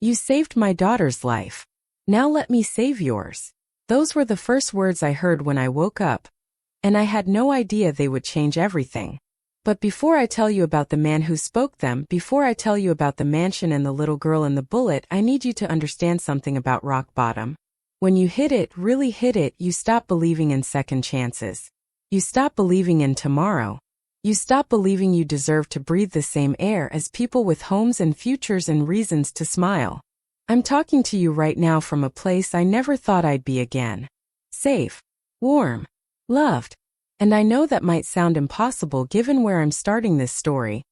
You saved my daughter's life. Now let me save yours. Those were the first words I heard when I woke up, and I had no idea they would change everything. But before I tell you about the man who spoke them, before I tell you about the mansion and the little girl and the bullet, I need you to understand something about rock bottom. When you hit it, really hit it, you stop believing in second chances. You stop believing in tomorrow. You stop believing you deserve to breathe the same air as people with homes and futures and reasons to smile. I'm talking to you right now from a place I never thought I'd be again. Safe, warm, loved. And I know that might sound impossible given where I'm starting this story,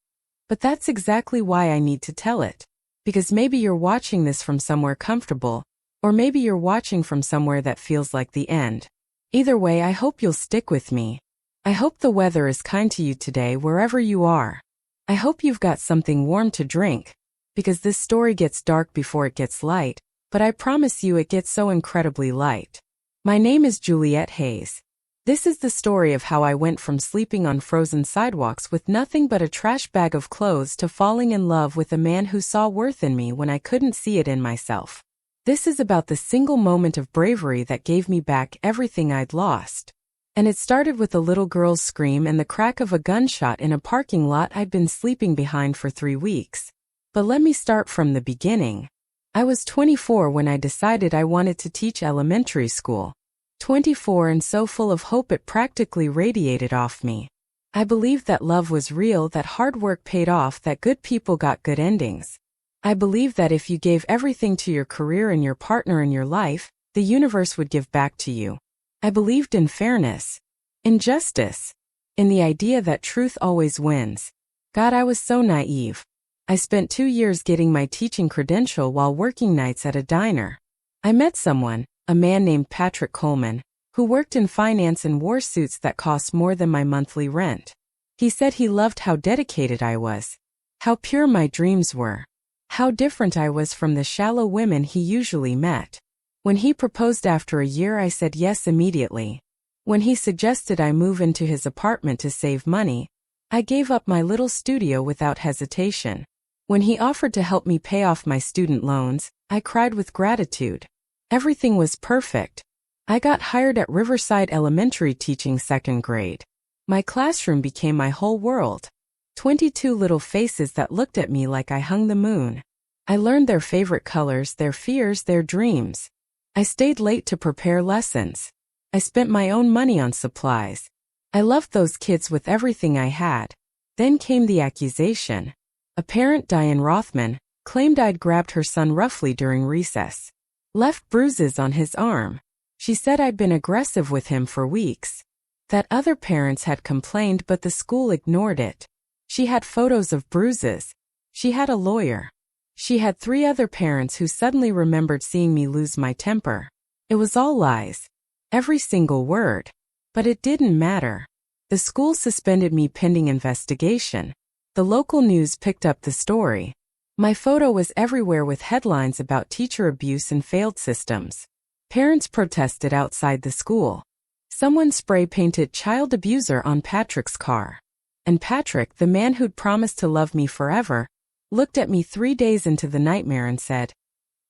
but that's exactly why I need to tell it. Because maybe you're watching this from somewhere comfortable, or maybe you're watching from somewhere that feels like the end. Either way, I hope you'll stick with me. I hope the weather is kind to you today wherever you are. I hope you've got something warm to drink, because this story gets dark before it gets light, but I promise you it gets so incredibly light. My name is Juliet Hayes. This is the story of how I went from sleeping on frozen sidewalks with nothing but a trash bag of clothes to falling in love with a man who saw worth in me when I couldn't see it in myself. This is about the single moment of bravery that gave me back everything I'd lost. And it started with a little girl's scream and the crack of a gunshot in a parking lot I'd been sleeping behind for 3 weeks. But let me start from the beginning. I was 24 when I decided I wanted to teach elementary school. 24 and so full of hope it practically radiated off me. I believed that love was real, that hard work paid off, that good people got good endings. I believed that if you gave everything to your career and your partner in your life, the universe would give back to you. I believed in fairness, in justice, in the idea that truth always wins. God, I was so naive. I spent 2 years getting my teaching credential while working nights at a diner. I met someone, a man named Patrick Coleman, who worked in finance and wore suits that cost more than my monthly rent. He said he loved how dedicated I was, how pure my dreams were, how different I was from the shallow women he usually met. When he proposed after a year, I said yes immediately. When he suggested I move into his apartment to save money, I gave up my little studio without hesitation. When he offered to help me pay off my student loans, I cried with gratitude. Everything was perfect. I got hired at Riverside Elementary teaching 2nd grade. My classroom became my whole world. 22 little faces that looked at me like I hung the moon. I learned their favorite colors, their fears, their dreams. I stayed late to prepare lessons. I spent my own money on supplies. I loved those kids with everything I had. Then came the accusation. A parent, Diane Rothman, claimed I'd grabbed her son roughly during recess. Left bruises on his arm. She said I'd been aggressive with him for weeks. That other parents had complained but the school ignored it. She had photos of bruises. She had a lawyer. She had 3 other parents who suddenly remembered seeing me lose my temper. It was all lies. Every single word. But it didn't matter. The school suspended me pending investigation. The local news picked up the story. My photo was everywhere with headlines about teacher abuse and failed systems. Parents protested outside the school. Someone spray-painted child abuser on Patrick's car. And Patrick, the man who'd promised to love me forever, looked at me 3 days into the nightmare and said,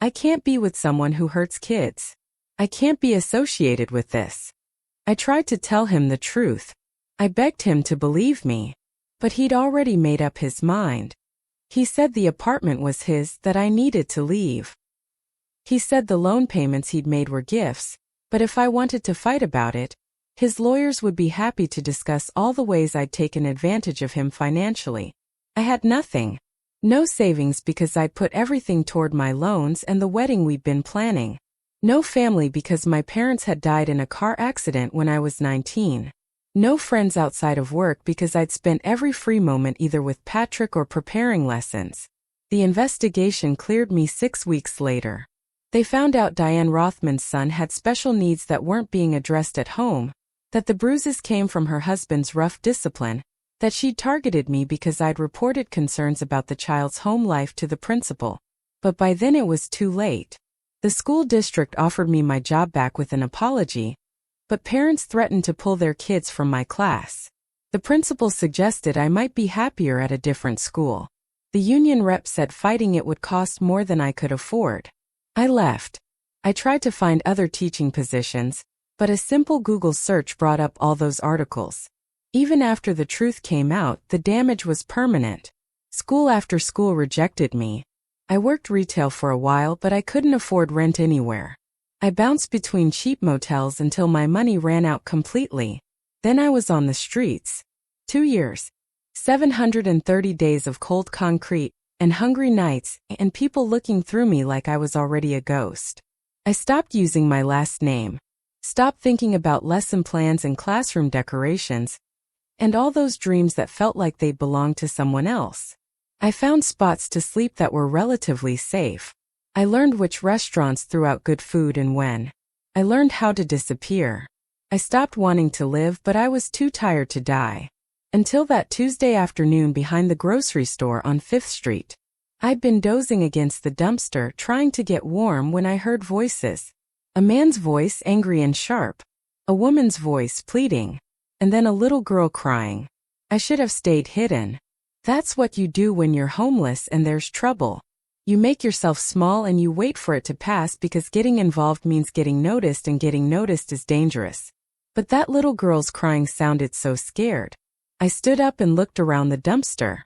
"I can't be with someone who hurts kids. I can't be associated with this." I tried to tell him the truth. I begged him to believe me. But he'd already made up his mind. He said the apartment was his, that I needed to leave. He said the loan payments he'd made were gifts, but if I wanted to fight about it, his lawyers would be happy to discuss all the ways I'd taken advantage of him financially. I had nothing. No savings because I'd put everything toward my loans and the wedding we'd been planning. No family because my parents had died in a car accident when I was 19. No friends outside of work because I'd spent every free moment either with Patrick or preparing lessons. The investigation cleared me 6 weeks later. They found out Diane Rothman's son had special needs that weren't being addressed at home, that the bruises came from her husband's rough discipline, that she'd targeted me because I'd reported concerns about the child's home life to the principal. But by then it was too late. The school district offered me my job back with an apology, but parents threatened to pull their kids from my class. The principal suggested I might be happier at a different school. The union rep said fighting it would cost more than I could afford. I left. I tried to find other teaching positions, but a simple Google search brought up all those articles. Even after the truth came out, the damage was permanent. School after school rejected me. I worked retail for a while, but I couldn't afford rent anywhere. I bounced between cheap motels until my money ran out completely. Then I was on the streets. 2 years. 730 days of cold concrete, and hungry nights, and people looking through me like I was already a ghost. I stopped using my last name. Stopped thinking about lesson plans and classroom decorations, and all those dreams that felt like they belonged to someone else. I found spots to sleep that were relatively safe. I learned which restaurants threw out good food and when. I learned how to disappear. I stopped wanting to live, but I was too tired to die. Until that Tuesday afternoon behind the grocery store on 5th Street. I'd been dozing against the dumpster trying to get warm when I heard voices. A man's voice, angry and sharp. A woman's voice, pleading. And then a little girl crying. I should have stayed hidden. That's what you do when you're homeless and there's trouble. You make yourself small and you wait for it to pass because getting involved means getting noticed, and getting noticed is dangerous. But that little girl's crying sounded so scared. I stood up and looked around the dumpster.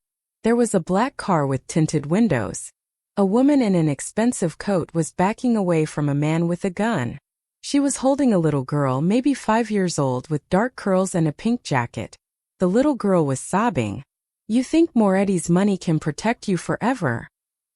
There was a black car with tinted windows. A woman in an expensive coat was backing away from a man with a gun. She was holding a little girl, maybe 5 years old, with dark curls and a pink jacket. The little girl was sobbing. "You think Moretti's money can protect you forever?"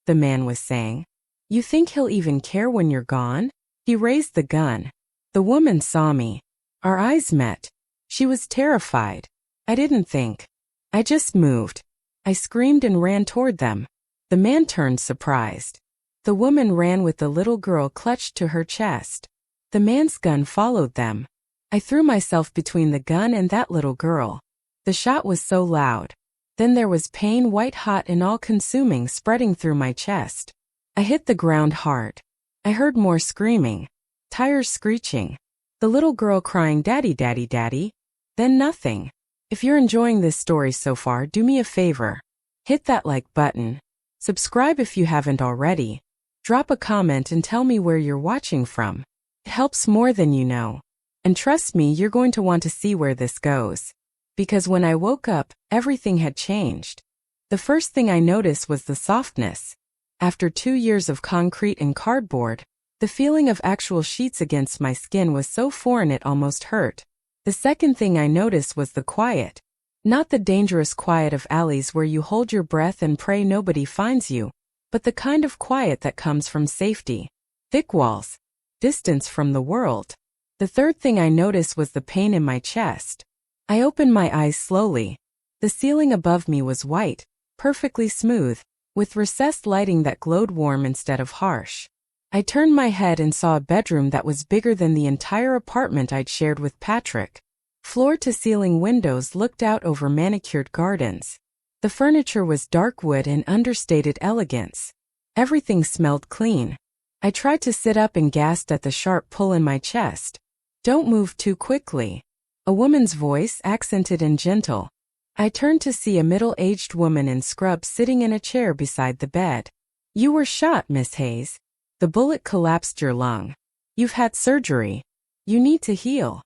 the man was saying. "You think he'll even care when you're gone?" He raised the gun. The woman saw me. Our eyes met. She was terrified. I didn't think. I just moved. I screamed and ran toward them. The man turned, surprised. The woman ran with the little girl clutched to her chest. The man's gun followed them. I threw myself between the gun and that little girl. The shot was so loud. Then there was pain, white hot and all-consuming, spreading through my chest. I hit the ground hard. I heard more screaming. Tires screeching. The little girl crying, "Daddy, daddy, daddy." Then nothing. If you're enjoying this story so far, do me a favor. Hit that like button. Subscribe if you haven't already. Drop a comment and tell me where you're watching from. It helps more than you know. And trust me, you're going to want to see where this goes. Because when I woke up, everything had changed. The first thing I noticed was the softness. After 2 years of concrete and cardboard, the feeling of actual sheets against my skin was so foreign it almost hurt. The second thing I noticed was the quiet. Not the dangerous quiet of alleys where you hold your breath and pray nobody finds you, but the kind of quiet that comes from safety. Thick walls. Distance from the world. The third thing I noticed was the pain in my chest. I opened my eyes slowly. The ceiling above me was white, perfectly smooth, with recessed lighting that glowed warm instead of harsh. I turned my head and saw a bedroom that was bigger than the entire apartment I'd shared with Patrick. Floor-to-ceiling windows looked out over manicured gardens. The furniture was dark wood and understated elegance. Everything smelled clean. I tried to sit up and gasped at the sharp pull in my chest. "Don't move too quickly." A woman's voice, accented and gentle. I turned to see a middle-aged woman in scrubs sitting in a chair beside the bed. "You were shot, Miss Hayes. The bullet collapsed your lung. You've had surgery. You need to heal."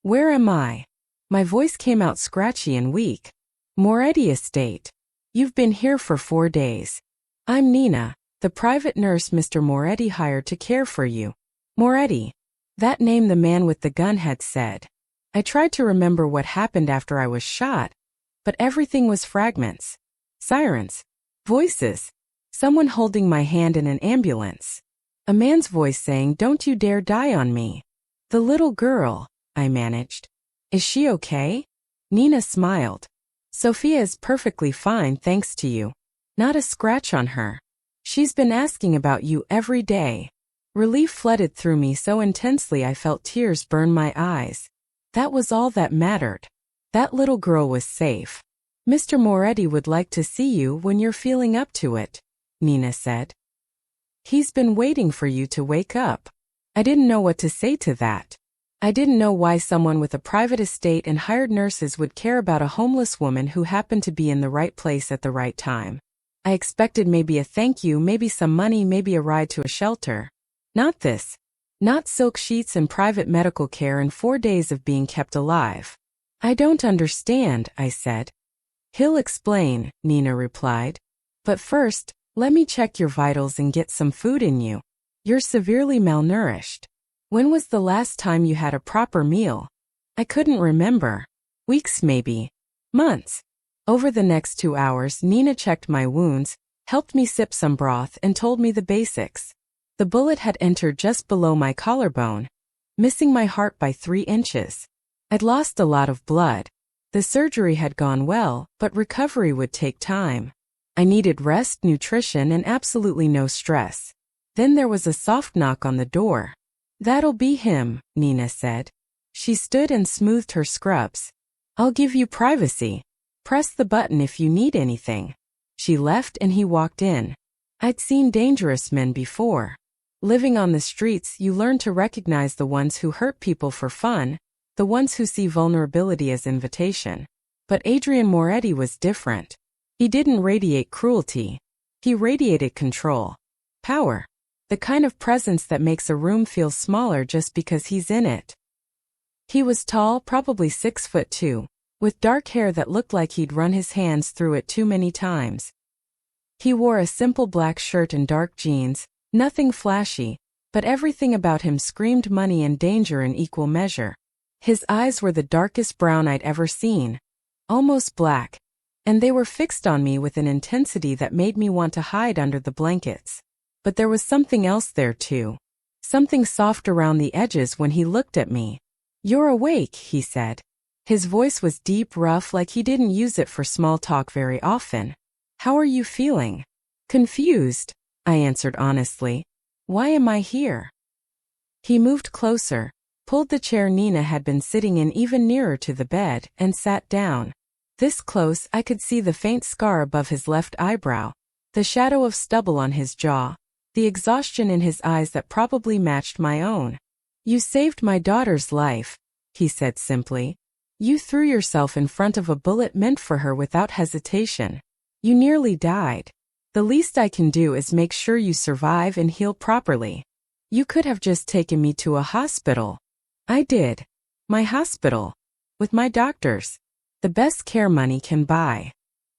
"Where am I?" My voice came out scratchy and weak. "Moretti Estate. You've been here for 4 days. I'm Nina, the private nurse Mr. Moretti hired to care for you." Moretti. That name the man with the gun had said. I tried to remember what happened after I was shot, but everything was fragments. Sirens. Voices. Someone holding my hand in an ambulance. A man's voice saying, "Don't you dare die on me." "The little girl," I managed. "Is she okay?" Nina smiled. "Sophia is perfectly fine, thanks to you. Not a scratch on her. She's been asking about you every day." Relief flooded through me so intensely I felt tears burn my eyes. That was all that mattered. That little girl was safe. "Mr. Moretti would like to see you when you're feeling up to it," Nina said. "He's been waiting for you to wake up." I didn't know what to say to that. I didn't know why someone with a private estate and hired nurses would care about a homeless woman who happened to be in the right place at the right time. I expected maybe a thank you, maybe some money, maybe a ride to a shelter. Not this. Not silk sheets and private medical care and 4 days of being kept alive. I don't understand, I said. He'll explain, Nina replied. But first, let me check your vitals and get some food in you. You're severely malnourished. When was the last time you had a proper meal? I couldn't remember. Weeks maybe. Months. Over the next 2 hours, Nina checked my wounds, helped me sip some broth, and told me the basics. The bullet had entered just below my collarbone, missing my heart by 3 inches. I'd lost a lot of blood. The surgery had gone well, but recovery would take time. I needed rest, nutrition, and absolutely no stress. Then there was a soft knock on the door. That'll be him, Nina said. She stood and smoothed her scrubs. I'll give you privacy. Press the button if you need anything. She left and he walked in. I'd seen dangerous men before. Living on the streets, you learn to recognize the ones who hurt people for fun, the ones who see vulnerability as invitation. But Adrian Moretti was different. He didn't radiate cruelty. He radiated control. Power. The kind of presence that makes a room feel smaller just because he's in it. He was tall, probably 6'2", with dark hair that looked like he'd run his hands through it too many times. He wore a simple black shirt and dark jeans, nothing flashy, but everything about him screamed money and danger in equal measure. His eyes were the darkest brown I'd ever seen, almost black, and they were fixed on me with an intensity that made me want to hide under the blankets. But there was something else there too. Something soft around the edges when he looked at me. You're awake, he said. His voice was deep, rough, like he didn't use it for small talk very often. How are you feeling? Confused, I answered honestly. Why am I here? He moved closer, pulled the chair Nina had been sitting in even nearer to the bed, and sat down. This close, I could see the faint scar above his left eyebrow, the shadow of stubble on his jaw, the exhaustion in his eyes that probably matched my own. You saved my daughter's life, he said simply. You threw yourself in front of a bullet meant for her without hesitation. You nearly died. The least I can do is make sure you survive and heal properly. You could have just taken me to a hospital. I did. My hospital. With my doctors. The best care money can buy.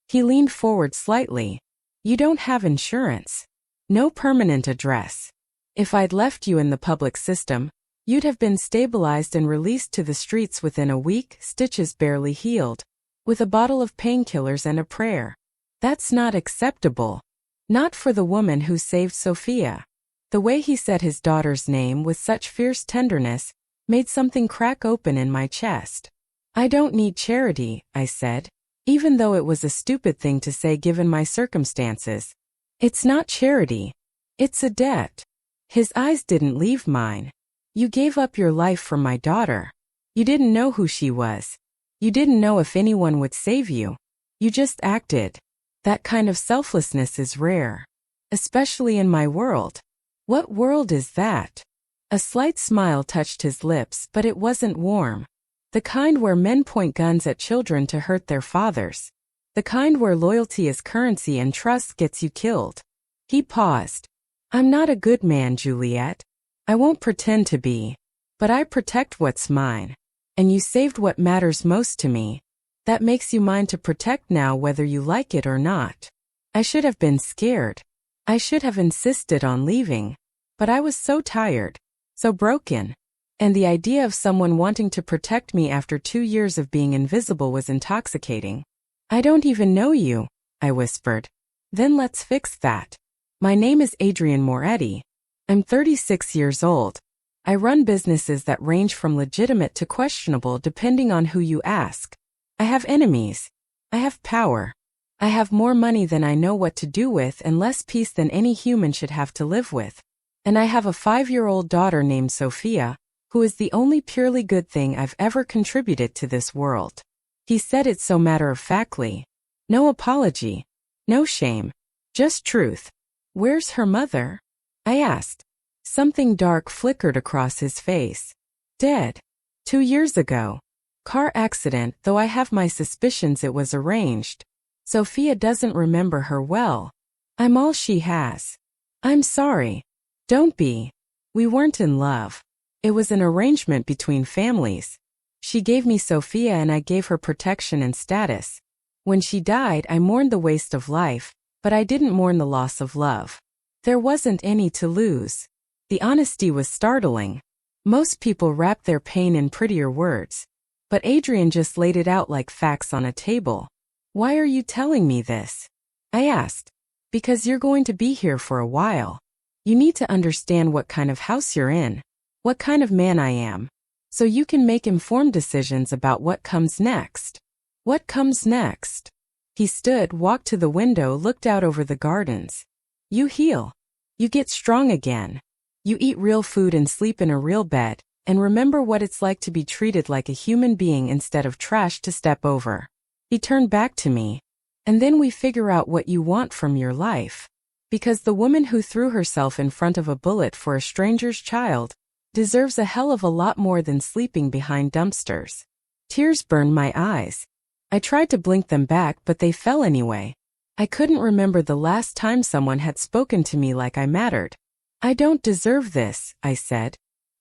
He leaned forward slightly. You don't have insurance. No permanent address. If I'd left you in the public system, you'd have been stabilized and released to the streets within a week, stitches barely healed, with a bottle of painkillers and a prayer. That's not acceptable. Not for the woman who saved Sophia. The way he said his daughter's name with such fierce tenderness made something crack open in my chest. I don't need charity, I said, even though it was a stupid thing to say given my circumstances. It's not charity. It's a debt. His eyes didn't leave mine. You gave up your life for my daughter. You didn't know who she was. You didn't know if anyone would save you. You just acted. That kind of selflessness is rare. Especially in my world. What world is that? A slight smile touched his lips, but it wasn't warm. The kind where men point guns at children to hurt their fathers. The kind where loyalty is currency and trust gets you killed. He paused. I'm not a good man, Juliet. I won't pretend to be. But I protect what's mine. And you saved what matters most to me. That makes you mine to protect now whether you like it or not. I should have been scared. I should have insisted on leaving. But I was so tired. So broken. And the idea of someone wanting to protect me after 2 years of being invisible was intoxicating. I don't even know you, I whispered. Then let's fix that. My name is Adrian Moretti. I'm 36 years old. I run businesses that range from legitimate to questionable depending on who you ask. I have enemies. I have power. I have more money than I know what to do with and less peace than any human should have to live with. And I have a 5-year-old daughter named Sophia, who is the only purely good thing I've ever contributed to this world. He said it so matter-of-factly. No apology. No shame. Just truth. Where's her mother? I asked. Something dark flickered across his face. Dead. 2 years ago. Car accident, though I have my suspicions it was arranged. Sophia doesn't remember her well, I'm all she has. I'm sorry. Don't be. We weren't in love. It was an arrangement between families. She gave me Sophia and I gave her protection and status. When she died, I mourned the waste of life, but I didn't mourn the loss of love. There wasn't any to lose. The honesty was startling. Most people wrap their pain in prettier words. But Adrian just laid it out like facts on a table. Why are you telling me this? I asked. Because you're going to be here for a while. You need to understand what kind of house you're in, what kind of man I am, so you can make informed decisions about what comes next. What comes next? He stood, walked to the window, looked out over the gardens. You heal. You get strong again. You eat real food and sleep in a real bed, and remember what it's like to be treated like a human being instead of trash to step over. He turned back to me. And then we figure out what you want from your life. Because the woman who threw herself in front of a bullet for a stranger's child deserves a hell of a lot more than sleeping behind dumpsters. Tears burned my eyes. I tried to blink them back, but they fell anyway. I couldn't remember the last time someone had spoken to me like I mattered. I don't deserve this, I said.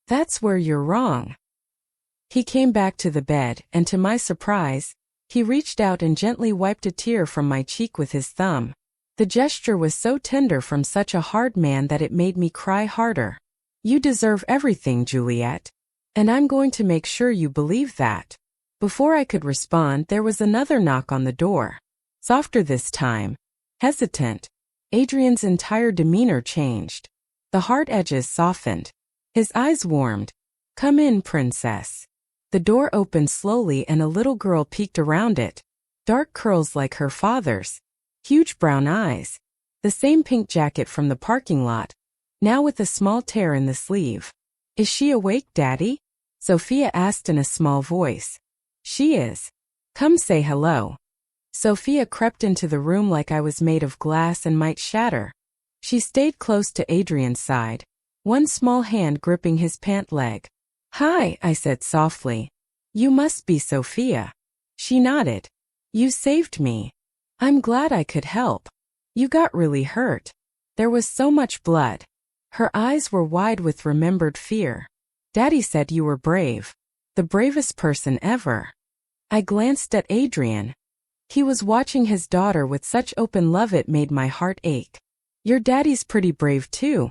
That's where you're wrong. He came back to the bed, and to my surprise, he reached out and gently wiped a tear from my cheek with his thumb. The gesture was so tender from such a hard man that it made me cry harder. You deserve everything, Juliet. And I'm going to make sure you believe that. Before I could respond, there was another knock on the door. Softer this time. Hesitant. Adrian's entire demeanor changed. The hard edges softened. His eyes warmed. Come in, princess. The door opened slowly and a little girl peeked around it. Dark curls like her father's. Huge brown eyes. The same pink jacket from the parking lot, now with a small tear in the sleeve. Is she awake, Daddy? Sophia asked in a small voice. She is. Come say hello. Sophia crept into the room like I was made of glass and might shatter. She stayed close to Adrian's side, one small hand gripping his pant leg. Hi, I said softly. You must be Sophia. She nodded. You saved me. I'm glad I could help. You got really hurt. There was so much blood. Her eyes were wide with remembered fear. Daddy said you were brave. The bravest person ever. I glanced at Adrian. He was watching his daughter with such open love it made my heart ache. Your daddy's pretty brave too,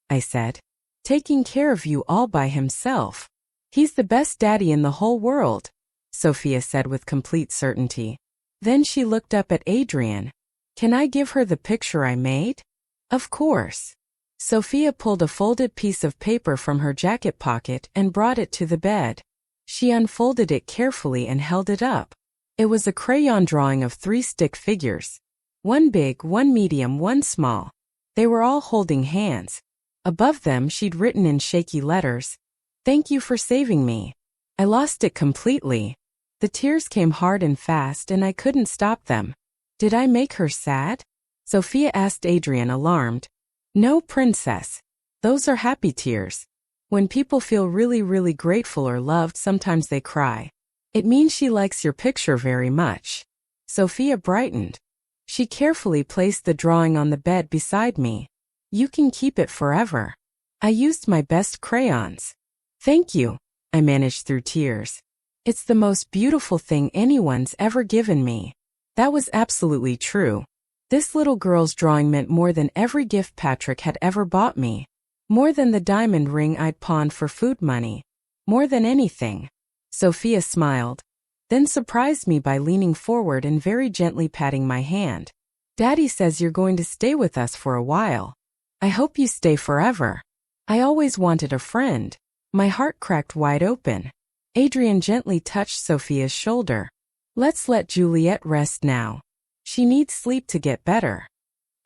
I said. Taking care of you all by himself. He's the best daddy in the whole world, Sophia said with complete certainty. Then she looked up at Adrian. Can I give her the picture I made? Of course. Sophia pulled a folded piece of paper from her jacket pocket and brought it to the bed. She unfolded it carefully and held it up. It was a crayon drawing of 3 stick figures. One big, one medium, one small. They were all holding hands. Above them she'd written in shaky letters, "Thank you for saving me." I lost it completely. The tears came hard and fast and I couldn't stop them. Did I make her sad? Sophia asked Adrian, alarmed. No, princess. Those are happy tears. When people feel really grateful or loved, sometimes they cry. It means she likes your picture very much. Sophia brightened. She carefully placed the drawing on the bed beside me. You can keep it forever. I used my best crayons. Thank you, I managed through tears. It's the most beautiful thing anyone's ever given me. That was absolutely true. This little girl's drawing meant more than every gift Patrick had ever bought me. More than the diamond ring I'd pawned for food money. More than anything. Sophia smiled, then surprised me by leaning forward and very gently patting my hand. Daddy says you're going to stay with us for a while. I hope you stay forever. I always wanted a friend. My heart cracked wide open. Adrian gently touched Sophia's shoulder. Let's let Juliet rest now. She needs sleep to get better.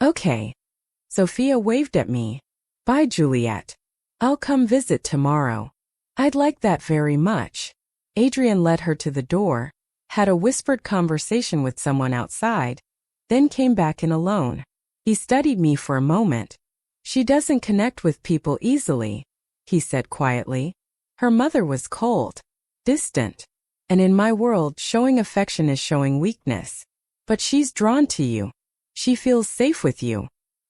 Okay. Sophia waved at me. Bye, Juliet. I'll come visit tomorrow. I'd like that very much. Adrian led her to the door, had a whispered conversation with someone outside, then came back in alone. He studied me for a moment. She doesn't connect with people easily, he said quietly. Her mother was cold, distant, and in my world, showing affection is showing weakness. But she's drawn to you. She feels safe with you.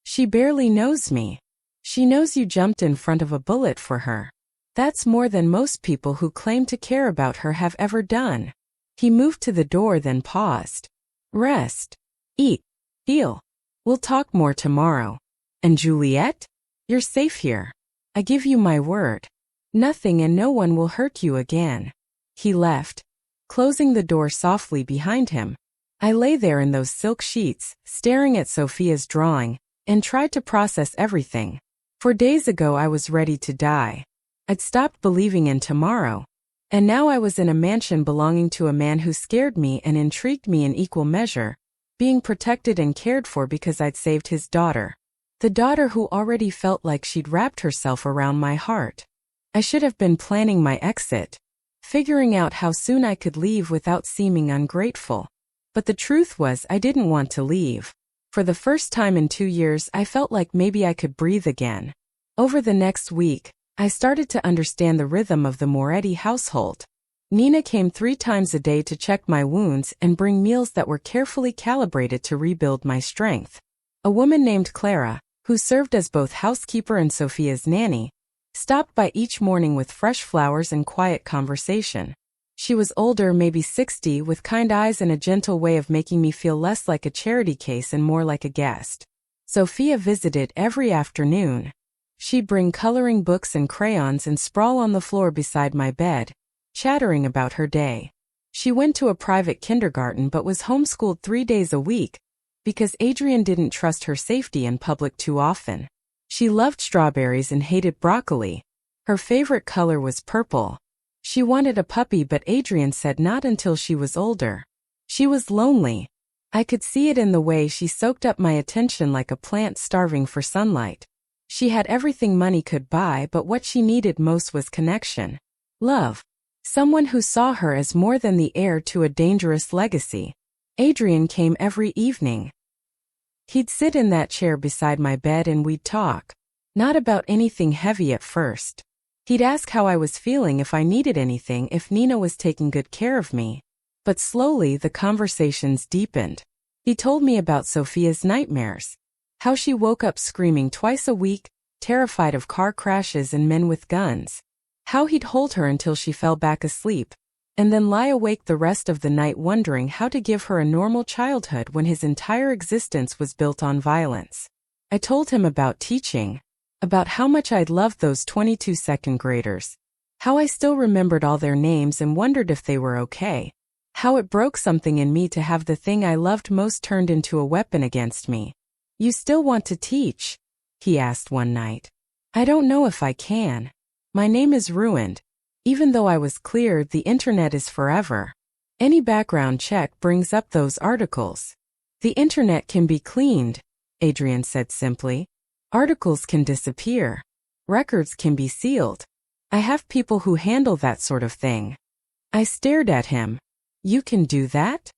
She barely knows me. She knows you jumped in front of a bullet for her. That's more than most people who claim to care about her have ever done. He moved to the door, then paused. Rest. Eat. Heal. We'll talk more tomorrow. And Juliet? You're safe here. I give you my word. Nothing and no one will hurt you again. He left, closing the door softly behind him. I lay there in those silk sheets, staring at Sophia's drawing, and tried to process everything. 4 days ago I was ready to die. I'd stopped believing in tomorrow. And now I was in a mansion belonging to a man who scared me and intrigued me in equal measure, being protected and cared for because I'd saved his daughter. The daughter who already felt like she'd wrapped herself around my heart. I should have been planning my exit, figuring out how soon I could leave without seeming ungrateful. But the truth was I didn't want to leave. For the first time in 2 years I felt like maybe I could breathe again. Over the next week, I started to understand the rhythm of the Moretti household. Nina came 3 times a day to check my wounds and bring meals that were carefully calibrated to rebuild my strength. A woman named Clara, who served as both housekeeper and Sophia's nanny, stopped by each morning with fresh flowers and quiet conversation. She was older, maybe 60, with kind eyes and a gentle way of making me feel less like a charity case and more like a guest. Sophia visited every afternoon. She'd bring coloring books and crayons and sprawl on the floor beside my bed, chattering about her day. She went to a private kindergarten but was homeschooled 3 days a week because Adrian didn't trust her safety in public too often. She loved strawberries and hated broccoli. Her favorite color was purple. She wanted a puppy but Adrian said not until she was older. She was lonely. I could see it in the way she soaked up my attention like a plant starving for sunlight. She had everything money could buy, but what she needed most was connection. Love. Someone who saw her as more than the heir to a dangerous legacy. Adrian came every evening. He'd sit in that chair beside my bed and we'd talk. Not about anything heavy at first. He'd ask how I was feeling, if I needed anything, if Nina was taking good care of me. But slowly the conversations deepened. He told me about Sophia's nightmares. How she woke up screaming twice a week, terrified of car crashes and men with guns. How he'd hold her until she fell back asleep, and then lie awake the rest of the night wondering how to give her a normal childhood when his entire existence was built on violence. I told him about teaching, about how much I'd loved those 22 second graders, how I still remembered all their names and wondered if they were okay, how it broke something in me to have the thing I loved most turned into a weapon against me. You still want to teach? He asked one night. I don't know if I can. My name is ruined. Even though I was cleared, the internet is forever. Any background check brings up those articles. The internet can be cleaned, Adrian said simply. Articles can disappear. Records can be sealed. I have people who handle that sort of thing. I stared at him. You can do that?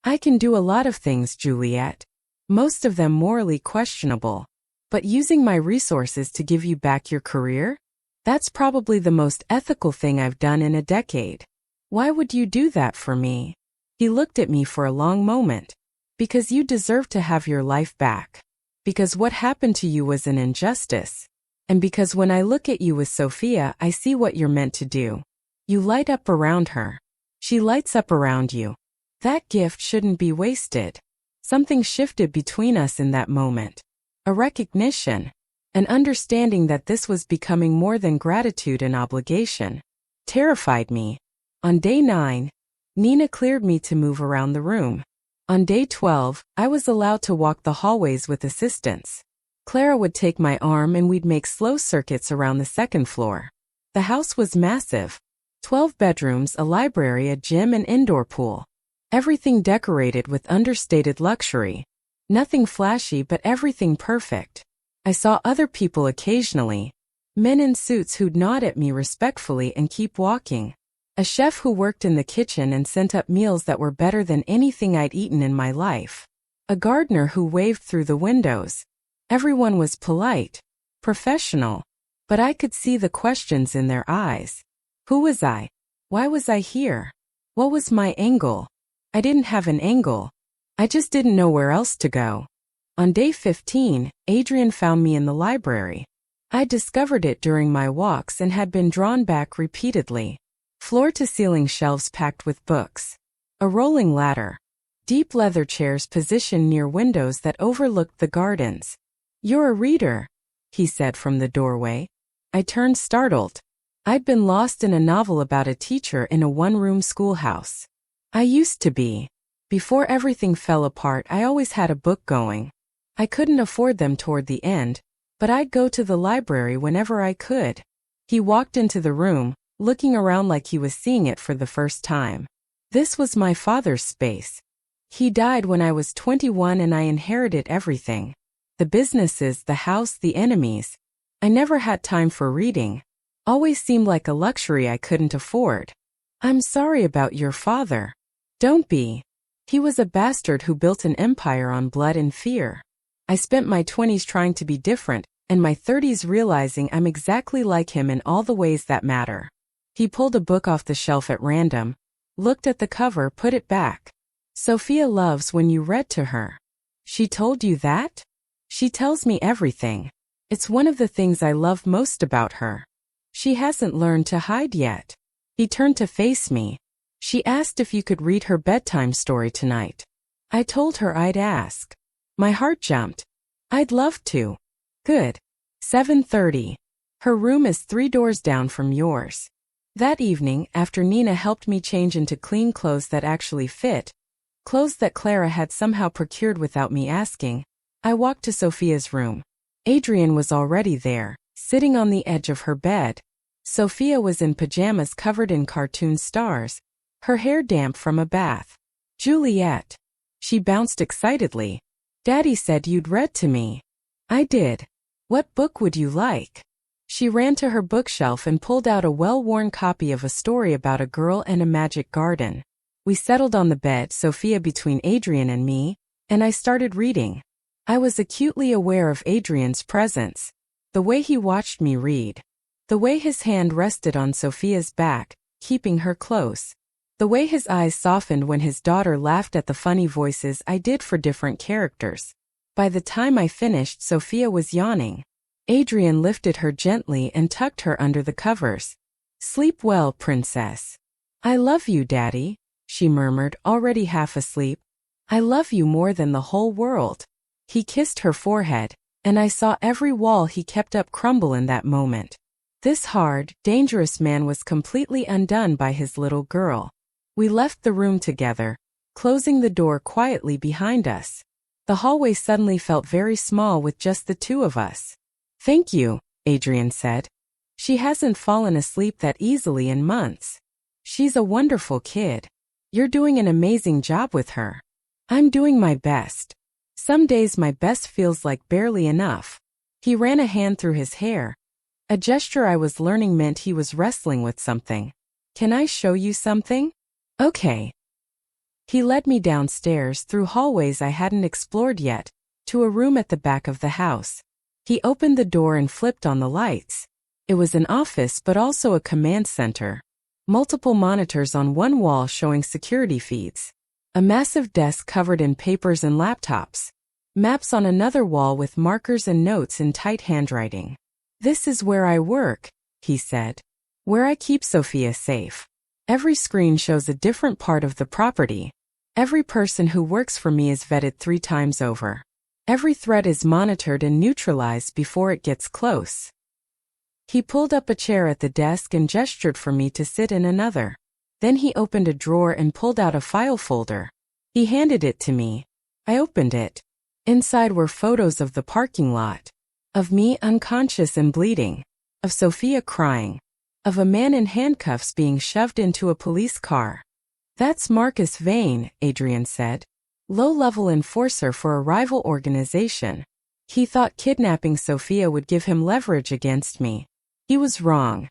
I can do a lot of things, Juliet. Most of them morally questionable. But using my resources to give you back your career? That's probably the most ethical thing I've done in a decade. Why would you do that for me? He looked at me for a long moment. Because you deserve to have your life back. Because what happened to you was an injustice. And because when I look at you with Sophia, I see what you're meant to do. You light up around her. She lights up around you. That gift shouldn't be wasted. Something shifted between us in that moment. A recognition. An understanding that this was becoming more than gratitude and obligation. Terrified me. On day 9, Nina cleared me to move around the room. On day 12, I was allowed to walk the hallways with assistance. Clara would take my arm and we'd make slow circuits around the second floor. The house was massive. 12 bedrooms, a library, a gym, and indoor pool. Everything decorated with understated luxury. Nothing flashy, but everything perfect. I saw other people occasionally. Men in suits who'd nod at me respectfully and keep walking. A chef who worked in the kitchen and sent up meals that were better than anything I'd eaten in my life. A gardener who waved through the windows. Everyone was polite, professional, but I could see the questions in their eyes. Who was I? Why was I here? What was my angle? I didn't have an angle. I just didn't know where else to go. On day 15, Adrian found me in the library. I discovered it during my walks and had been drawn back repeatedly. Floor-to-ceiling shelves packed with books. A rolling ladder. Deep leather chairs positioned near windows that overlooked the gardens. "You're a reader," he said from the doorway. I turned startled. I'd been lost in a novel about a teacher in a one-room schoolhouse. I used to be. Before everything fell apart, I always had a book going. I couldn't afford them toward the end, but I'd go to the library whenever I could. He walked into the room, looking around like he was seeing it for the first time. This was my father's space. He died when I was 21 and I inherited everything. The businesses, the house, the enemies. I never had time for reading. Always seemed like a luxury I couldn't afford. "I'm sorry about your father." "Don't be. He was a bastard who built an empire on blood and fear. I spent my 20s trying to be different, and my 30s realizing I'm exactly like him in all the ways that matter." He pulled a book off the shelf at random, looked at the cover, put it back. "Sophia loves when you read to her." "She told you that?" "She tells me everything. It's one of the things I love most about her. She hasn't learned to hide yet." He turned to face me. "She asked if you could read her bedtime story tonight." I told her I'd ask. My heart jumped. "I'd love to." "Good. 7:30. Her room is 3 doors down from yours." That evening, after Nina helped me change into clean clothes that actually fit, clothes that Clara had somehow procured without me asking, I walked to Sophia's room. Adrian was already there, sitting on the edge of her bed. Sophia was in pajamas covered in cartoon stars, her hair damp from a bath. "Juliet." She bounced excitedly. "Daddy said you'd read to me." "I did. What book would you like?" She ran to her bookshelf and pulled out a well-worn copy of a story about a girl and a magic garden. We settled on the bed, Sophia between Adrian and me, and I started reading. I was acutely aware of Adrian's presence. The way he watched me read. The way his hand rested on Sophia's back, keeping her close. The way his eyes softened when his daughter laughed at the funny voices I did for different characters. By the time I finished, Sophia was yawning. Adrian lifted her gently and tucked her under the covers. "Sleep well, princess." "I love you, Daddy," she murmured, already half asleep. "I love you more than the whole world." He kissed her forehead, and I saw every wall he kept up crumble in that moment. This hard, dangerous man was completely undone by his little girl. We left the room together, closing the door quietly behind us. The hallway suddenly felt very small with just the two of us. "Thank you," Adrian said. "She hasn't fallen asleep that easily in months. She's a wonderful kid. You're doing an amazing job with her." "I'm doing my best. Some days my best feels like barely enough." He ran a hand through his hair. A gesture I was learning meant he was wrestling with something. "Can I show you something?" "Okay." He led me downstairs through hallways I hadn't explored yet, to a room at the back of the house. He opened the door and flipped on the lights. It was an office but also a command center. Multiple monitors on one wall showing security feeds. A massive desk covered in papers and laptops. Maps on another wall with markers and notes in tight handwriting. "This is where I work," he said. "Where I keep Sophia safe. Every screen shows a different part of the property. Every person who works for me is vetted 3 times over. Every threat is monitored and neutralized before it gets close." He pulled up a chair at the desk and gestured for me to sit in another. Then he opened a drawer and pulled out a file folder. He handed it to me. I opened it. Inside were photos of the parking lot. Of me unconscious and bleeding. Of Sophia crying. Of a man in handcuffs being shoved into a police car. "That's Marcus Vane," Adrian said. "Low-level enforcer for a rival organization. He thought kidnapping Sophia would give him leverage against me. He was wrong.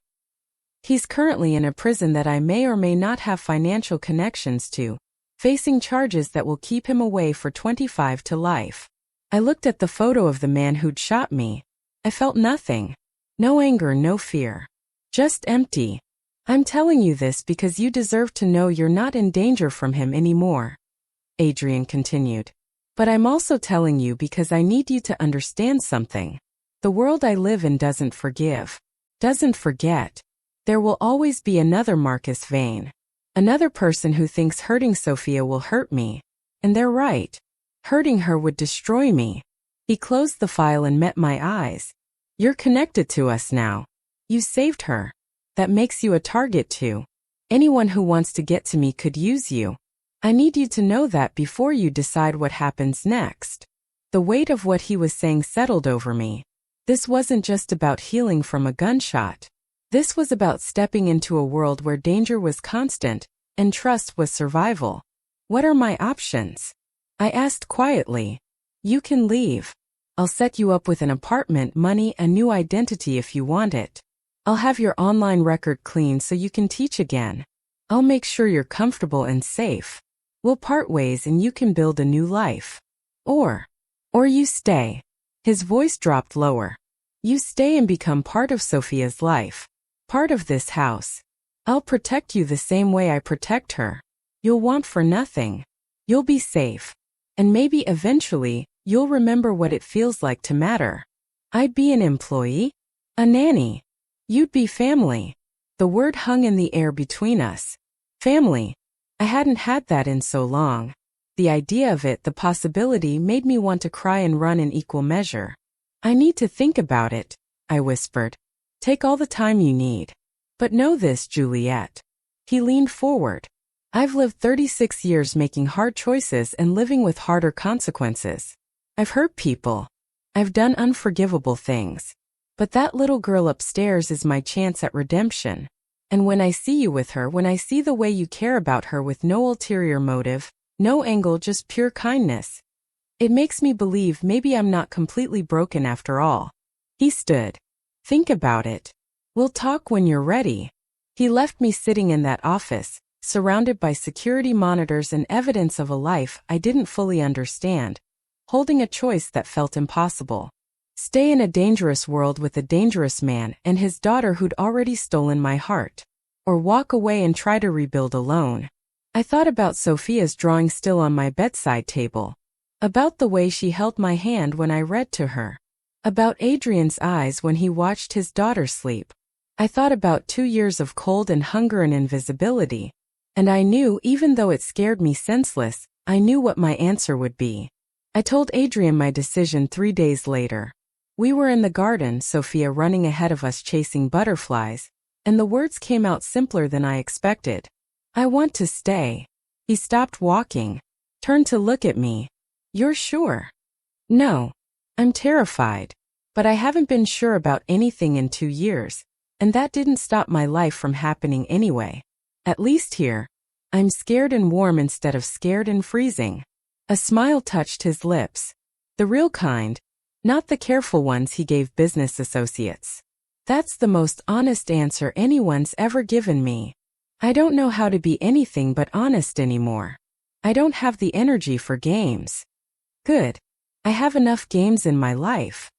He's currently in a prison that I may or may not have financial connections to, facing charges that will keep him away for 25 to life." I looked at the photo of the man who'd shot me. I felt nothing. No anger, no fear. Just empty. "I'm telling you this because you deserve to know you're not in danger from him anymore," Adrian continued. But I'm also telling you because I need you to understand something. The world I live in doesn't forgive, doesn't forget. There will always be another Marcus Vane. Another person who thinks hurting Sophia will hurt me. And they're right. Hurting her would destroy me. He closed the file and met my eyes. You're connected to us now. You saved her. That makes you a target too. Anyone who wants to get to me could use you. I need you to know that before you decide what happens next. The weight of what he was saying settled over me. This wasn't just about healing from a gunshot. This was about stepping into a world where danger was constant and trust was survival. What are my options? I asked quietly. You can leave. I'll set you up with an apartment, money, a new identity if you want it. I'll have your online record clean so you can teach again. I'll make sure you're comfortable and safe. We'll part ways and you can build a new life. Or you stay. His voice dropped lower. You stay and become part of Sophia's life. Part of this house. I'll protect you the same way I protect her. You'll want for nothing. You'll be safe. And maybe eventually, you'll remember what it feels like to matter. I'd be an employee. A nanny. You'd be family. The word hung in the air between us. Family. I hadn't had that in so long. The idea of it, the possibility, made me want to cry and run in equal measure. I need to think about it, I whispered. Take all the time you need. But know this, Juliet. He leaned forward. I've lived 36 years making hard choices and living with harder consequences. I've hurt people. I've done unforgivable things. But that little girl upstairs is my chance at redemption. And when I see you with her, when I see the way you care about her with no ulterior motive, no angle, just pure kindness, it makes me believe maybe I'm not completely broken after all. He stood. Think about it. We'll talk when you're ready. He left me sitting in that office, surrounded by security monitors and evidence of a life I didn't fully understand, holding a choice that felt impossible. Stay in a dangerous world with a dangerous man and his daughter who'd already stolen my heart. Or walk away and try to rebuild alone. I thought about Sophia's drawing still on my bedside table. About the way she held my hand when I read to her. About Adrian's eyes when he watched his daughter sleep. I thought about 2 years of cold and hunger and invisibility. And I knew, even though it scared me senseless, I knew what my answer would be. I told Adrian my decision 3 days later. We were in the garden, Sophia running ahead of us chasing butterflies, and the words came out simpler than I expected. I want to stay. He stopped walking, turned to look at me. You're sure? No. I'm terrified. But I haven't been sure about anything in 2 years, and that didn't stop my life from happening anyway. At least here, I'm scared and warm instead of scared and freezing. A smile touched his lips. The real kind. Not the careful ones he gave business associates. That's the most honest answer anyone's ever given me. I don't know how to be anything but honest anymore. I don't have the energy for games. Good. I have enough games in my life.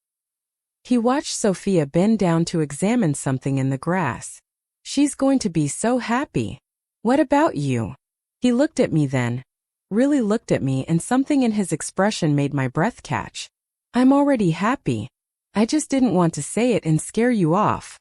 He watched Sophia bend down to examine something in the grass. She's going to be so happy. What about you? He looked at me then. Really looked at me, and something in his expression made my breath catch. I'm already happy. I just didn't want to say it and scare you off.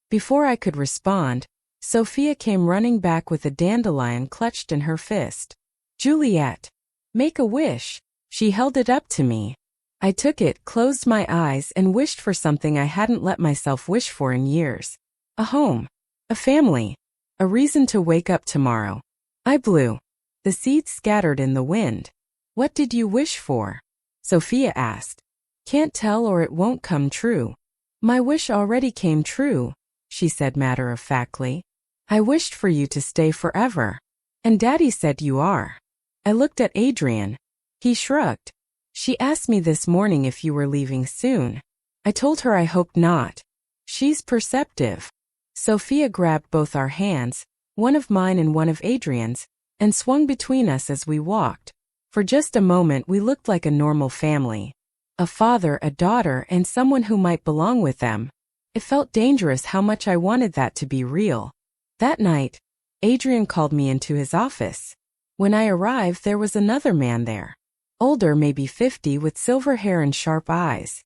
Before I could respond, Sophia came running back with a dandelion clutched in her fist. Juliet, make a wish. She held it up to me. I took it, closed my eyes, and wished for something I hadn't let myself wish for in years. A home. A family. A reason to wake up tomorrow. I blew. The seeds scattered in the wind. What did you wish for? Sophia asked. Can't tell or it won't come true. My wish already came true, she said matter-of-factly. I wished for you to stay forever. And Daddy said you are. I looked at Adrian. He shrugged. She asked me this morning if you were leaving soon. I told her I hoped not. She's perceptive. Sophia grabbed both our hands, one of mine and one of Adrian's, and swung between us as we walked. For just a moment we looked like a normal family. A father, a daughter, and someone who might belong with them. It felt dangerous how much I wanted that to be real. That night, Adrian called me into his office. When I arrived, there was another man there. Older, maybe 50, with silver hair and sharp eyes.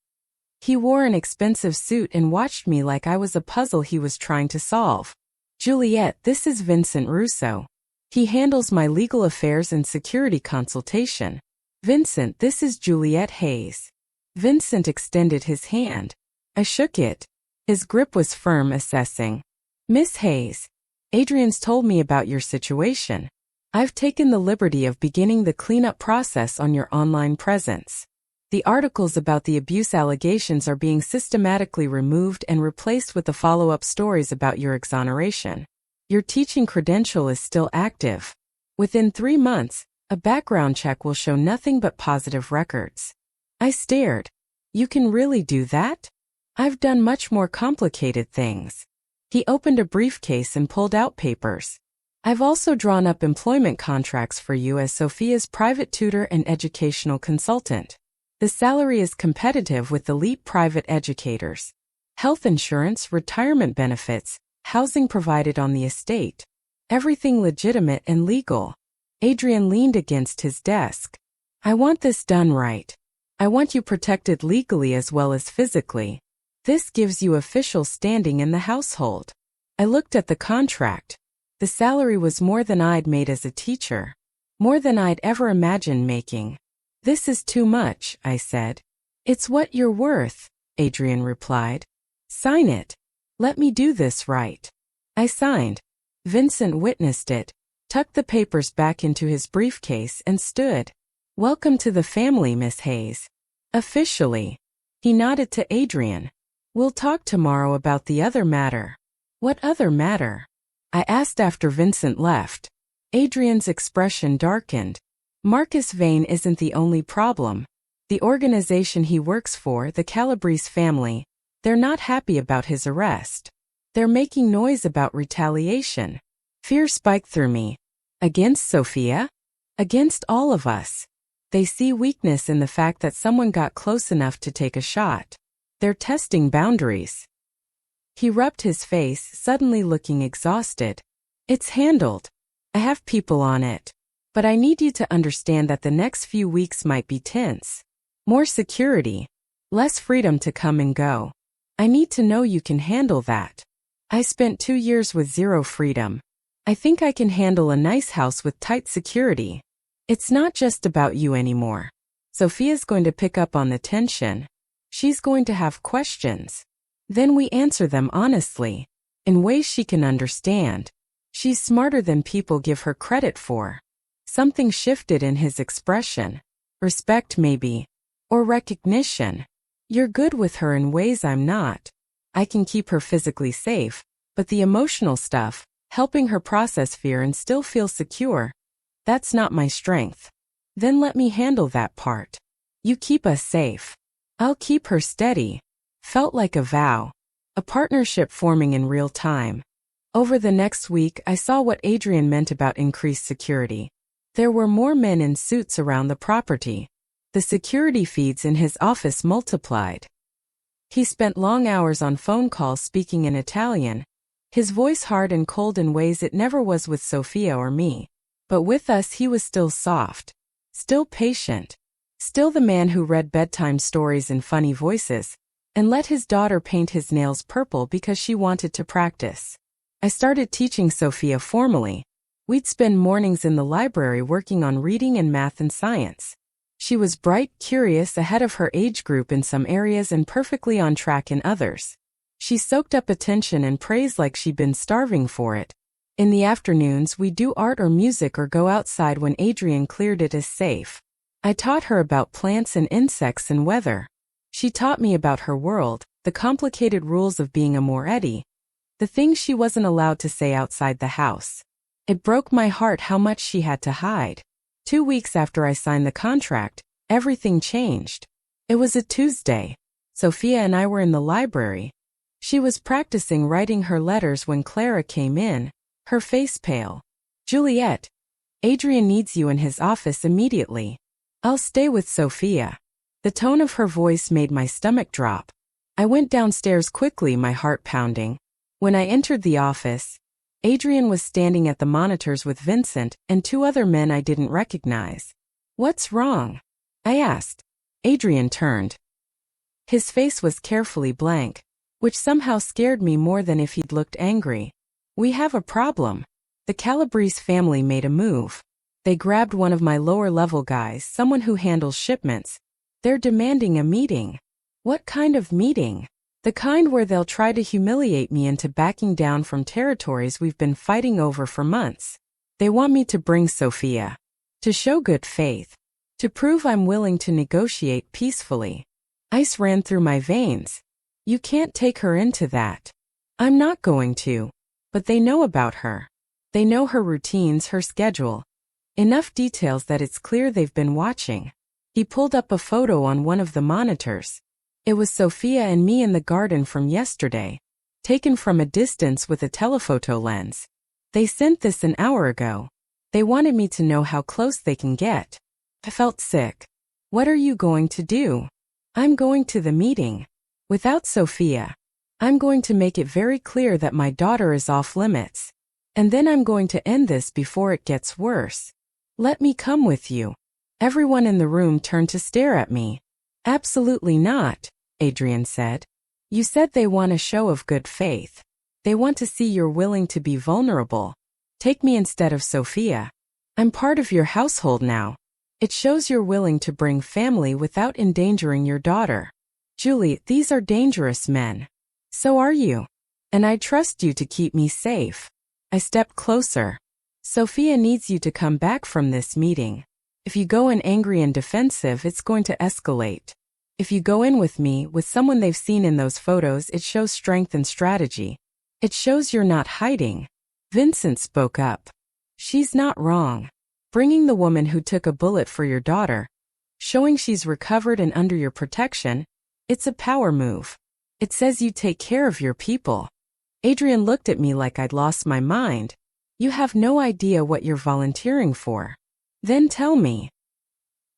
He wore an expensive suit and watched me like I was a puzzle he was trying to solve. Juliet, this is Vincent Russo. He handles my legal affairs and security consultation. Vincent, this is Juliet Hayes. Vincent extended his hand. I shook it. His grip was firm, assessing. Miss Hayes, Adrian's told me about your situation. I've taken the liberty of beginning the cleanup process on your online presence. The articles about the abuse allegations are being systematically removed and replaced with the follow-up stories about your exoneration. Your teaching credential is still active. Within 3 months, a background check will show nothing but positive records. I stared. You can really do that? I've done much more complicated things. He opened a briefcase and pulled out papers. I've also drawn up employment contracts for you as Sophia's private tutor and educational consultant. The salary is competitive with elite private educators. Health insurance, retirement benefits, housing provided on the estate. Everything legitimate and legal. Adrian leaned against his desk. I want this done right. I want you protected legally as well as physically. This gives you official standing in the household. I looked at the contract. The salary was more than I'd made as a teacher. More than I'd ever imagined making. This is too much, I said. It's what you're worth, Adrian replied. Sign it. Let me do this right. I signed. Vincent witnessed it, tucked the papers back into his briefcase and stood. Welcome to the family, Miss Hayes. Officially. He nodded to Adrian. We'll talk tomorrow about the other matter. What other matter? I asked after Vincent left. Adrian's expression darkened. Marcus Vane isn't the only problem. The organization he works for, the Calabrese family, they're not happy about his arrest. They're making noise about retaliation. Fear spiked through me. Against Sophia? Against all of us. They see weakness in the fact that someone got close enough to take a shot. They're testing boundaries. He rubbed his face, suddenly looking exhausted. It's handled. I have people on it. But I need you to understand that the next few weeks might be tense. More security. Less freedom to come and go. I need to know you can handle that. I spent 2 years with zero freedom. I think I can handle a nice house with tight security. It's not just about you anymore. Sophia's going to pick up on the tension. She's going to have questions. Then we answer them honestly, in ways she can understand. She's smarter than people give her credit for. Something shifted in his expression. Respect maybe. Or recognition. You're good with her in ways I'm not. I can keep her physically safe, but the emotional stuff, helping her process fear and still feel secure, that's not my strength. Then let me handle that part. You keep us safe. I'll keep her steady. Felt like a vow. A partnership forming in real time. Over the next week, I saw what Adrian meant about increased security. There were more men in suits around the property. The security feeds in his office multiplied. He spent long hours on phone calls speaking in Italian, his voice hard and cold in ways it never was with Sophia or me. But with us he was still soft, still patient, still the man who read bedtime stories in funny voices, and let his daughter paint his nails purple because she wanted to practice. I started teaching Sophia formally. We'd spend mornings in the library working on reading and math and science. She was bright, curious, ahead of her age group in some areas and perfectly on track in others. She soaked up attention and praise like she'd been starving for it. In the afternoons, we'd do art or music or go outside when Adrian cleared it as safe. I taught her about plants and insects and weather. She taught me about her world, the complicated rules of being a Moretti, the things she wasn't allowed to say outside the house. It broke my heart how much she had to hide. 2 weeks after I signed the contract, everything changed. It was a Tuesday. Sophia and I were in the library. She was practicing writing her letters when Clara came in, her face pale. Juliet, Adrian needs you in his office immediately. I'll stay with Sophia. The tone of her voice made my stomach drop. I went downstairs quickly, my heart pounding. When I entered the office, Adrian was standing at the monitors with Vincent and 2 other men I didn't recognize. What's wrong? I asked. Adrian turned. His face was carefully blank, which somehow scared me more than if he'd looked angry. We have a problem. The Calabrese family made a move. They grabbed one of my lower-level guys, someone who handles shipments. They're demanding a meeting. What kind of meeting? The kind where they'll try to humiliate me into backing down from territories we've been fighting over for months. They want me to bring Sofia. To show good faith. To prove I'm willing to negotiate peacefully. Ice ran through my veins. You can't take her into that. I'm not going to. But they know about her. They know her routines, her schedule. Enough details that it's clear they've been watching. He pulled up a photo on one of the monitors. It was Sofia and me in the garden from yesterday, taken from a distance with a telephoto lens. They sent this an hour ago. They wanted me to know how close they can get. I felt sick. What are you going to do? I'm going to the meeting. Without Sofia. I'm going to make it very clear that my daughter is off limits. And then I'm going to end this before it gets worse. Let me come with you. Everyone in the room turned to stare at me. Absolutely not, Adrian said. You said they want a show of good faith. They want to see you're willing to be vulnerable. Take me instead of Sofia. I'm part of your household now. It shows you're willing to bring family without endangering your daughter. Julie, these are dangerous men. So are you. And I trust you to keep me safe. I stepped closer. Sofia needs you to come back from this meeting. If you go in angry and defensive, it's going to escalate. If you go in with me, with someone they've seen in those photos, it shows strength and strategy. It shows you're not hiding. Vincent spoke up. She's not wrong. Bringing the woman who took a bullet for your daughter, showing she's recovered and under your protection, it's a power move. It says you take care of your people. Adrian looked at me like I'd lost my mind. You have no idea what you're volunteering for. Then tell me.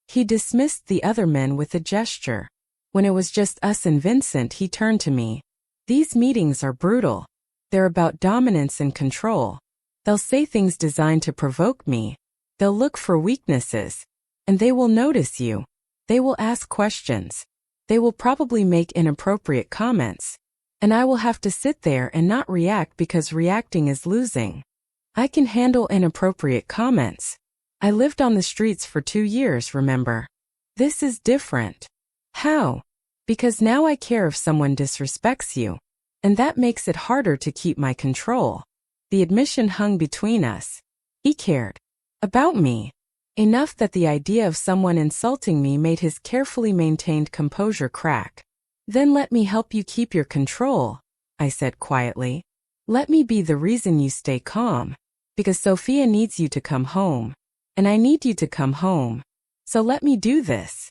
He dismissed the other men with a gesture. When it was just us and Vincent, he turned to me. These meetings are brutal. They're about dominance and control. They'll say things designed to provoke me. They'll look for weaknesses. And they will notice you. They will ask questions. They will probably make inappropriate comments. And I will have to sit there and not react because reacting is losing. I can handle inappropriate comments. I lived on the streets for 2 years, remember? This is different. How? Because now I care if someone disrespects you. And that makes it harder to keep my control. The admission hung between us. He cared. About me. Enough that the idea of someone insulting me made his carefully maintained composure crack. Then let me help you keep your control, I said quietly. Let me be the reason you stay calm. Because Sofia needs you to come home. And I need you to come home. So let me do this.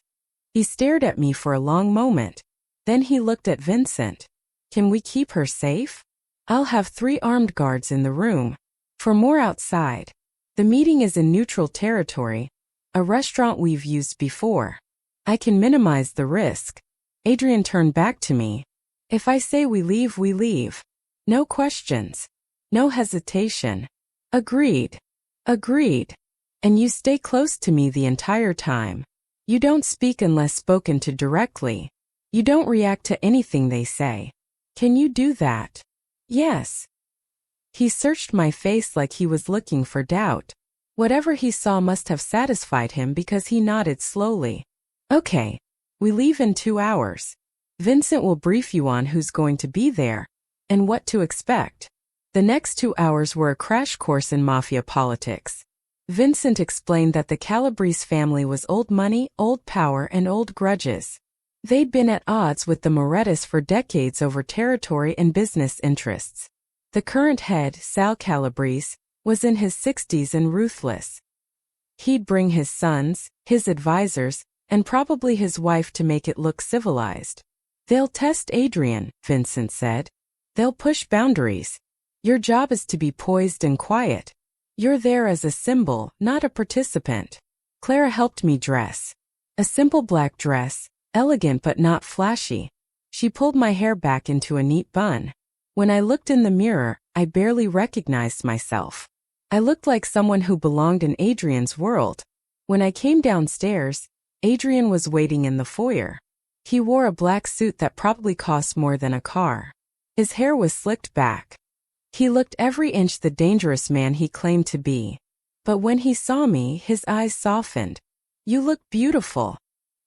He stared at me for a long moment. Then he looked at Vincent. Can we keep her safe? I'll have 3 armed guards in the room. 4 more outside. The meeting is in neutral territory, a restaurant we've used before. I can minimize the risk. Adrian turned back to me. If I say we leave, we leave. No questions. No hesitation. Agreed. Agreed. And you stay close to me the entire time. You don't speak unless spoken to directly. You don't react to anything they say. Can you do that? Yes. He searched my face like he was looking for doubt. Whatever he saw must have satisfied him because he nodded slowly. Okay. We leave in 2 hours. Vincent will brief you on who's going to be there and what to expect. The next 2 hours were a crash course in Mafia politics. Vincent explained that the Calabrese family was old money, old power, and old grudges. They'd been at odds with the Morettas for decades over territory and business interests. The current head, Sal Calabrese, was in his 60s and ruthless. He'd bring his sons, his advisors, and probably his wife to make it look civilized. They'll test Adrian, Vincent said. They'll push boundaries. Your job is to be poised and quiet. You're there as a symbol, not a participant. Clara helped me dress. A simple black dress, elegant but not flashy. She pulled my hair back into a neat bun. When I looked in the mirror, I barely recognized myself. I looked like someone who belonged in Adrian's world. When I came downstairs, Adrian was waiting in the foyer. He wore a black suit that probably cost more than a car. His hair was slicked back. He looked every inch the dangerous man he claimed to be. But when he saw me, his eyes softened. "You look beautiful."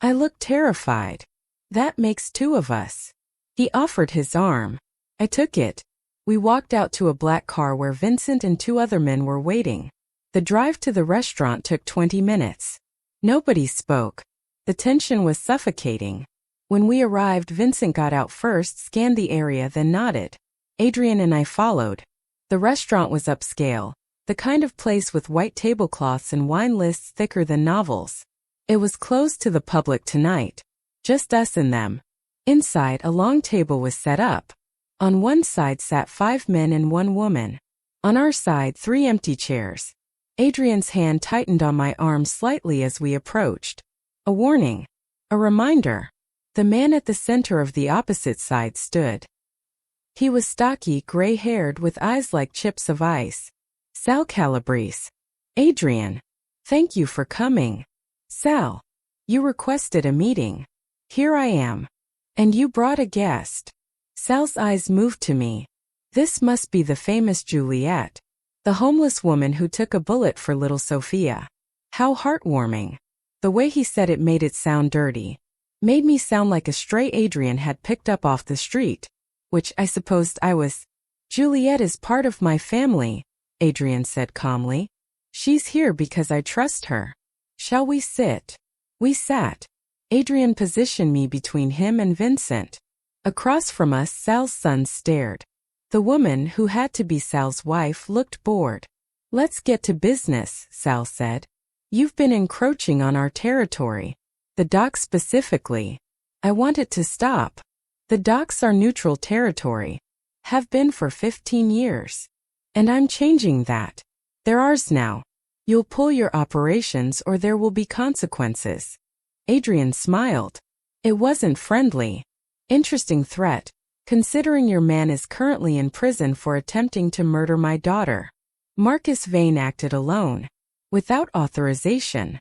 I looked terrified. "That makes two of us." He offered his arm. I took it. We walked out to a black car where Vincent and two other men were waiting. The drive to the restaurant took 20 minutes. Nobody spoke. The tension was suffocating. When we arrived, Vincent got out first, scanned the area, then nodded. Adrian and I followed. The restaurant was upscale, the kind of place with white tablecloths and wine lists thicker than novels. It was closed to the public tonight. Just us and them. Inside, a long table was set up. On one side sat 5 men and 1 woman. On our side, 3 empty chairs. Adrian's hand tightened on my arm slightly as we approached. A warning. A reminder. The man at the center of the opposite side stood. He was stocky, gray-haired, with eyes like chips of ice. Sal Calabrese. "Adrian. Thank you for coming." "Sal. You requested a meeting. Here I am. And you brought a guest." Sal's eyes moved to me. This must be the famous Juliet, the homeless woman who took a bullet for little Sophia. How heartwarming. The way he said it made it sound dirty. Made me sound like a stray Adrian had picked up off the street, which I supposed I was. "Juliet is part of my family," Adrian said calmly. "She's here because I trust her. Shall we sit?" We sat. Adrian positioned me between him and Vincent. Across from us, Sal's son stared. The woman, who had to be Sal's wife, looked bored. "Let's get to business," Sal said. "You've been encroaching on our territory. The docks specifically. I want it to stop. The docks are neutral territory. Have been for 15 years. And I'm changing that. They're ours now. You'll pull your operations or there will be consequences." Adrian smiled. It wasn't friendly. "Interesting threat, considering your man is currently in prison for attempting to murder my daughter." Marcus Vane acted alone. Without authorization.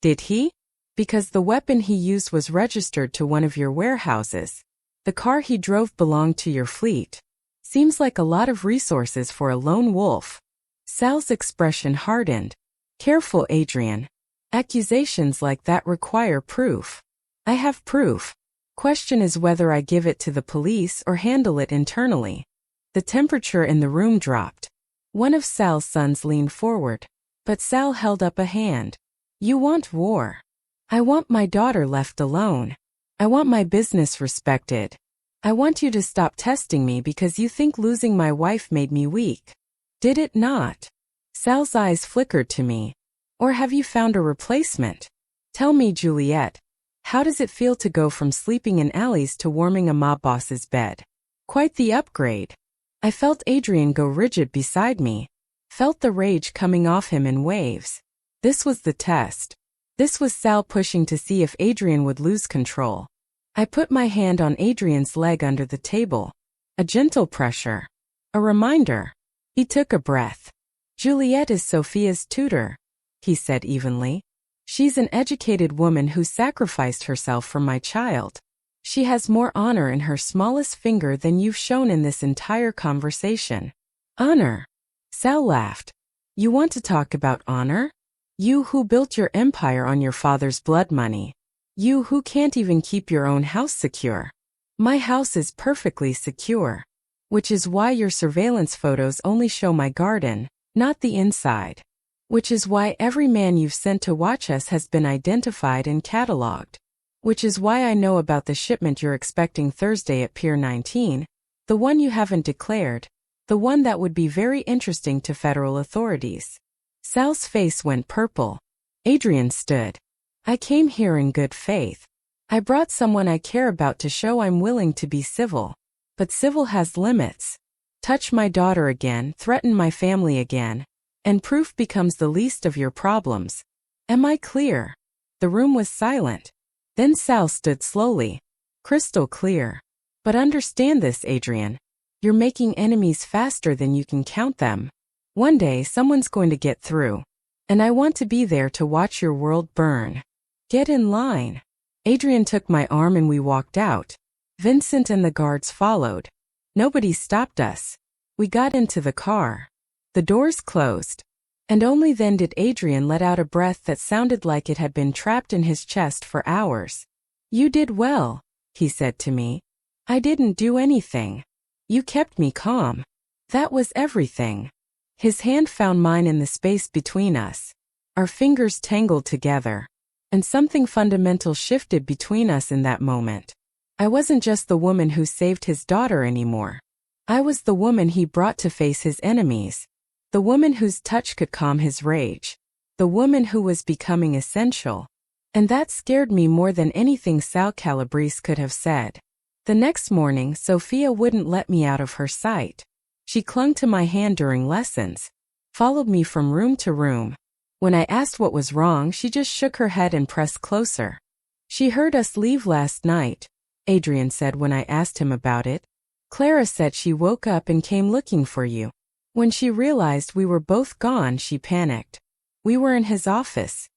Did he? Because the weapon he used was registered to one of your warehouses. The car he drove belonged to your fleet. Seems like a lot of resources for a lone wolf. Sal's expression hardened. "Careful, Adrian. Accusations like that require proof." "I have proof. Question is whether I give it to the police or handle it internally." The temperature in the room dropped. One of Sal's sons leaned forward, but Sal held up a hand. "You want war. I want my daughter left alone. I want my business respected. I want you to stop testing me because you think losing my wife made me weak. Did it not?" Sal's eyes flickered to me. "Or have you found a replacement? Tell me, Juliet, how does it feel to go from sleeping in alleys to warming a mob boss's bed? Quite the upgrade." I felt Adrian go rigid beside me. Felt the rage coming off him in waves. This was the test. This was Sal pushing to see if Adrian would lose control. I put my hand on Adrian's leg under the table. A gentle pressure. A reminder. He took a breath. "Juliet is Sophia's tutor," he said evenly. "She's an educated woman who sacrificed herself for my child. She has more honor in her smallest finger than you've shown in this entire conversation." "Honor?" Sal laughed. "You want to talk about honor? You who built your empire on your father's blood money. You who can't even keep your own house secure. My house is perfectly secure. Which is why your surveillance photos only show my garden, not the inside. Which is why every man you've sent to watch us has been identified and cataloged. Which is why I know about the shipment you're expecting Thursday at Pier 19, the one you haven't declared, the one that would be very interesting to federal authorities." Sal's face went purple. Adrian stood. "I came here in good faith. I brought someone I care about to show I'm willing to be civil. But civil has limits. Touch my daughter again, threaten my family again, and proof becomes the least of your problems. Am I clear?" The room was silent. Then Sal stood slowly. "Crystal clear. But understand this, Adrian. You're making enemies faster than you can count them. One day someone's going to get through. And I want to be there to watch your world burn." Get in line. Adrian took my arm and we walked out. Vincent and the guards followed. Nobody stopped us. We got into the car. The doors closed. And only then did Adrian let out a breath that sounded like it had been trapped in his chest for hours. You did well, he said to me. I didn't do anything. You kept me calm. That was everything. His hand found mine in the space between us. Our fingers tangled together. And something fundamental shifted between us in that moment. I wasn't just the woman who saved his daughter anymore. I was the woman he brought to face his enemies. The woman whose touch could calm his rage. The woman who was becoming essential. And that scared me more than anything Sal Calabrese could have said. The next morning, Sophia wouldn't let me out of her sight. She clung to my hand during lessons, followed me from room to room. When I asked what was wrong, she just shook her head and pressed closer. She heard us leave last night, Adrian said when I asked him about it. Clara said she woke up and came looking for you. When she realized we were both gone, she panicked. We were in his office.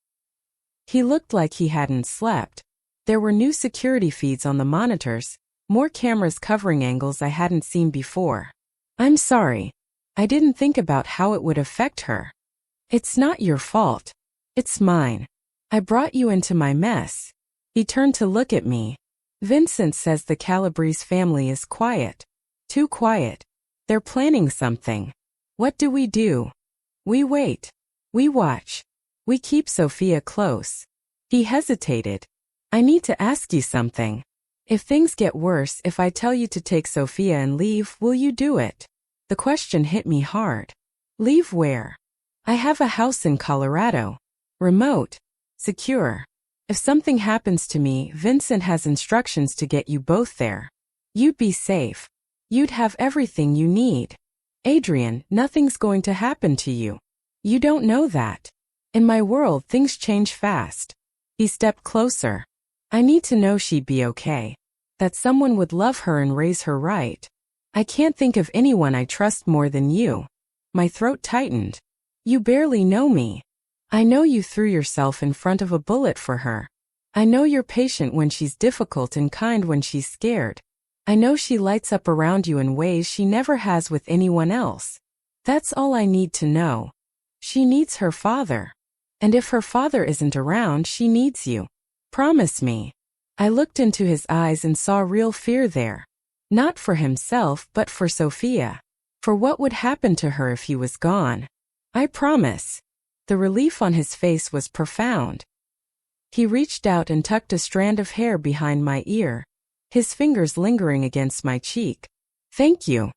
He looked like he hadn't slept. There were new security feeds on the monitors, more cameras covering angles I hadn't seen before. I'm sorry. I didn't think about how it would affect her. It's not your fault. It's mine. I brought you into my mess. He turned to look at me. Vincent says the Calabrese family is quiet. Too quiet. They're planning something. What do? We wait. We watch. We keep Sophia close. He hesitated. I need to ask you something. If things get worse, if I tell you to take Sophia and leave, will you do it? The question hit me hard. Leave where? I have a house in Colorado. Remote. Secure. If something happens to me, Vincent has instructions to get you both there. You'd be safe. You'd have everything you need. Adrian, nothing's going to happen to you. You don't know that. In my world, things change fast. He stepped closer. I need to know she'd be okay. That someone would love her and raise her right. I can't think of anyone I trust more than you. My throat tightened. You barely know me. I know you threw yourself in front of a bullet for her. I know you're patient when she's difficult and kind when she's scared. I know she lights up around you in ways she never has with anyone else. That's all I need to know. She needs her father. And if her father isn't around, she needs you. Promise me. I looked into his eyes and saw real fear there. Not for himself, but for Sophia. For what would happen to her if he was gone. I promise. The relief on his face was profound. He reached out and tucked a strand of hair behind my ear, his fingers lingering against my cheek. Thank you.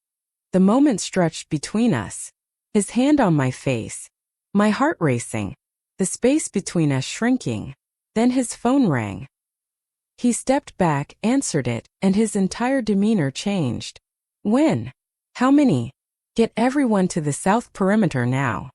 The moment stretched between us. His hand on my face. My heart racing. The space between us shrinking. Then his phone rang. He stepped back, answered it, and his entire demeanor changed. When? How many? Get everyone to the south perimeter now.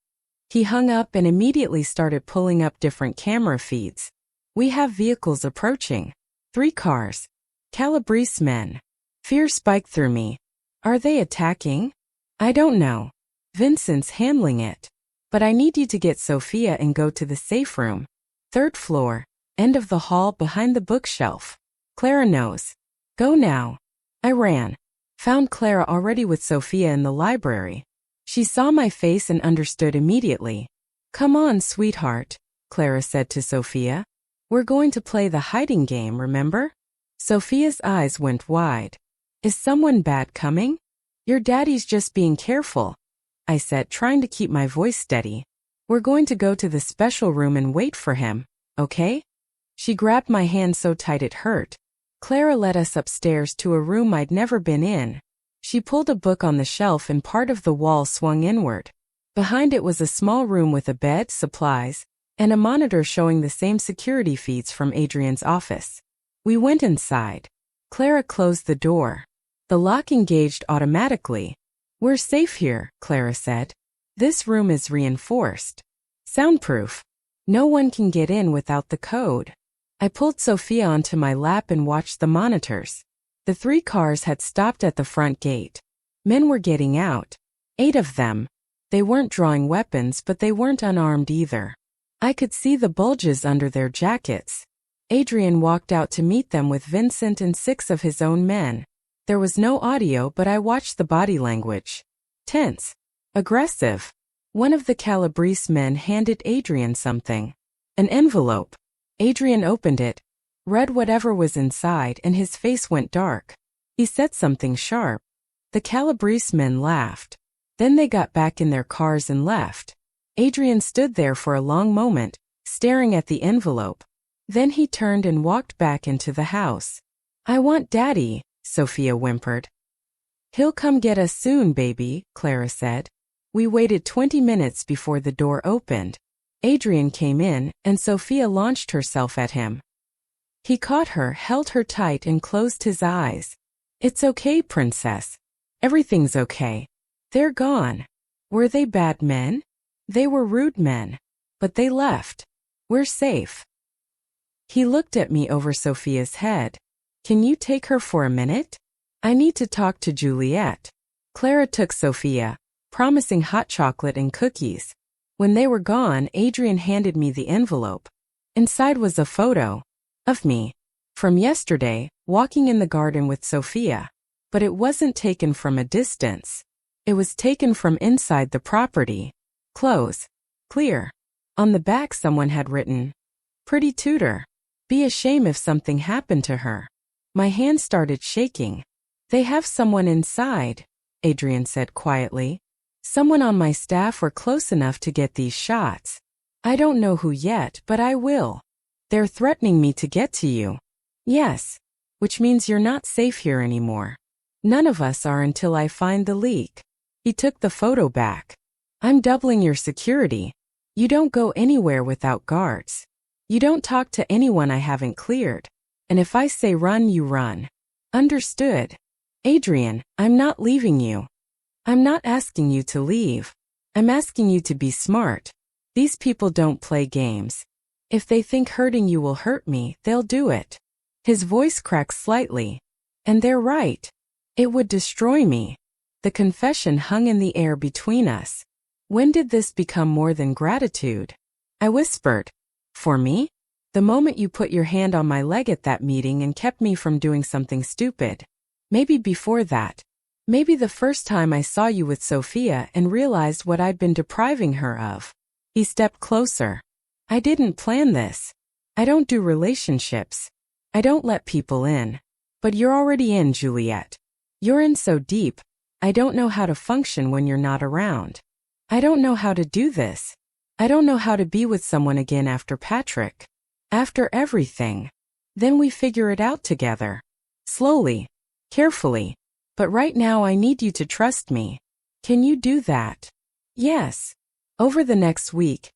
He hung up and immediately started pulling up different camera feeds. We have vehicles approaching. 3 cars. Calabrese men. Fear spiked through me. Are they attacking? I don't know. Vincent's handling it. But I need you to get Sophia and go to the safe room. 3rd floor. End of the hall behind the bookshelf. Clara knows. Go now. I ran. Found Clara already with Sophia in the library. She saw my face and understood immediately. Come on, sweetheart, Clara said to Sophia. We're going to play the hiding game, remember? Sophia's eyes went wide. Is someone bad coming? Your daddy's just being careful, I said, trying to keep my voice steady. We're going to go to the special room and wait for him, okay? She grabbed my hand so tight it hurt. Clara led us upstairs to a room I'd never been in. She pulled a book on the shelf and part of the wall swung inward. Behind it was a small room with a bed, supplies, and a monitor showing the same security feeds from Adrian's office. We went inside. Clara closed the door. The lock engaged automatically. We're safe here, Clara said. This room is reinforced. Soundproof. No one can get in without the code. I pulled Sophia onto my lap and watched the monitors. The 3 cars had stopped at the front gate. Men were getting out. 8 of them. They weren't drawing weapons, but they weren't unarmed either. I could see the bulges under their jackets. Adrian walked out to meet them with Vincent and 6 of his own men. There was no audio, but I watched the body language. Tense. Aggressive. One of the Calabrese men handed Adrian something. An envelope. Adrian opened it, read whatever was inside, and his face went dark. He said something sharp. The Calabrese men laughed. Then they got back in their cars and left. Adrian stood there for a long moment, staring at the envelope. Then he turned and walked back into the house. "I want Daddy," Sophia whimpered. "He'll come get us soon, baby," Clara said. We waited 20 minutes before the door opened. Adrian came in, and Sophia launched herself at him. He caught her, held her tight, and closed his eyes. "It's okay, princess. Everything's okay. They're gone." "Were they bad men?" "They were rude men. But they left. We're safe." He looked at me over Sophia's head. "Can you take her for a minute? I need to talk to Juliet." Clara took Sophia, promising hot chocolate and cookies. When they were gone, Adrian handed me the envelope. Inside was a photo of me from yesterday, walking in the garden with Sophia. But it wasn't taken from a distance. It was taken from inside the property. Close. Clear. On the back someone had written, "Pretty tutor. Be a shame if something happened to her." My hand started shaking. "They have someone inside," Adrian said quietly. "Someone on my staff or close enough to get these shots. I don't know who yet, but I will. They're threatening me to get to you." "Yes. Which means you're not safe here anymore." "None of us are until I find the leak." He took the photo back. "I'm doubling your security. You don't go anywhere without guards. You don't talk to anyone I haven't cleared. And if I say run, you run. Understood?" "Adrian, I'm not leaving you. I'm not asking you to leave. I'm asking you to be smart. These people don't play games. If they think hurting you will hurt me, they'll do it." His voice cracked slightly. "And they're right. It would destroy me." The confession hung in the air between us. When did this become more than gratitude? I whispered. "For me? The moment you put your hand on my leg at that meeting and kept me from doing something stupid. Maybe before that. Maybe the first time I saw you with Sophia and realized what I'd been depriving her of." He stepped closer. "I didn't plan this. I don't do relationships. I don't let people in. But you're already in, Juliet. You're in so deep, I don't know how to function when you're not around. I don't know how to do this. I don't know how to be with someone again after Patrick. After everything. Then we figure it out together. Slowly. Carefully. But right now I need you to trust me. Can you do that?" "Yes." Over the next week,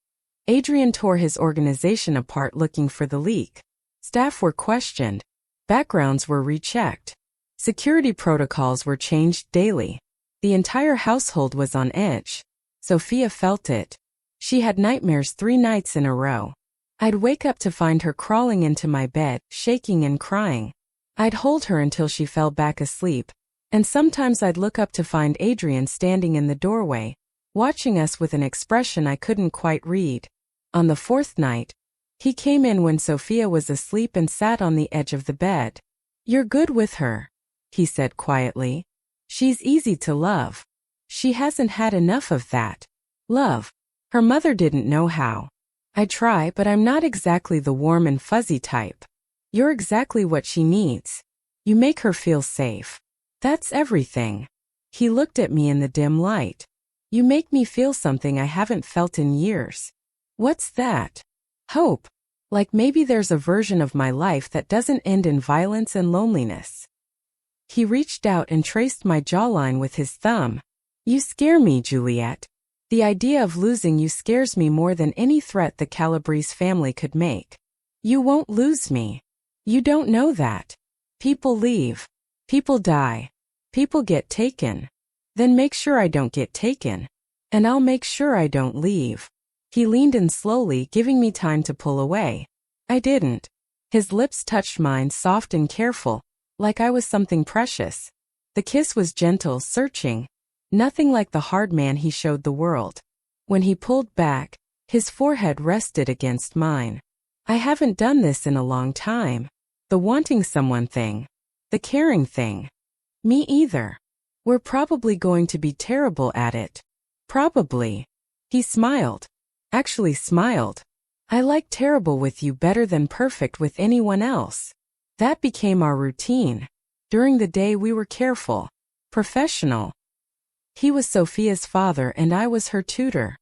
Adrian tore his organization apart looking for the leak. Staff were questioned. Backgrounds were rechecked. Security protocols were changed daily. The entire household was on edge. Sophia felt it. She had nightmares 3 nights in a row. I'd wake up to find her crawling into my bed, shaking and crying. I'd hold her until she fell back asleep. And sometimes I'd look up to find Adrian standing in the doorway, watching us with an expression I couldn't quite read. On the 4th night, he came in when Sophia was asleep and sat on the edge of the bed. "You're good with her," he said quietly. "She's easy to love. She hasn't had enough of that. Love. Her mother didn't know how. I try, but I'm not exactly the warm and fuzzy type. You're exactly what she needs. You make her feel safe. That's everything." He looked at me in the dim light. "You make me feel something I haven't felt in years." "What's that?" "Hope. Like maybe there's a version of my life that doesn't end in violence and loneliness." He reached out and traced my jawline with his thumb. "You scare me, Juliet. The idea of losing you scares me more than any threat the Calabrese family could make. You won't lose me. You don't know that. People leave. People die. People get taken. Then make sure I don't get taken. And I'll make sure I don't leave." He leaned in slowly, giving me time to pull away. I didn't. His lips touched mine, soft and careful, like I was something precious. The kiss was gentle, searching. Nothing like the hard man he showed the world. When he pulled back, His forehead rested against mine. I haven't done this in a long time. The wanting someone thing. The caring thing. Me either. We're probably going to be terrible at it. Probably. He smiled. Actually smiled. I like terrible with you better than perfect with anyone else. That became our routine. During the day we were careful. Professional. He was Sophia's father and I was her tutor.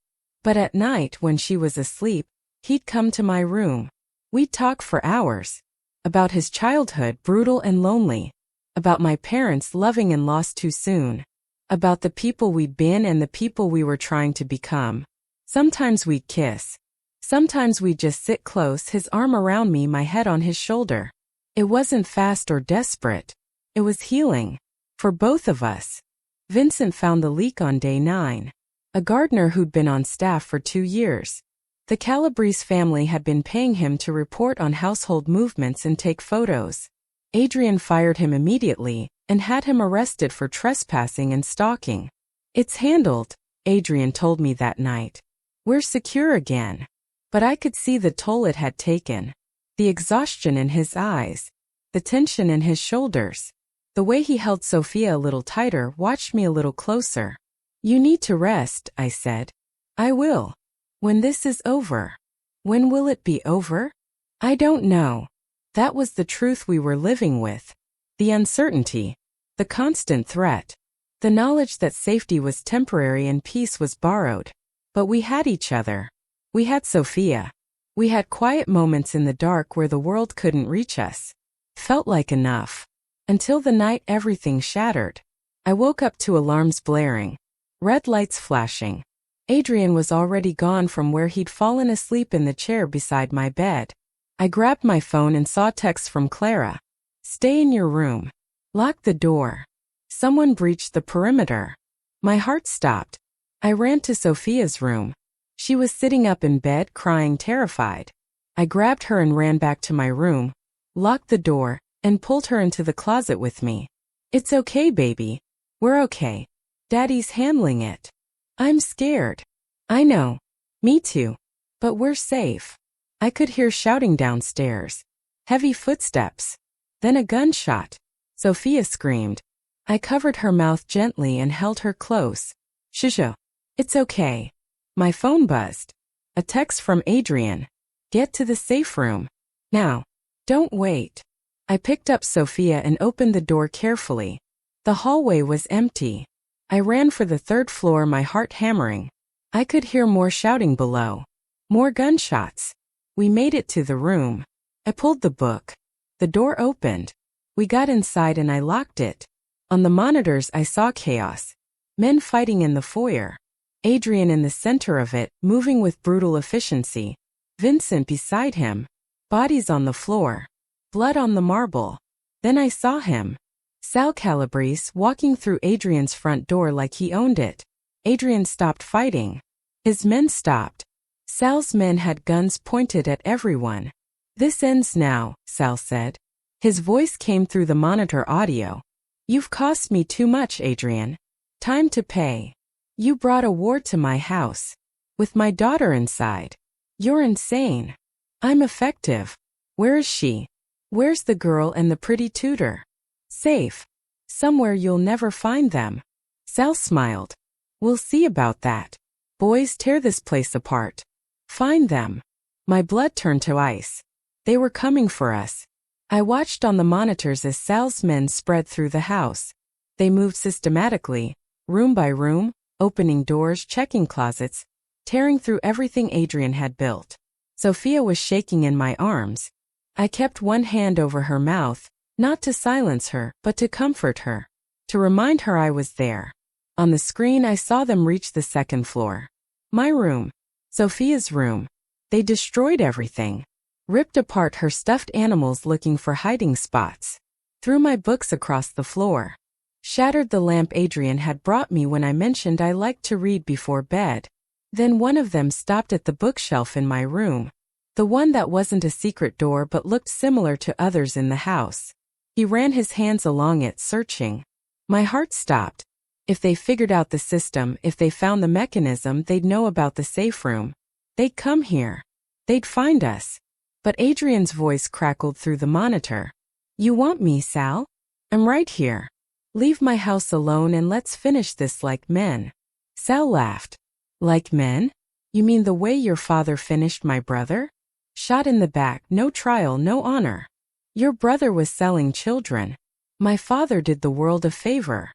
But at night when she was asleep, he'd come to my room. We'd talk for hours. About his childhood, brutal and lonely. About my parents loving and lost too soon. About the people we'd been and the people we were trying to become. Sometimes we'd kiss. Sometimes we'd just sit close, his arm around me, my head on his shoulder. It wasn't fast or desperate. It was healing. For both of us. Vincent found the leak on day 9. A gardener who'd been on staff for 2 years. The Calabrese family had been paying him to report on household movements and take photos. Adrian fired him immediately and had him arrested for trespassing and stalking. It's handled, Adrian told me that night. We're secure again. But I could see the toll it had taken. The exhaustion in his eyes. The tension in his shoulders. The way he held Sophia a little tighter, watched me a little closer. You need to rest, I said. I will. When this is over. When will it be over? I don't know. That was the truth we were living with. The uncertainty. The constant threat. The knowledge that safety was temporary and peace was borrowed. But we had each other. We had Sophia. We had quiet moments in the dark where the world couldn't reach us. Felt like enough. Until the night everything shattered. I woke up to alarms blaring. Red lights flashing. Adrian was already gone from where he'd fallen asleep in the chair beside my bed. I grabbed my phone and saw texts from Clara. Stay in your room. Lock the door. Someone breached the perimeter. My heart stopped. I ran to Sophia's room. She was sitting up in bed crying, terrified. I grabbed her and ran back to my room, locked the door, and pulled her into the closet with me. It's okay, baby. We're okay. Daddy's handling it. I'm scared. I know. Me too. But we're safe. I could hear shouting downstairs. Heavy footsteps. Then a gunshot. Sophia screamed. I covered her mouth gently and held her close. Shusho. It's okay. My phone buzzed. A text from Adrian. Get to the safe room. Now. Don't wait. I picked up Sophia and opened the door carefully. The hallway was empty. I ran for the 3rd floor, my heart hammering. I could hear more shouting below. More gunshots. We made it to the room. I pulled the book. The door opened. We got inside and I locked it. On the monitors I saw chaos. Men fighting in the foyer. Adrian in the center of it, moving with brutal efficiency. Vincent beside him. Bodies on the floor. Blood on the marble. Then I saw him. Sal Calabrese walking through Adrian's front door like he owned it. Adrian stopped fighting. His men stopped. Sal's men had guns pointed at everyone. This ends now, Sal said. His voice came through the monitor audio. You've cost me too much, Adrian. Time to pay. You brought a war to my house. With my daughter inside. You're insane. I'm effective. Where is she? Where's the girl and the pretty tutor? Safe. Somewhere you'll never find them. Sal smiled. We'll see about that. Boys, tear this place apart. Find them. My blood turned to ice. They were coming for us. I watched on the monitors as Sal's men spread through the house. They moved systematically, room by room, opening doors, checking closets, tearing through everything Adrian had built. Sophia was shaking in my arms. I kept one hand over her mouth, not to silence her, but to comfort her, to remind her I was there. On the screen I saw them reach the 2nd floor. My room. Sophia's room. They destroyed everything. Ripped apart her stuffed animals looking for hiding spots. Threw my books across the floor. Shattered the lamp Adrian had brought me when I mentioned I liked to read before bed. Then one of them stopped at the bookshelf in my room. The one that wasn't a secret door but looked similar to others in the house. He ran his hands along it, searching. My heart stopped. If they figured out the system, if they found the mechanism, they'd know about the safe room. They'd come here. They'd find us. But Adrian's voice crackled through the monitor. You want me, Sal? I'm right here. Leave my house alone and let's finish this like men. Sal laughed. Like men? You mean the way your father finished my brother? Shot in the back, no trial, no honor. Your brother was selling children. My father did the world a favor.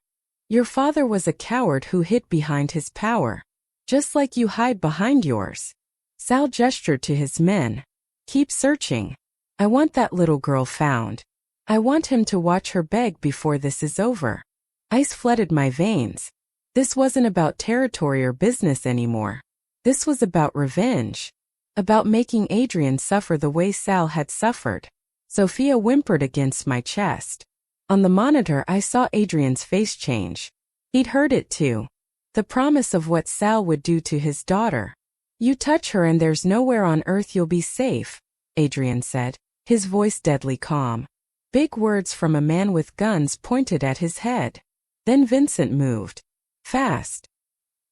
Your father was a coward who hid behind his power. Just like you hide behind yours. Sal gestured to his men. Keep searching. I want that little girl found. I want him to watch her beg before this is over. Ice flooded my veins. This wasn't about territory or business anymore. This was about revenge. About making Adrian suffer the way Sal had suffered. Sophia whimpered against my chest. On the monitor I saw Adrian's face change. He'd heard it too. The promise of what Sal would do to his daughter. You touch her and there's nowhere on earth you'll be safe, Adrian said, his voice deadly calm. Big words from a man with guns pointed at his head. Then Vincent moved. Fast.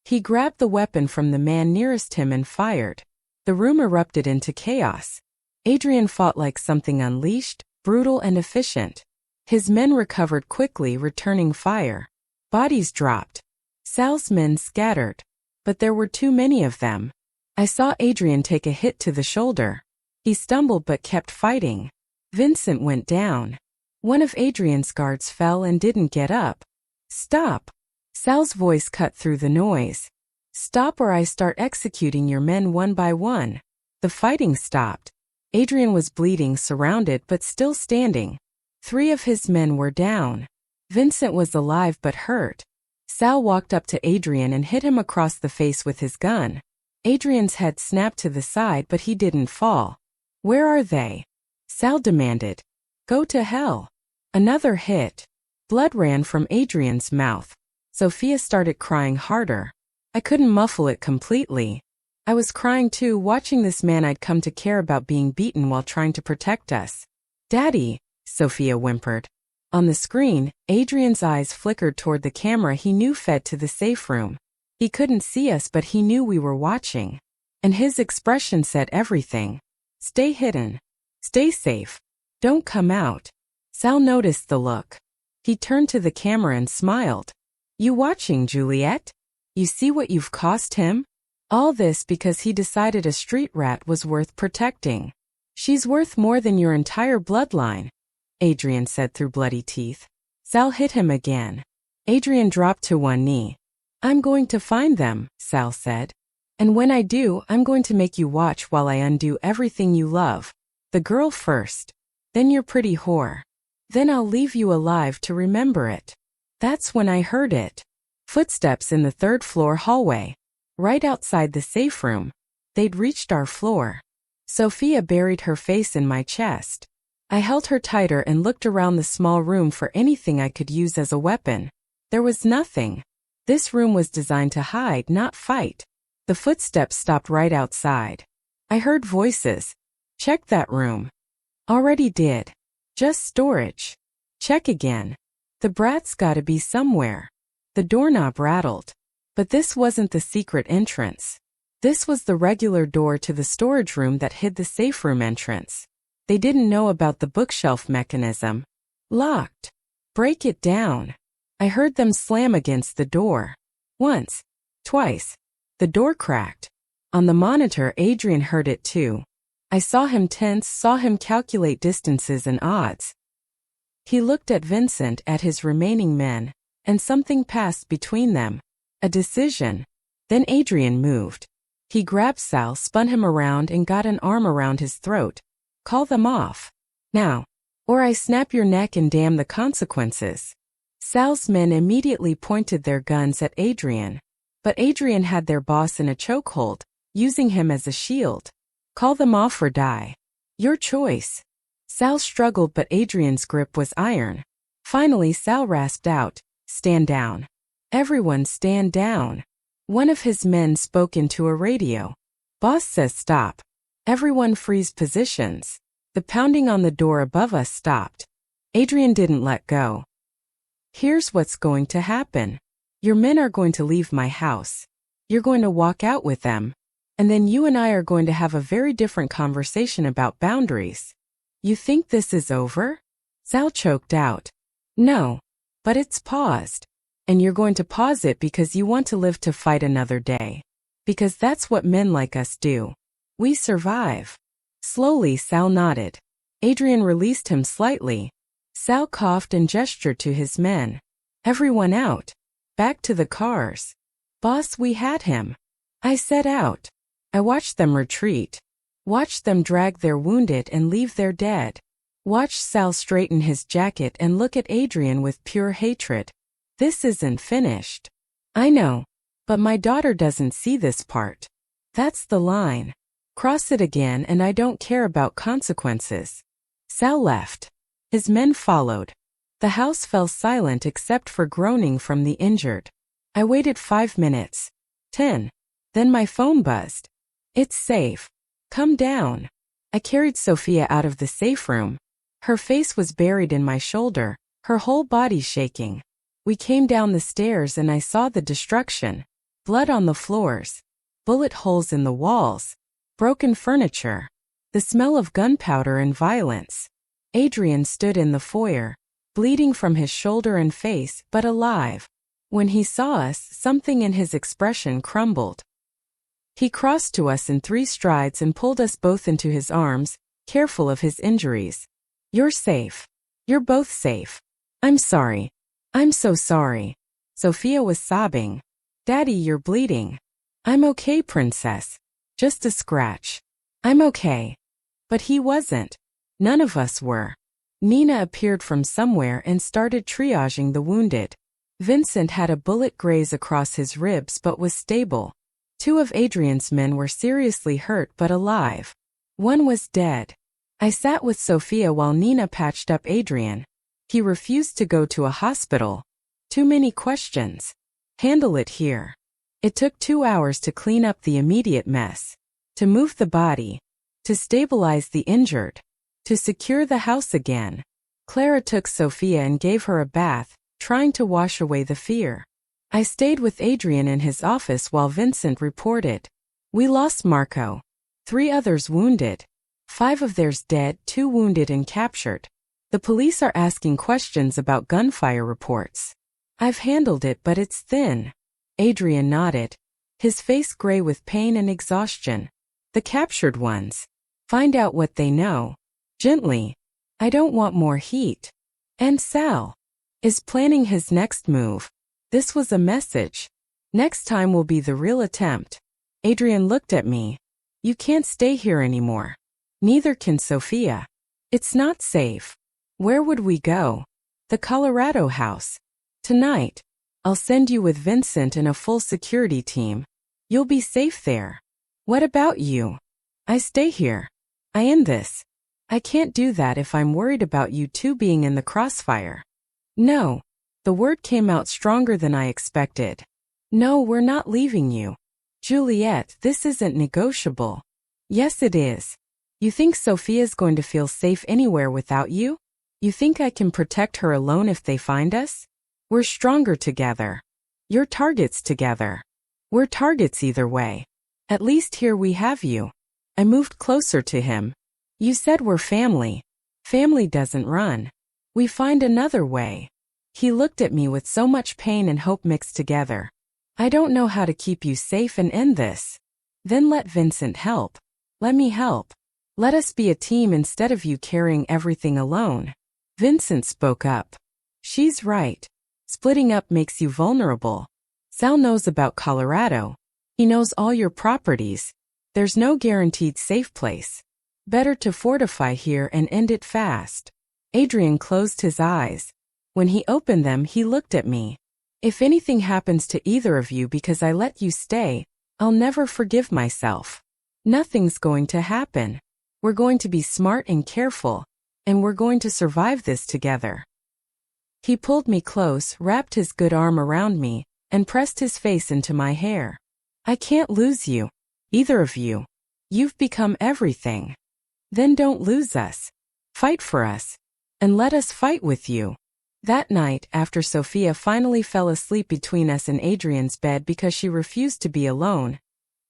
He grabbed the weapon from the man nearest him and fired. The room erupted into chaos. Adrian fought like something unleashed, brutal and efficient. His men recovered quickly, returning fire. Bodies dropped. Sal's men scattered. But there were too many of them. I saw Adrian take a hit to the shoulder. He stumbled but kept fighting. Vincent went down. One of Adrian's guards fell and didn't get up. Stop. Sal's voice cut through the noise. Stop or I start executing your men one by one. The fighting stopped. Adrian was bleeding, surrounded but still standing. 3 of his men were down. Vincent was alive but hurt. Sal walked up to Adrian and hit him across the face with his gun. Adrian's head snapped to the side but he didn't fall. Where are they? Sal demanded. Go to hell. Another hit. Blood ran from Adrian's mouth. Sophia started crying harder. I couldn't muffle it completely. I was crying too, watching this man I'd come to care about being beaten while trying to protect us. Daddy, Sophia whimpered. On the screen, Adrian's eyes flickered toward the camera he knew fed to the safe room. He couldn't see us but he knew we were watching. And his expression said everything. Stay hidden. Stay safe. Don't come out. Sal noticed the look. He turned to the camera and smiled. You watching, Juliet? You see what you've cost him? All this because he decided a street rat was worth protecting. She's worth more than your entire bloodline, Adrian said through bloody teeth. Sal hit him again. Adrian dropped to one knee. I'm going to find them, Sal said. And when I do, I'm going to make you watch while I undo everything you love. The girl first. Then your pretty whore. Then I'll leave you alive to remember it. That's when I heard it. Footsteps in the 3rd floor hallway. Right outside the safe room. They'd reached our floor. Sophia buried her face in my chest. I held her tighter and looked around the small room for anything I could use as a weapon. There was nothing. This room was designed to hide, not fight. The footsteps stopped right outside. I heard voices. Check that room. Already did. Just storage. Check again. The brat's gotta be somewhere. The doorknob rattled. But this wasn't the secret entrance. This was the regular door to the storage room that hid the safe room entrance. They didn't know about the bookshelf mechanism. Locked. Break it down. I heard them slam against the door. Once. Twice. The door cracked. On the monitor, Adrian heard it too. I saw him tense, saw him calculate distances and odds. He looked at Vincent, at his remaining men, and something passed between them. A decision. Then Adrian moved. He grabbed Sal, spun him around and got an arm around his throat. Call them off. Now. Or I snap your neck and damn the consequences. Sal's men immediately pointed their guns at Adrian. But Adrian had their boss in a chokehold, using him as a shield. Call them off or die. Your choice. Sal struggled but Adrian's grip was iron. Finally Sal rasped out, Stand down. Everyone stand down. One of his men spoke into a radio. Boss says stop. Everyone freeze positions. The pounding on the door above us stopped. Adrian didn't let go. Here's what's going to happen. Your men are going to leave my house. You're going to walk out with them. And then you and I are going to have a very different conversation about boundaries. You think this is over? Sal choked out. No. But it's paused. And you're going to pause it because you want to live to fight another day. Because that's what men like us do. We survive. Slowly, Sal nodded. Adrian released him slightly. Sal coughed and gestured to his men. Everyone out. Back to the cars. Boss, we had him. I said out. I watched them retreat. Watched them drag their wounded and leave their dead. Watched Sal straighten his jacket and look at Adrian with pure hatred. This isn't finished. I know. But my daughter doesn't see this part. That's the line. Cross it again and I don't care about consequences. Sal left. His men followed. The house fell silent except for groaning from the injured. I waited 5 minutes. 10. Then my phone buzzed. It's safe. Come down. I carried Sophia out of the safe room. Her face was buried in my shoulder, her whole body shaking. We came down the stairs and I saw the destruction. Blood on the floors. Bullet holes in the walls. Broken furniture. The smell of gunpowder and violence. Adrian stood in the foyer, bleeding from his shoulder and face, but alive. When he saw us, something in his expression crumbled. He crossed to us in 3 strides and pulled us both into his arms, careful of his injuries. You're safe. You're both safe. I'm sorry. I'm so sorry. Sophia was sobbing. Daddy, you're bleeding. I'm okay, princess. Just a scratch. I'm okay. But he wasn't. None of us were. Nina appeared from somewhere and started triaging the wounded. Vincent had a bullet graze across his ribs but was stable. 2 of Adrian's men were seriously hurt but alive. 1 was dead. I sat with Sophia while Nina patched up Adrian. He refused to go to a hospital. Too many questions. Handle it here. It took 2 hours to clean up the immediate mess. To move the body. To stabilize the injured. To secure the house again. Clara took Sophia and gave her a bath, trying to wash away the fear. I stayed with Adrian in his office while Vincent reported. We lost Marco. 3 others wounded. 5 of theirs dead, 2 wounded and captured. The police are asking questions about gunfire reports. I've handled it, but it's thin. Adrian nodded. His face gray with pain and exhaustion. The captured ones. Find out what they know. Gently. I don't want more heat. And Sal is planning his next move. This was a message. Next time will be the real attempt. Adrian looked at me. You can't stay here anymore. Neither can Sophia. It's not safe. Where would we go? The Colorado house. Tonight. I'll send you with Vincent and a full security team. You'll be safe there. What about you? I stay here. I end this. I can't do that if I'm worried about you 2 being in the crossfire. No. The word came out stronger than I expected. No, we're not leaving you. Juliet, this isn't negotiable. Yes, it is. You think Sophia's going to feel safe anywhere without you? You think I can protect her alone if they find us? We're stronger together. You're targets together. We're targets either way. At least here we have you. I moved closer to him. You said we're family. Family doesn't run. We find another way. He looked at me with so much pain and hope mixed together. I don't know how to keep you safe and end this. Then let Vincent help. Let me help. Let us be a team instead of you carrying everything alone. Vincent spoke up. She's right. Splitting up makes you vulnerable. Sal knows about Colorado. He knows all your properties. There's no guaranteed safe place. Better to fortify here and end it fast. Adrian closed his eyes. When he opened them, he looked at me. If anything happens to either of you because I let you stay, I'll never forgive myself. Nothing's going to happen. We're going to be smart and careful, and we're going to survive this together. He pulled me close, wrapped his good arm around me, and pressed his face into my hair. I can't lose you. Either of you. You've become everything. Then don't lose us. Fight for us. And let us fight with you. That night, after Sophia finally fell asleep between us in Adrian's bed because she refused to be alone,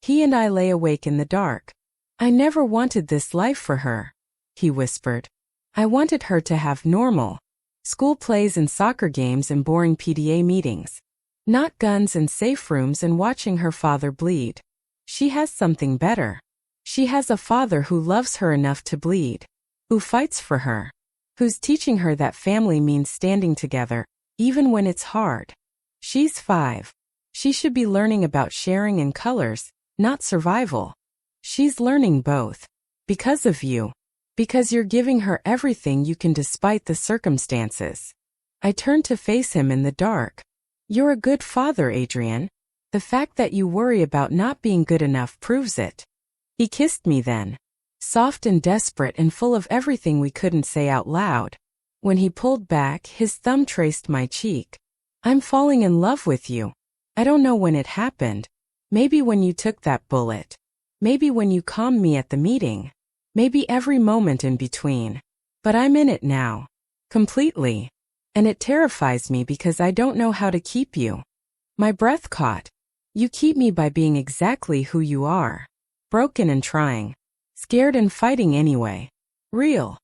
He and I lay awake in the dark. I never wanted this life for her, he whispered. I wanted her to have normal school plays and soccer games and boring PTA meetings. Not guns and safe rooms and watching her father bleed. She has something better. She has a father who loves her enough to bleed, who fights for her, who's teaching her that family means standing together, even when it's hard. She's 5. She should be learning about sharing and colors, not survival. She's learning both. Because of you. Because you're giving her everything you can despite the circumstances. I turned to face him in the dark. You're a good father, Adrian. The fact that you worry about not being good enough proves it. He kissed me then. Soft and desperate and full of everything we couldn't say out loud. When he pulled back, his thumb traced my cheek. I'm falling in love with you. I don't know when it happened. Maybe when you took that bullet. Maybe when you calmed me at the meeting. Maybe every moment in between. But I'm in it now. Completely. And it terrifies me because I don't know how to keep you. My breath caught. You keep me by being exactly who you are. Broken and trying. Scared and fighting anyway. Real.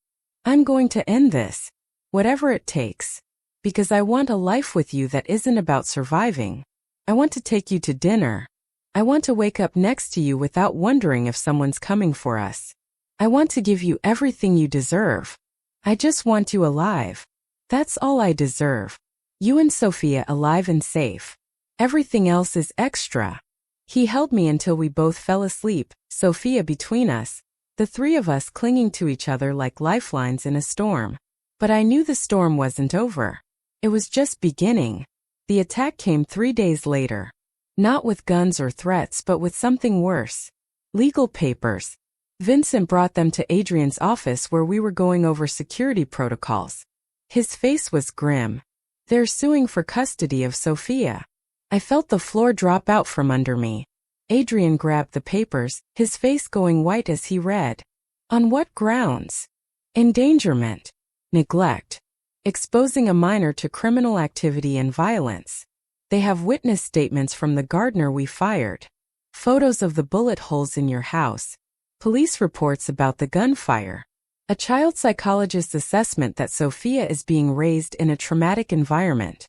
I'm going to end this. Whatever it takes. Because I want a life with you that isn't about surviving. I want to take you to dinner. I want to wake up next to you without wondering if someone's coming for us. I want to give you everything you deserve. I just want you alive. That's all I deserve. You and Sophia alive and safe. Everything else is extra. He held me until we both fell asleep, Sophia between us, the three of us clinging to each other like lifelines in a storm. But I knew the storm wasn't over. It was just beginning. The attack came 3 days later. Not with guns or threats but with something worse. Legal papers. Vincent brought them to Adrian's office where we were going over security protocols. His face was grim. They're suing for custody of Sophia. I felt the floor drop out from under me. Adrian grabbed the papers, his face going white as he read. On what grounds? Endangerment. Neglect. Exposing a minor to criminal activity and violence. They have witness statements from the gardener we fired. Photos of the bullet holes in your house. Police reports about the gunfire. A child psychologist's assessment that Sophia is being raised in a traumatic environment.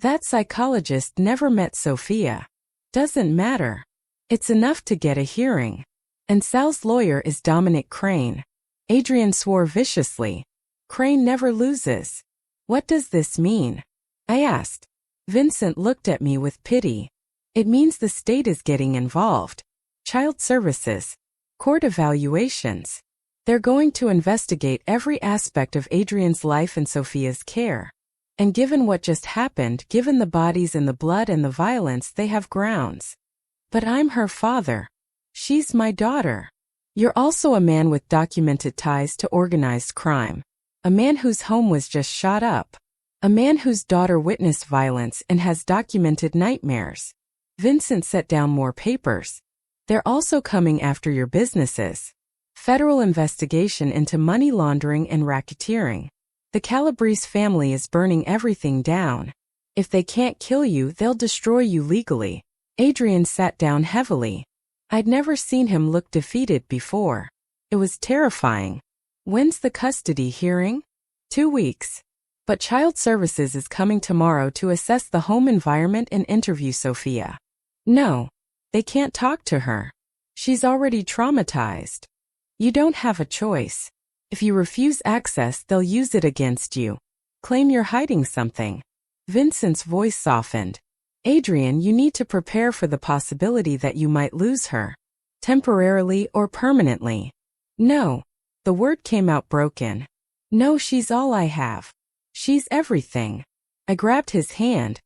That psychologist never met Sophia. Doesn't matter. It's enough to get a hearing. And Sal's lawyer is Dominic Crane. Adrian swore viciously. Crane never loses. What does this mean? I asked. Vincent looked at me with pity. It means the state is getting involved. Child services. Court evaluations. They're going to investigate every aspect of Adrian's life and Sophia's care. And given what just happened, given the bodies and the blood and the violence, they have grounds. But I'm her father. She's my daughter. You're also a man with documented ties to organized crime. A man whose home was just shot up. A man whose daughter witnessed violence and has documented nightmares. Vincent set down more papers. They're also coming after your businesses. Federal investigation into money laundering and racketeering. The Calabrese family is burning everything down. If they can't kill you, they'll destroy you legally. Adrian sat down heavily. I'd never seen him look defeated before. It was terrifying. When's the custody hearing? 2 weeks. But Child Services is coming tomorrow to assess the home environment and interview Sophia. No, they can't talk to her. She's already traumatized. You don't have a choice. If you refuse access, they'll use it against you. Claim you're hiding something. Vincent's voice softened. Adrian, you need to prepare for the possibility that you might lose her. Temporarily or permanently. No. The word came out broken. No, she's all I have. She's everything. I grabbed his hand.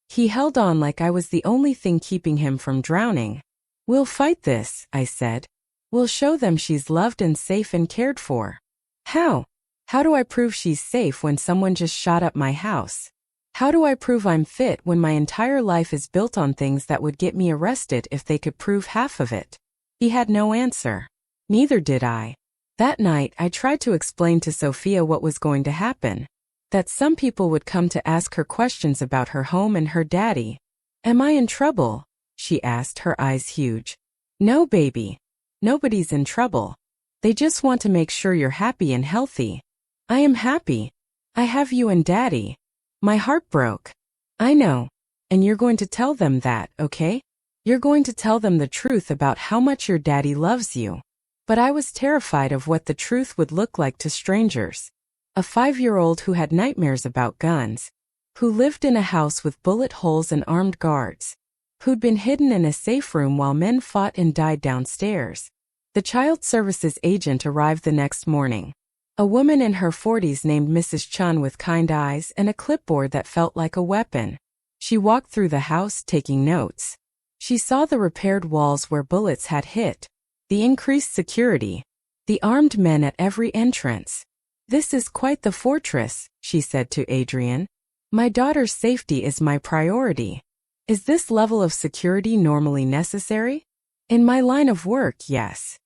He held on like I was the only thing keeping him from drowning. We'll fight this, I said. We'll show them she's loved and safe and cared for. How? How do I prove she's safe when someone just shot up my house? How do I prove I'm fit when my entire life is built on things that would get me arrested if they could prove half of it? He had no answer. Neither did I. That night, I tried to explain to Sophia what was going to happen. That some people would come to ask her questions about her home and her daddy. Am I in trouble? She asked, her eyes huge. No, baby. Nobody's in trouble. They just want to make sure you're happy and healthy. I am happy. I have you and Daddy. My heart broke. I know. And you're going to tell them that, okay? You're going to tell them the truth about how much your daddy loves you. But I was terrified of what the truth would look like to strangers. A 5-year-old who had nightmares about guns, who lived in a house with bullet holes and armed guards, who'd been hidden in a safe room while men fought and died downstairs. The child services agent arrived the next morning. A woman in her 40s named Mrs. Chun with kind eyes and a clipboard that felt like a weapon. She walked through the house taking notes. She saw the repaired walls where bullets had hit, the increased security, the armed men at every entrance. This is quite the fortress, she said to Adrian. My daughter's safety is my priority. Is this level of security normally necessary? In my line of work, yes.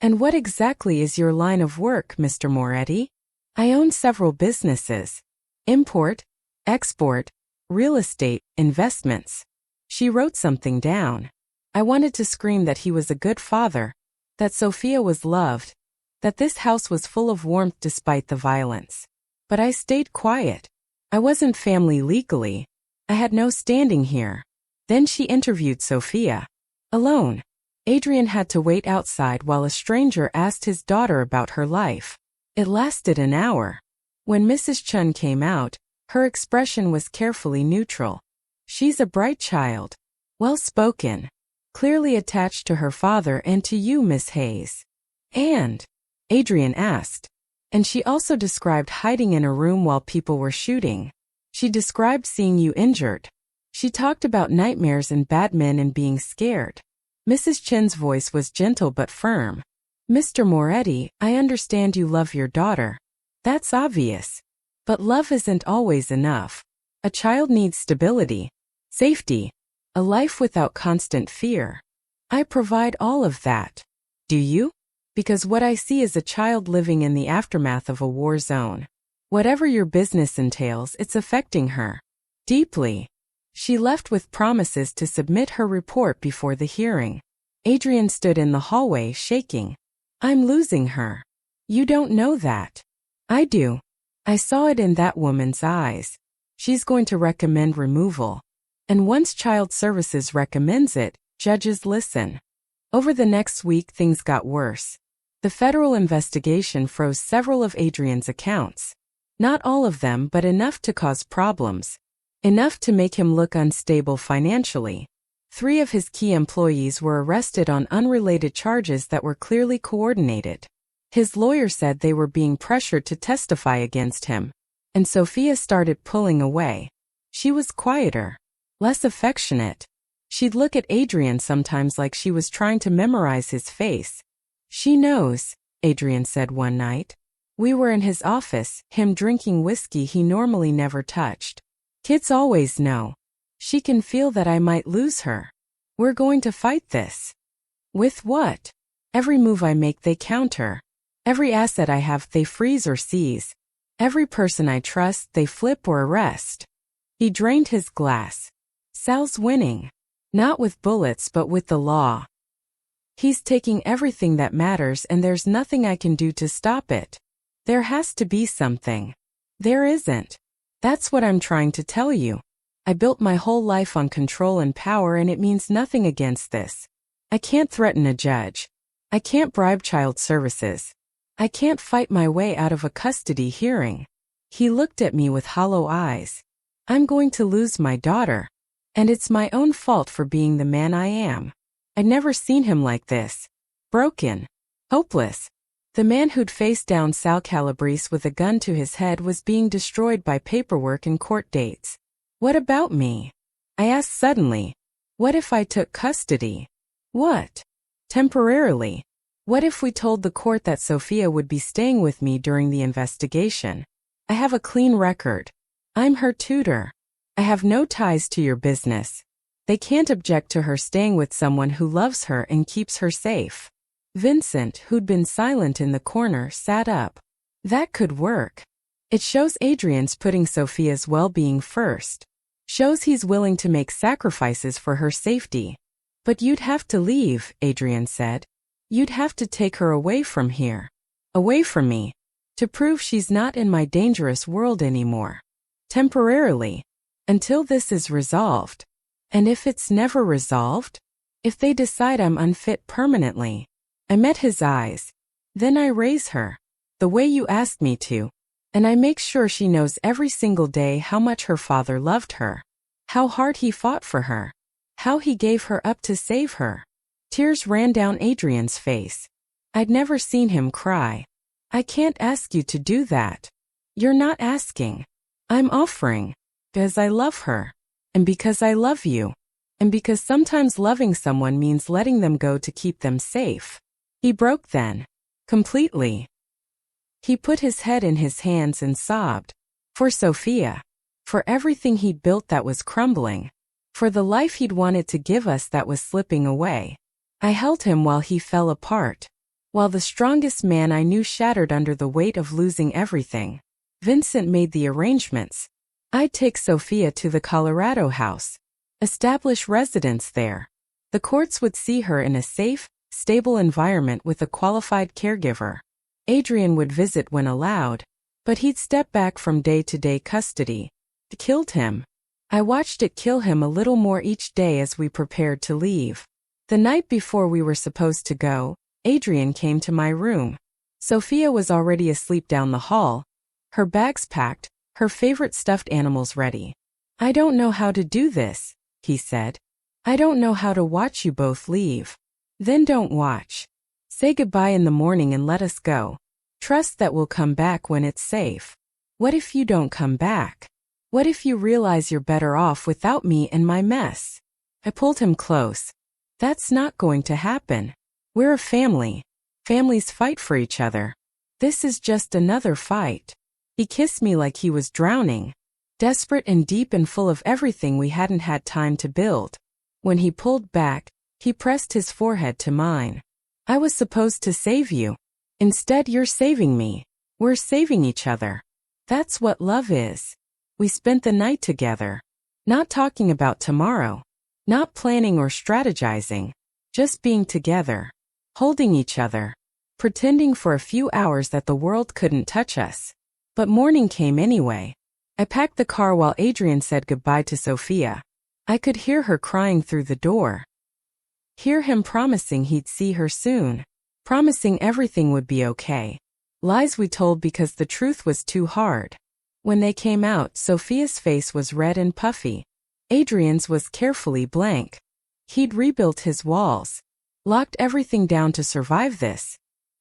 And what exactly is your line of work, Mr. Moretti? I own several businesses. Import, export, real estate, investments. She wrote something down. I wanted to scream that he was a good father, that Sophia was loved, that this house was full of warmth despite the violence. But I stayed quiet. I wasn't family legally. I had no standing here. Then she interviewed Sophia. Alone. Adrian had to wait outside while a stranger asked his daughter about her life. It lasted an hour. When Mrs. Chun came out, her expression was carefully neutral. She's a bright child. Well-spoken. Clearly attached to her father and to you, Miss Hayes. And? Adrian asked. And she also described hiding in a room while people were shooting. She described seeing you injured. She talked about nightmares and bad men and being scared. Mrs. Chin's voice was gentle but firm. Mr. Moretti, I understand you love your daughter. That's obvious. But love isn't always enough. A child needs stability, safety, a life without constant fear. I provide all of that. Do you? Because what I see is a child living in the aftermath of a war zone. Whatever your business entails, it's affecting her. Deeply. She left with promises to submit her report before the hearing. Adrian stood in the hallway shaking. I'm losing her. You don't know that. I do. I saw it in that woman's eyes. She's going to recommend removal. And once Child Services recommends it, judges listen. Over the next week, things got worse. The federal investigation froze several of Adrian's accounts. Not all of them, but enough to cause problems. Enough to make him look unstable financially. 3 of his key employees were arrested on unrelated charges that were clearly coordinated. His lawyer said they were being pressured to testify against him. And Sophia started pulling away. She was quieter, less affectionate. She'd look at Adrian sometimes like she was trying to memorize his face. She knows, Adrian said one night. We were in his office, him drinking whiskey he normally never touched. Kids always know. She can feel that I might lose her. We're going to fight this. With what? Every move I make they counter. Every asset I have they freeze or seize. Every person I trust they flip or arrest. He drained his glass. Sal's winning. Not with bullets but with the law. He's taking everything that matters and there's nothing I can do to stop it. There has to be something. There isn't. That's what I'm trying to tell you. I built my whole life on control and power and it means nothing against this. I can't threaten a judge. I can't bribe Child Services. I can't fight my way out of a custody hearing. He looked at me with hollow eyes. I'm going to lose my daughter. And it's my own fault for being the man I am. I'd never seen him like this. Broken. Hopeless. The man who'd faced down Sal Calabrese with a gun to his head was being destroyed by paperwork and court dates. What about me? I asked suddenly. What if I took custody? What? Temporarily. What if we told the court that Sophia would be staying with me during the investigation? I have a clean record. I'm her tutor. I have no ties to your business. They can't object to her staying with someone who loves her and keeps her safe. Vincent, who'd been silent in the corner, sat up. That could work. It shows Adrian's putting Sophia's well-being first. Shows he's willing to make sacrifices for her safety. But you'd have to leave, Adrian said. You'd have to take her away from here. Away from me. To prove she's not in my dangerous world anymore. Temporarily. Until this is resolved. And if it's never resolved? If they decide I'm unfit permanently? I met his eyes. Then I raise her. The way you asked me to. And I make sure she knows every single day how much her father loved her. How hard he fought for her. How he gave her up to save her. Tears ran down Adrian's face. I'd never seen him cry. I can't ask you to do that. You're not asking. I'm offering. Because I love her. And because I love you. And because sometimes loving someone means letting them go to keep them safe. He broke then. Completely. He put his head in his hands and sobbed. For Sophia. For everything he'd built that was crumbling. For the life he'd wanted to give us that was slipping away. I held him while he fell apart. While the strongest man I knew shattered under the weight of losing everything. Vincent made the arrangements. I'd take Sophia to the Colorado house. Establish residence there. The courts would see her in a safe, stable environment with a qualified caregiver. Adrian would visit when allowed, but he'd step back from day-to-day custody. It killed him. I watched it kill him a little more each day as we prepared to leave. The night before we were supposed to go, Adrian came to my room. Sophia was already asleep down the hall, her bags packed, her favorite stuffed animals ready. I don't know how to do this, he said. I don't know how to watch you both leave. Then don't watch. Say goodbye in the morning and let us go. Trust that we'll come back when it's safe. What if you don't come back? What if you realize you're better off without me and my mess? I pulled him close. That's not going to happen. We're a family. Families fight for each other. This is just another fight. He kissed me like he was drowning. Desperate and deep and full of everything we hadn't had time to build. When he pulled back, he pressed his forehead to mine. I was supposed to save you. Instead, you're saving me. We're saving each other. That's what love is. We spent the night together. Not talking about tomorrow. Not planning or strategizing. Just being together. Holding each other. Pretending for a few hours that the world couldn't touch us. But morning came anyway. I packed the car while Adrian said goodbye to Sophia. I could hear her crying through the door. Hear him promising he'd see her soon. Promising everything would be okay. Lies we told because the truth was too hard. When they came out, Sophia's face was red and puffy. Adrian's was carefully blank. He'd rebuilt his walls. Locked everything down to survive this.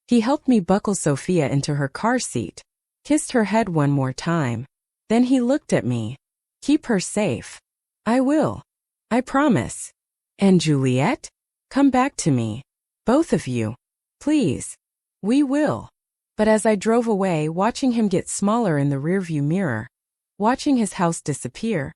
He helped me buckle Sophia into her car seat. Kissed her head one more time. Then he looked at me. Keep her safe. I will. I promise. And Juliet? Come back to me. Both of you. Please. We will. But as I drove away, watching him get smaller in the rearview mirror, watching his house disappear,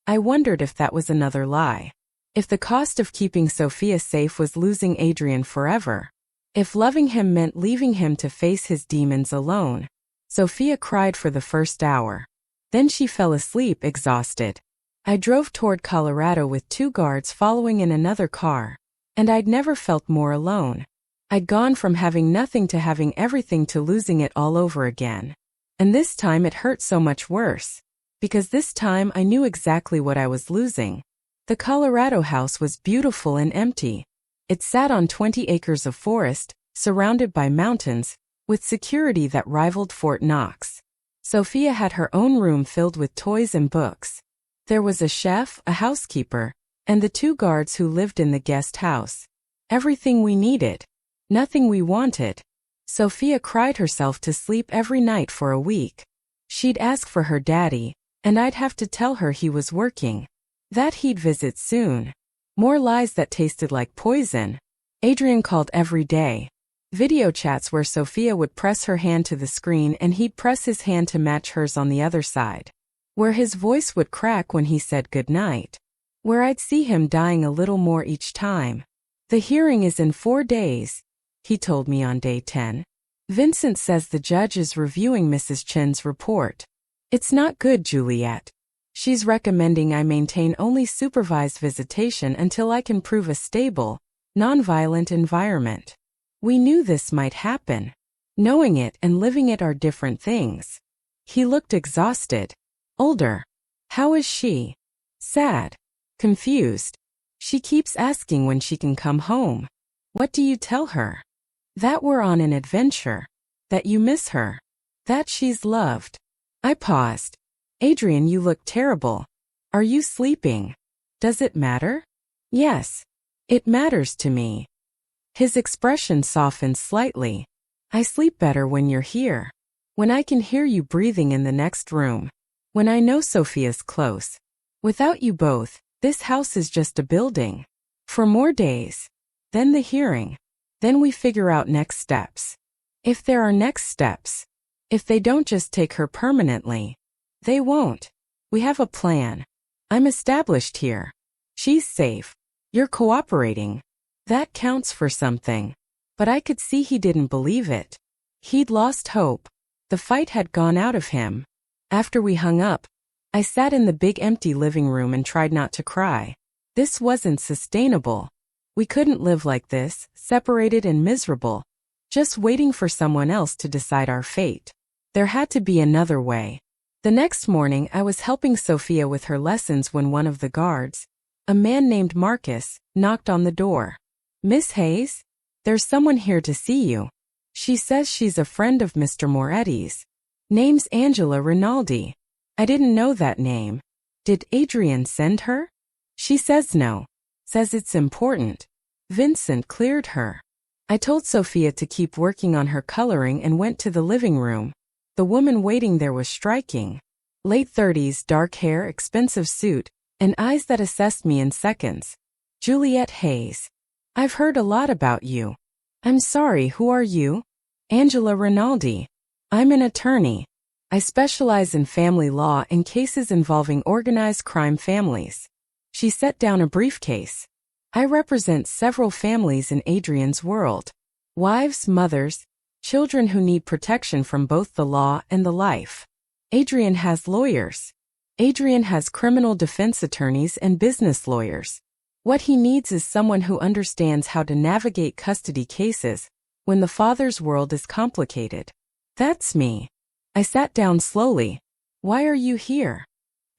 I wondered if that was another lie. If the cost of keeping Sophia safe was losing Adrian forever. If loving him meant leaving him to face his demons alone. Sophia cried for the first hour. Then she fell asleep exhausted. I drove toward Colorado with 2 guards following in another car. And I'd never felt more alone. I'd gone from having nothing to having everything to losing it all over again. And this time it hurt so much worse. Because this time I knew exactly what I was losing. The Colorado house was beautiful and empty. It sat on 20 acres of forest, surrounded by mountains, with security that rivaled Fort Knox. Sophia had her own room filled with toys and books. There was a chef, a housekeeper, and the 2 guards who lived in the guest house. Everything we needed. Nothing we wanted. Sophia cried herself to sleep every night for a week. She'd ask for her daddy, and I'd have to tell her he was working. That he'd visit soon. More lies that tasted like poison. Adrian called every day. Video chats where Sophia would press her hand to the screen and he'd press his hand to match hers on the other side. Where his voice would crack when he said goodnight. Where I'd see him dying a little more each time. The hearing is in 4 days, he told me on day 10. Vincent says the judge is reviewing Mrs. Chen's report. It's not good, Juliet. She's recommending I maintain only supervised visitation until I can prove a stable, nonviolent environment. We knew this might happen. Knowing it and living it are different things. He looked exhausted. Older. How is she? Sad. Confused. She keeps asking when she can come home. What do you tell her? That we're on an adventure. That you miss her. That she's loved. I paused. Adrian, you look terrible. Are you sleeping? Does it matter? Yes. It matters to me. His expression softened slightly. I sleep better when you're here. When I can hear you breathing in the next room. When I know Sophia's close. Without you both, this house is just a building. For more days. Then the hearing. Then we figure out next steps. If there are next steps. If they don't just take her permanently. They won't. We have a plan. I'm established here. She's safe. You're cooperating. That counts for something. But I could see he didn't believe it. He'd lost hope. The fight had gone out of him. After we hung up, I sat in the big empty living room and tried not to cry. This wasn't sustainable. We couldn't live like this, separated and miserable, just waiting for someone else to decide our fate. There had to be another way. The next morning I was helping Sophia with her lessons when one of the guards, a man named Marcus, knocked on the door. Miss Hayes? There's someone here to see you. She says she's a friend of Mr. Moretti's. Name's Angela Rinaldi. I didn't know that name. Did Adrian send her? She says no. Says it's important. Vincent cleared her. I told Sophia to keep working on her coloring and went to the living room. The woman waiting there was striking. Late 30s, dark hair, expensive suit, and eyes that assessed me in seconds. Juliet Hayes. I've heard a lot about you. I'm sorry, who are you? Angela Rinaldi. I'm an attorney. I specialize in family law and cases involving organized crime families. She set down a briefcase. I represent several families in Adrian's world. Wives, mothers, children who need protection from both the law and the life. Adrian has lawyers. Adrian has criminal defense attorneys and business lawyers. What he needs is someone who understands how to navigate custody cases when the father's world is complicated. That's me. I sat down slowly. Why are you here?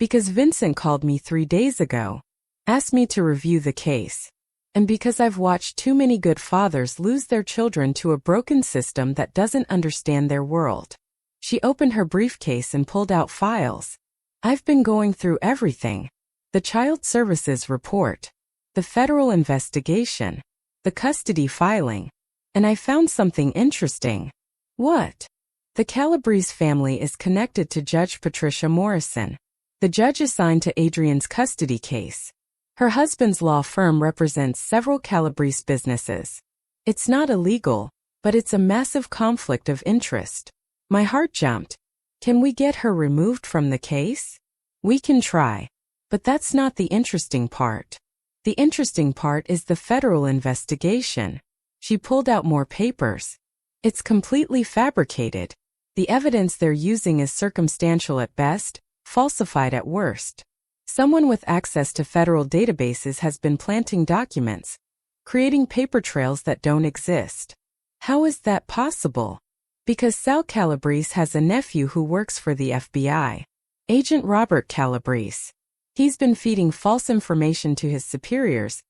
Because Vincent called me 3 days ago. Asked me to review the case. And because I've watched too many good fathers lose their children to a broken system that doesn't understand their world. She opened her briefcase and pulled out files. I've been going through everything. The Child Services report. The federal investigation. The custody filing. And I found something interesting. What? The Calabrese family is connected to Judge Patricia Morrison, the judge assigned to Adrian's custody case. Her husband's law firm represents several Calabrese businesses. It's not illegal, but it's a massive conflict of interest. My heart jumped. Can we get her removed from the case? We can try. But that's not the interesting part. The interesting part is the federal investigation. She pulled out more papers. It's completely fabricated. The evidence they're using is circumstantial at best, falsified at worst. Someone with access to federal databases has been planting documents, creating paper trails that don't exist. How is that possible? Because Sal Calabrese has a nephew who works for the FBI. Agent Robert Calabrese. He's been feeding false information to his superiors,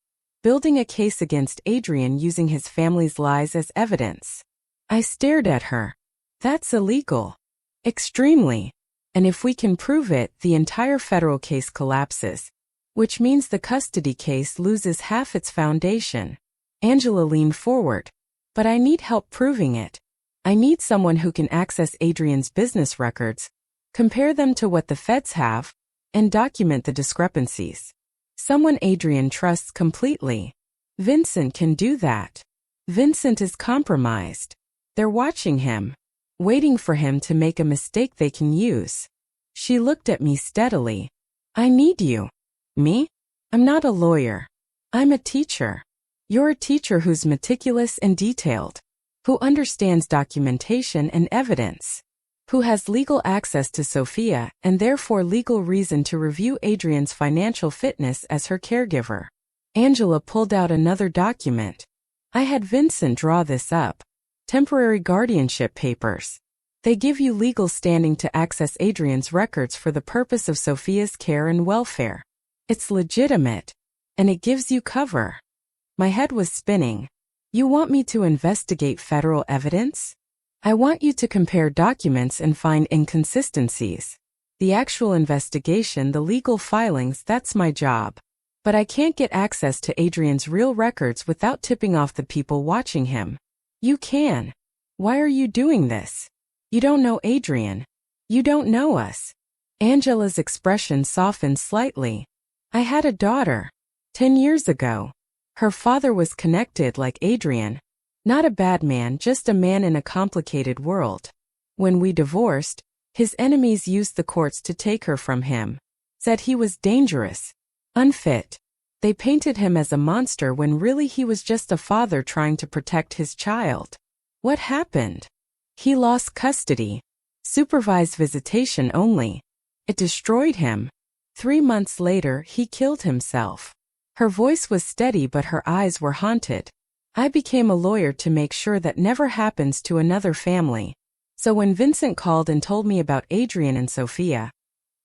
building a case against Adrian using his family's lies as evidence. I stared at her. That's illegal. Extremely. And if we can prove it, the entire federal case collapses, which means the custody case loses half its foundation. Angela leaned forward. But I need help proving it. I need someone who can access Adrian's business records, compare them to what the feds have, and document the discrepancies. Someone Adrian trusts completely. Vincent can do that. Vincent is compromised. They're watching him, waiting for him to make a mistake they can use. She looked at me steadily. I need you. Me? I'm not a lawyer. I'm a teacher. You're a teacher who's meticulous and detailed, who understands documentation and evidence, Who has legal access to Sophia and therefore legal reason to review Adrian's financial fitness as her caregiver. Angela pulled out another document. I had Vincent draw this up. Temporary guardianship papers. They give you legal standing to access Adrian's records for the purpose of Sophia's care and welfare. It's legitimate. And it gives you cover. My head was spinning. You want me to investigate federal evidence? I want you to compare documents and find inconsistencies. The actual investigation, the legal filings, that's my job. But I can't get access to Adrian's real records without tipping off the people watching him. You can. Why are you doing this? You don't know Adrian. You don't know us. Angela's expression softened slightly. I had a daughter. 10 years ago. Her father was connected like Adrian. Not a bad man, just a man in a complicated world. When we divorced, his enemies used the courts to take her from him. Said he was dangerous. Unfit. They painted him as a monster when really he was just a father trying to protect his child. What happened? He lost custody. Supervised visitation only. It destroyed him. 3 months later, he killed himself. Her voice was steady but her eyes were haunted. I became a lawyer to make sure that never happens to another family. So when Vincent called and told me about Adrian and Sophia,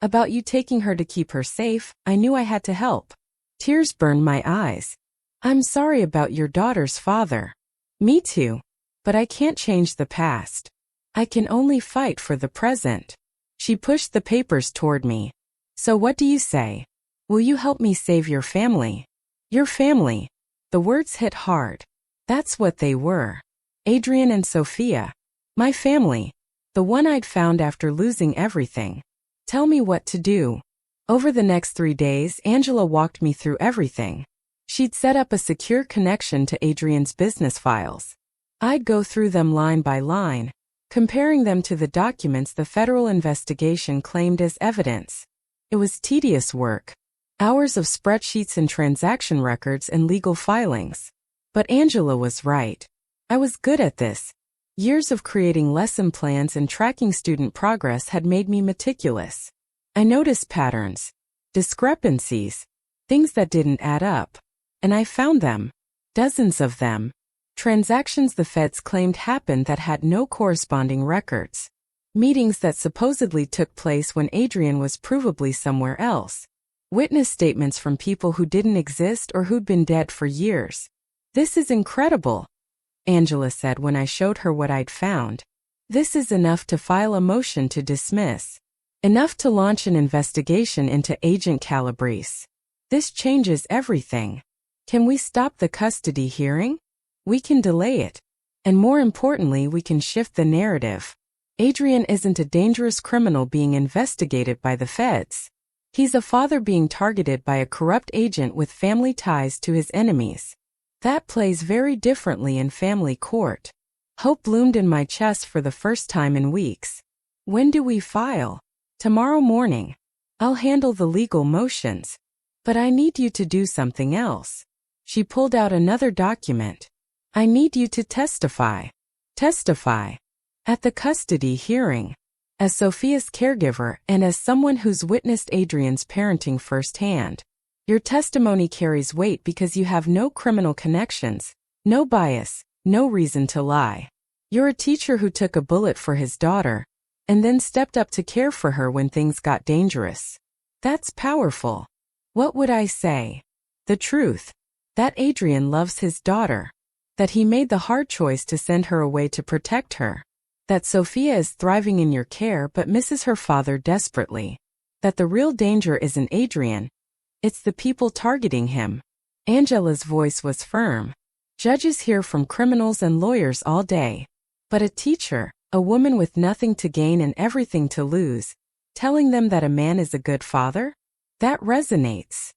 about you taking her to keep her safe, I knew I had to help. Tears burned my eyes. I'm sorry about your daughter's father. Me too. But I can't change the past. I can only fight for the present. She pushed the papers toward me. So what do you say? Will you help me save your family? Your family. The words hit hard. That's what they were. Adrian and Sophia. My family. The one I'd found after losing everything. Tell me what to do. Over the next 3 days, Angela walked me through everything. She'd set up a secure connection to Adrian's business files. I'd go through them line by line, comparing them to the documents the federal investigation claimed as evidence. It was tedious work. Hours of spreadsheets and transaction records and legal filings. But Angela was right. I was good at this. Years of creating lesson plans and tracking student progress had made me meticulous. I noticed patterns, discrepancies, things that didn't add up. And I found them. Dozens of them. Transactions the feds claimed happened that had no corresponding records. Meetings that supposedly took place when Adrian was provably somewhere else. Witness statements from people who didn't exist or who'd been dead for years. This is incredible, Angela said when I showed her what I'd found. This is enough to file a motion to dismiss. Enough to launch an investigation into Agent Calabrese. This changes everything. Can we stop the custody hearing? We can delay it. And more importantly, we can shift the narrative. Adrian isn't a dangerous criminal being investigated by the feds. He's a father being targeted by a corrupt agent with family ties to his enemies. That plays very differently in family court. Hope bloomed in my chest for the first time in weeks. When do we file? Tomorrow morning. I'll handle the legal motions. But I need you to do something else. She pulled out another document. I need you to testify. Testify. At the custody hearing. As Sophia's caregiver and as someone who's witnessed Adrian's parenting firsthand. Your testimony carries weight because you have no criminal connections, no bias, no reason to lie. You're a teacher who took a bullet for his daughter, and then stepped up to care for her when things got dangerous. That's powerful. What would I say? The truth. That Adrian loves his daughter. That he made the hard choice to send her away to protect her. That Sophia is thriving in your care but misses her father desperately. That the real danger isn't Adrian. It's the people targeting him. Angela's voice was firm. Judges hear from criminals and lawyers all day. But a teacher, a woman with nothing to gain and everything to lose, telling them that a man is a good father? That resonates.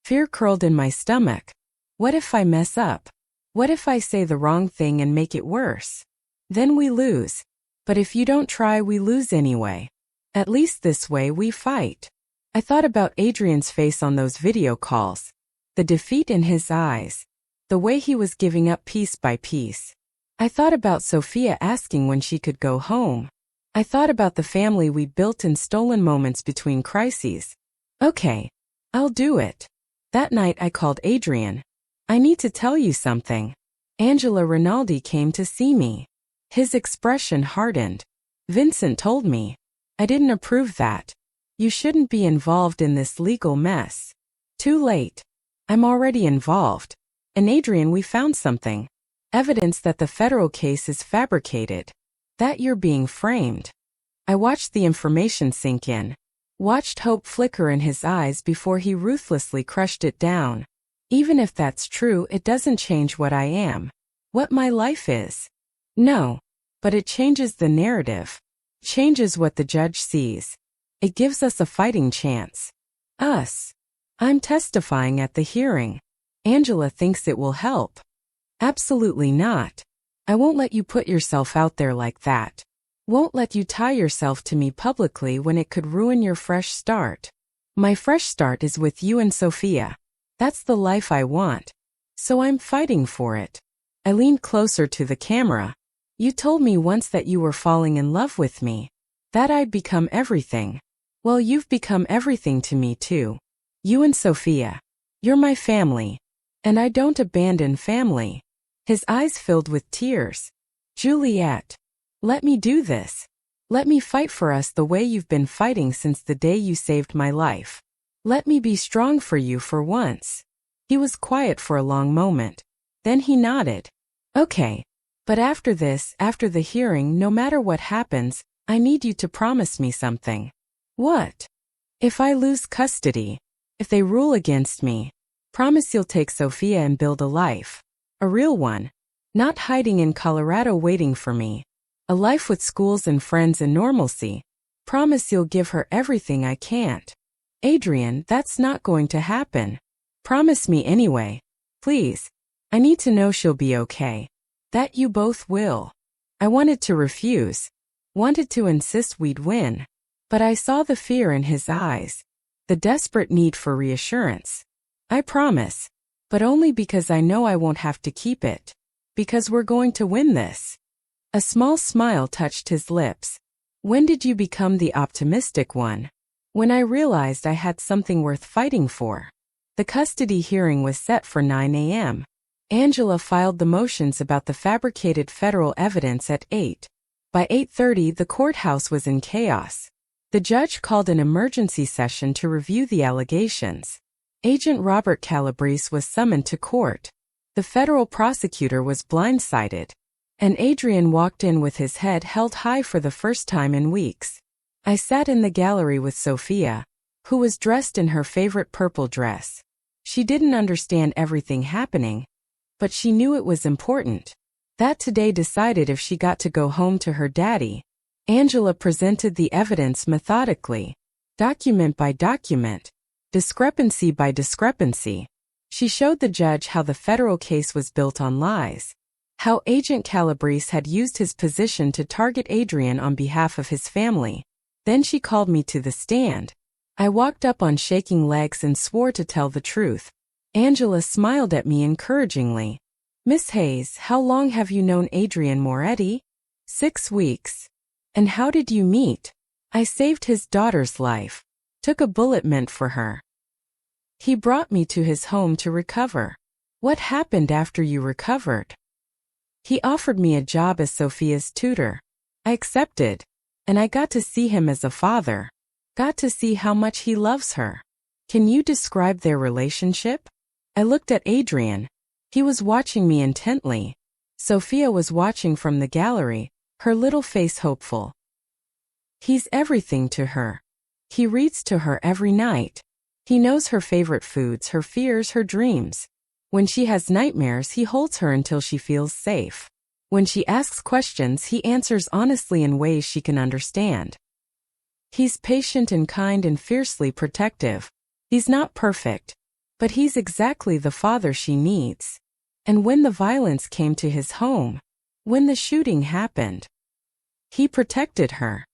Fear curled in my stomach. What if I mess up? What if I say the wrong thing and make it worse? Then we lose. But if you don't try, we lose anyway. At least this way we fight. I thought about Adrian's face on those video calls. The defeat in his eyes. The way he was giving up piece by piece. I thought about Sophia asking when she could go home. I thought about the family we built in stolen moments between crises. Okay, I'll do it. That night I called Adrian. I need to tell you something. Angela Rinaldi came to see me. His expression hardened. Vincent told me. I didn't approve that. You shouldn't be involved in this legal mess. Too late. I'm already involved. And Adrian, we found something. Evidence that the federal case is fabricated. That you're being framed. I watched the information sink in. Watched hope flicker in his eyes before he ruthlessly crushed it down. Even if that's true, it doesn't change what I am. What my life is. No. But it changes the narrative. Changes what the judge sees. It gives us a fighting chance. Us. I'm testifying at the hearing. Angela thinks it will help. Absolutely not. I won't let you put yourself out there like that. Won't let you tie yourself to me publicly when it could ruin your fresh start. My fresh start is with you and Sophia. That's the life I want. So I'm fighting for it. I leaned closer to the camera. You told me once that you were falling in love with me. That I'd become everything. Well, you've become everything to me too. You and Sophia. You're my family. And I don't abandon family. His eyes filled with tears. Juliet. Let me do this. Let me fight for us the way you've been fighting since the day you saved my life. Let me be strong for you for once. He was quiet for a long moment. Then he nodded. Okay. But after this, after the hearing, no matter what happens, I need you to promise me something. What? If I lose custody, if they rule against me, promise you'll take Sophia and build a life. A real one. Not hiding in Colorado waiting for me. A life with schools and friends and normalcy. Promise you'll give her everything I can't. Adrian, that's not going to happen. Promise me anyway. Please. I need to know she'll be okay. That you both will. I wanted to refuse. Wanted to insist we'd win. But I saw the fear in his eyes. The desperate need for reassurance. I promise. But only because I know I won't have to keep it. Because we're going to win this. A small smile touched his lips. When did you become the optimistic one? When I realized I had something worth fighting for. The custody hearing was set for 9 a.m. Angela filed the motions about the fabricated federal evidence at 8. By 8:30, the courthouse was in chaos. The judge called an emergency session to review the allegations. Agent Robert Calabrese was summoned to court. The federal prosecutor was blindsided. And Adrian walked in with his head held high for the first time in weeks. I sat in the gallery with Sophia, who was dressed in her favorite purple dress. She didn't understand everything happening, but she knew it was important. That today decided if she got to go home to her daddy. Angela presented the evidence methodically, document by document, discrepancy by discrepancy. She showed the judge how the federal case was built on lies, how Agent Calabrese had used his position to target Adrian on behalf of his family. Then she called me to the stand. I walked up on shaking legs and swore to tell the truth. Angela smiled at me encouragingly. Miss Hayes, how long have you known Adrian Moretti? 6 weeks. And how did you meet? I saved his daughter's life. Took a bullet meant for her. He brought me to his home to recover. What happened after you recovered? He offered me a job as Sophia's tutor. I accepted. And I got to see him as a father. Got to see how much he loves her. Can you describe their relationship? I looked at Adrian. He was watching me intently. Sophia was watching from the gallery, her little face hopeful. He's everything to her. He reads to her every night. He knows her favorite foods, her fears, her dreams. When she has nightmares, he holds her until she feels safe. When she asks questions, he answers honestly in ways she can understand. He's patient and kind and fiercely protective. He's not perfect, but he's exactly the father she needs. And when the violence came to his home, when the shooting happened, he protected her.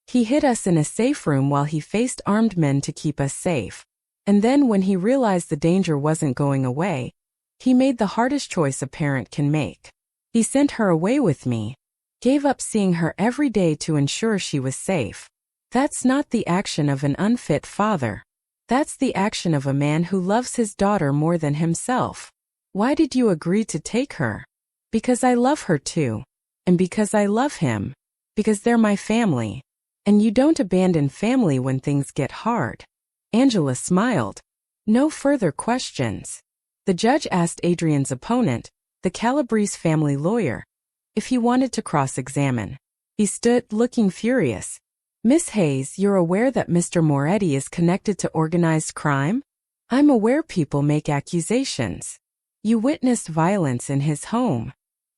He hid us in a safe room while he faced armed men to keep us safe. And then when he realized the danger wasn't going away, he made the hardest choice a parent can make. He sent her away with me. Gave up seeing her every day to ensure she was safe. That's not the action of an unfit father. That's the action of a man who loves his daughter more than himself. Why did you agree to take her? Because I love her too. And because I love him. Because they're my family. And you don't abandon family when things get hard. Angela smiled. No further questions. The judge asked Adrian's opponent, the Calabrese family lawyer, if he wanted to cross-examine. He stood, looking furious. Miss Hayes, you're aware that Mr. Moretti is connected to organized crime? I'm aware people make accusations. You witnessed violence in his home.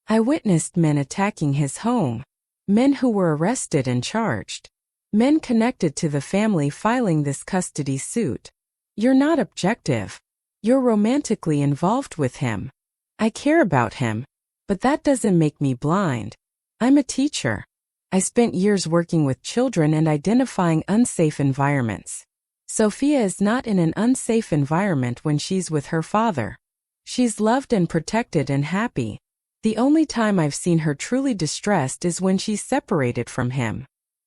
I witnessed men attacking his home. Men who were arrested and charged. Men connected to the family filing this custody suit. You're not objective. You're romantically involved with him. I care about him, but that doesn't make me blind. I'm a teacher. I spent years working with children and identifying unsafe environments. Sophia is not in an unsafe environment when she's with her father. She's loved and protected and happy. The only time I've seen her truly distressed is when she's separated from him.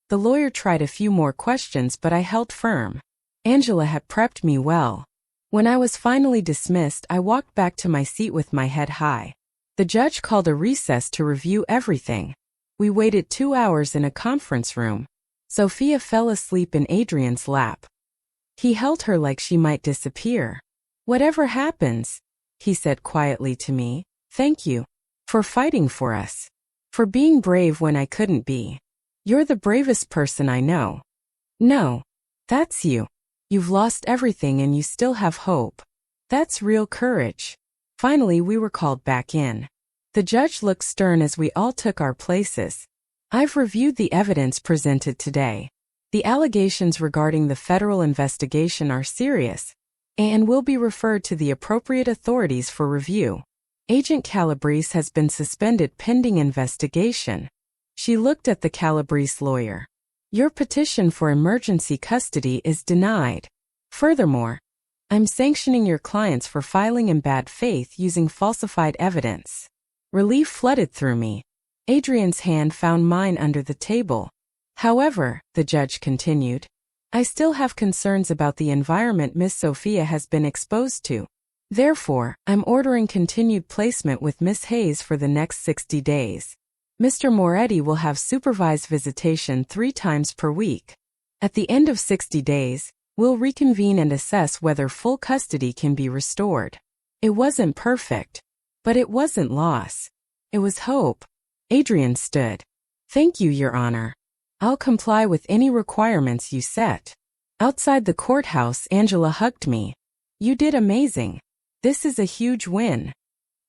The lawyer tried a few more questions, but I held firm. Angela had prepped me well. When I was finally dismissed, I walked back to my seat with my head high. The judge called a recess to review everything. We waited 2 hours in a conference room. Sophia fell asleep in Adrian's lap. He held her like she might disappear. Whatever happens, he said quietly to me, thank you. For fighting for us. For being brave when I couldn't be. You're the bravest person I know. No. That's you. You've lost everything and you still have hope. That's real courage. Finally, we were called back in. The judge looked stern as we all took our places. I've reviewed the evidence presented today. The allegations regarding the federal investigation are serious and will be referred to the appropriate authorities for review. Agent Calabrese has been suspended pending investigation. She looked at the Calabrese lawyer. Your petition for emergency custody is denied. Furthermore, I'm sanctioning your clients for filing in bad faith using falsified evidence. Relief flooded through me. Adrian's hand found mine under the table. However, the judge continued, I still have concerns about the environment Miss Sophia has been exposed to. Therefore, I'm ordering continued placement with Miss Hayes for the next 60 days. Mr. Moretti will have supervised visitation 3 times per week. At the end of 60 days, we'll reconvene and assess whether full custody can be restored. It wasn't perfect, but it wasn't loss. It was hope. Adrian stood. Thank you, Your Honor. I'll comply with any requirements you set. Outside the courthouse, Angela hugged me. You did amazing. This is a huge win.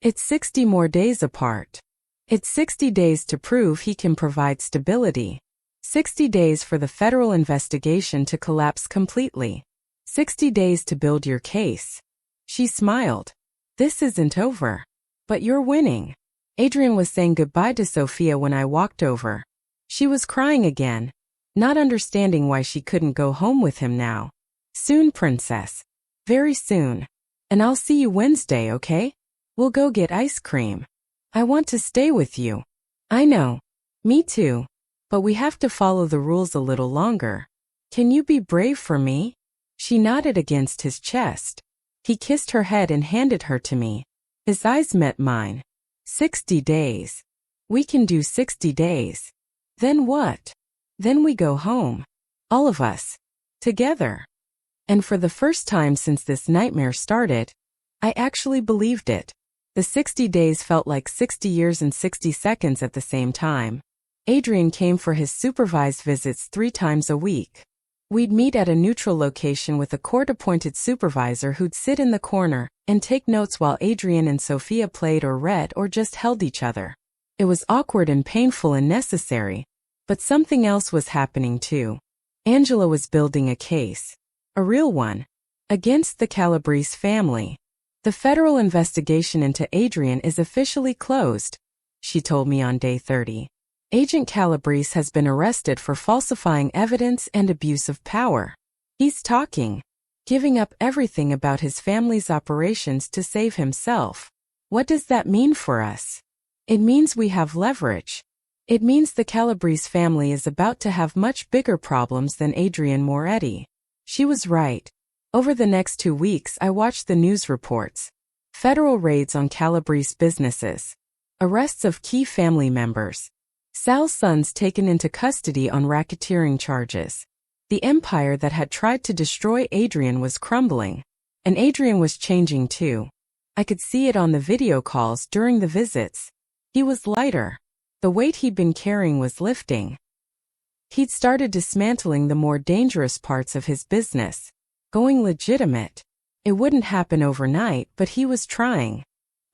It's 60 more days apart. It's 60 days to prove he can provide stability. 60 days for the federal investigation to collapse completely. 60 days to build your case. She smiled. This isn't over. But you're winning. Adrian was saying goodbye to Sophia when I walked over. She was crying again, not understanding why she couldn't go home with him now. Soon, princess. Very soon. And I'll see you Wednesday, okay? We'll go get ice cream. I want to stay with you. I know. Me too. But we have to follow the rules a little longer. Can you be brave for me? She nodded against his chest. He kissed her head and handed her to me. His eyes met mine. 60 days. We can do 60 days. Then what? Then we go home. All of us. Together. And for the first time since this nightmare started, I actually believed it. The 60 days felt like 60 years and 60 seconds at the same time. Adrian came for his supervised visits 3 times a week. We'd meet at a neutral location with a court-appointed supervisor who'd sit in the corner and take notes while Adrian and Sophia played or read or just held each other. It was awkward and painful and necessary, but something else was happening too. Angela was building a case. A real one. Against the Calabrese family. The federal investigation into Adrian is officially closed, she told me on day 30. Agent Calabrese has been arrested for falsifying evidence and abuse of power. He's talking, giving up everything about his family's operations to save himself. What does that mean for us? It means we have leverage. It means the Calabrese family is about to have much bigger problems than Adrian Moretti. She was right. Over the next 2 weeks I watched the news reports. Federal raids on Calabrese businesses. Arrests of key family members. Sal's sons taken into custody on racketeering charges. The empire that had tried to destroy Adrian was crumbling. And Adrian was changing too. I could see it on the video calls during the visits. He was lighter. The weight he'd been carrying was lifting. He'd started dismantling the more dangerous parts of his business. Going legitimate. It wouldn't happen overnight, but he was trying.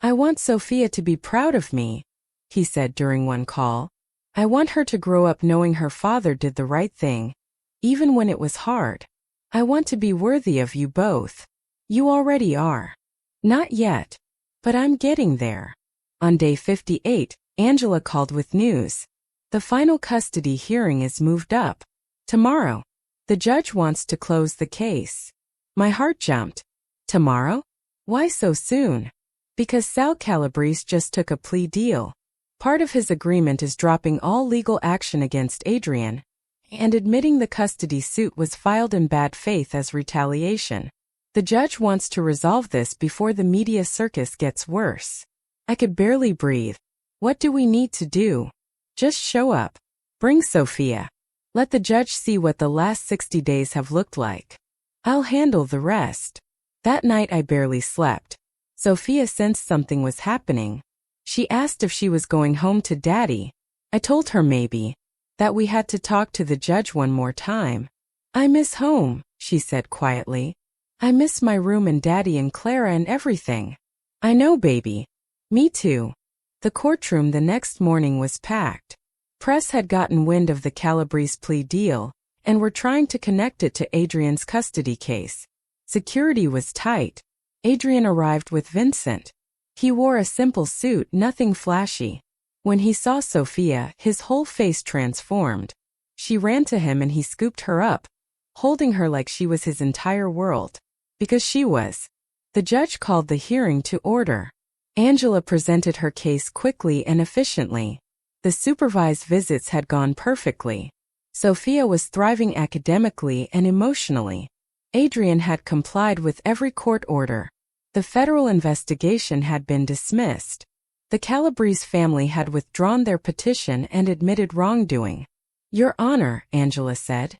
"I want Sophia to be proud of me," he said during one call. "I want her to grow up knowing her father did the right thing, even when it was hard. I want to be worthy of you both. You already are." "Not yet. But I'm getting there." On day 58, Angela called with news. "The final custody hearing is moved up. Tomorrow. The judge wants to close the case." My heart jumped. Tomorrow? Why so soon? Because Sal Calabrese just took a plea deal. Part of his agreement is dropping all legal action against Adrian, and admitting the custody suit was filed in bad faith as retaliation. The judge wants to resolve this before the media circus gets worse. I could barely breathe. What do we need to do? Just show up. Bring Sophia. Let the judge see what the last 60 days have looked like. I'll handle the rest. That night I barely slept. Sophia sensed something was happening. She asked if she was going home to Daddy. I told her maybe. That we had to talk to the judge one more time. "I miss home," she said quietly. "I miss my room and Daddy and Clara and everything." "I know, baby. Me too." The courtroom the next morning was packed. Press had gotten wind of the Calabrese plea deal, and were trying to connect it to Adrian's custody case. Security was tight. Adrian arrived with Vincent. He wore a simple suit, nothing flashy. When he saw Sophia, his whole face transformed. She ran to him and he scooped her up, holding her like she was his entire world. Because she was. The judge called the hearing to order. Angela presented her case quickly and efficiently. The supervised visits had gone perfectly. Sophia was thriving academically and emotionally. Adrian had complied with every court order. The federal investigation had been dismissed. The Calabrese family had withdrawn their petition and admitted wrongdoing. "Your Honor," Angela said,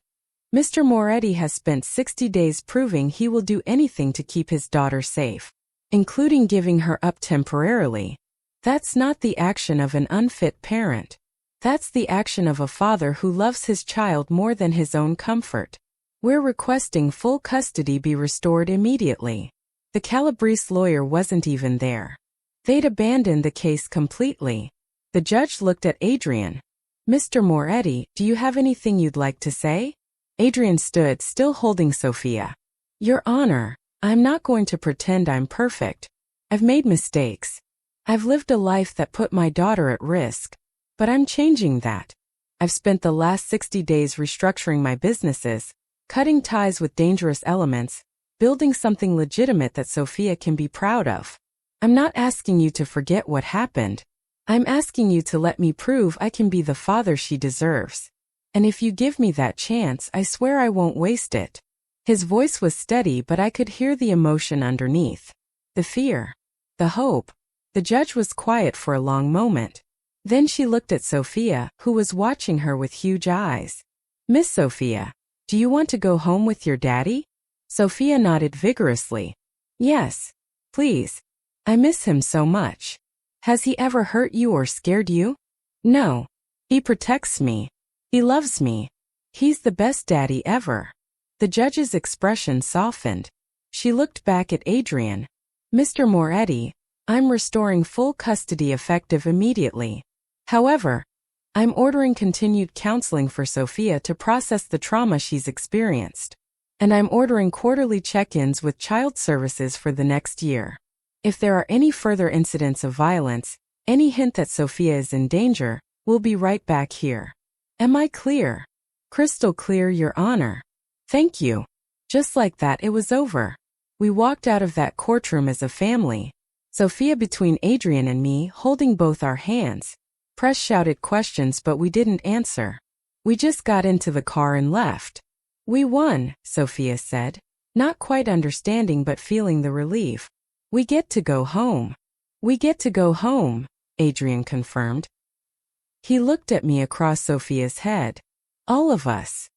"Mr. Moretti has spent 60 days proving he will do anything to keep his daughter safe, including giving her up temporarily. That's not the action of an unfit parent. That's the action of a father who loves his child more than his own comfort. We're requesting full custody be restored immediately." The Calabrese lawyer wasn't even there. They'd abandoned the case completely. The judge looked at Adrian. "Mr. Moretti, do you have anything you'd like to say?" Adrian stood, still holding Sophia. "Your Honor, I'm not going to pretend I'm perfect. I've made mistakes. I've lived a life that put my daughter at risk. But I'm changing that. I've spent the last 60 days restructuring my businesses, cutting ties with dangerous elements, building something legitimate that Sophia can be proud of. I'm not asking you to forget what happened. I'm asking you to let me prove I can be the father she deserves. And if you give me that chance, I swear I won't waste it." His voice was steady, but I could hear the emotion underneath. The fear. The hope. The judge was quiet for a long moment. Then she looked at Sophia, who was watching her with huge eyes. "Miss Sophia, do you want to go home with your daddy?" Sophia nodded vigorously. "Yes, please. I miss him so much." "Has he ever hurt you or scared you?" "No. He protects me. He loves me. He's the best daddy ever." The judge's expression softened. She looked back at Adrian. "Mr. Moretti, I'm restoring full custody effective immediately. However, I'm ordering continued counseling for Sophia to process the trauma she's experienced. And I'm ordering quarterly check-ins with child services for the next year. If there are any further incidents of violence, any hint that Sophia is in danger, we'll be right back here. Am I clear?" "Crystal clear, Your Honor." "Thank you." Just like that, it was over. We walked out of that courtroom as a family. Sophia between Adrian and me, holding both our hands. Press shouted questions, but we didn't answer. We just got into the car and left. We won, Sophia said, not quite understanding but feeling the relief. We get to go home. We get to go home, Adrian confirmed. He looked at me across Sophia's head. All of us.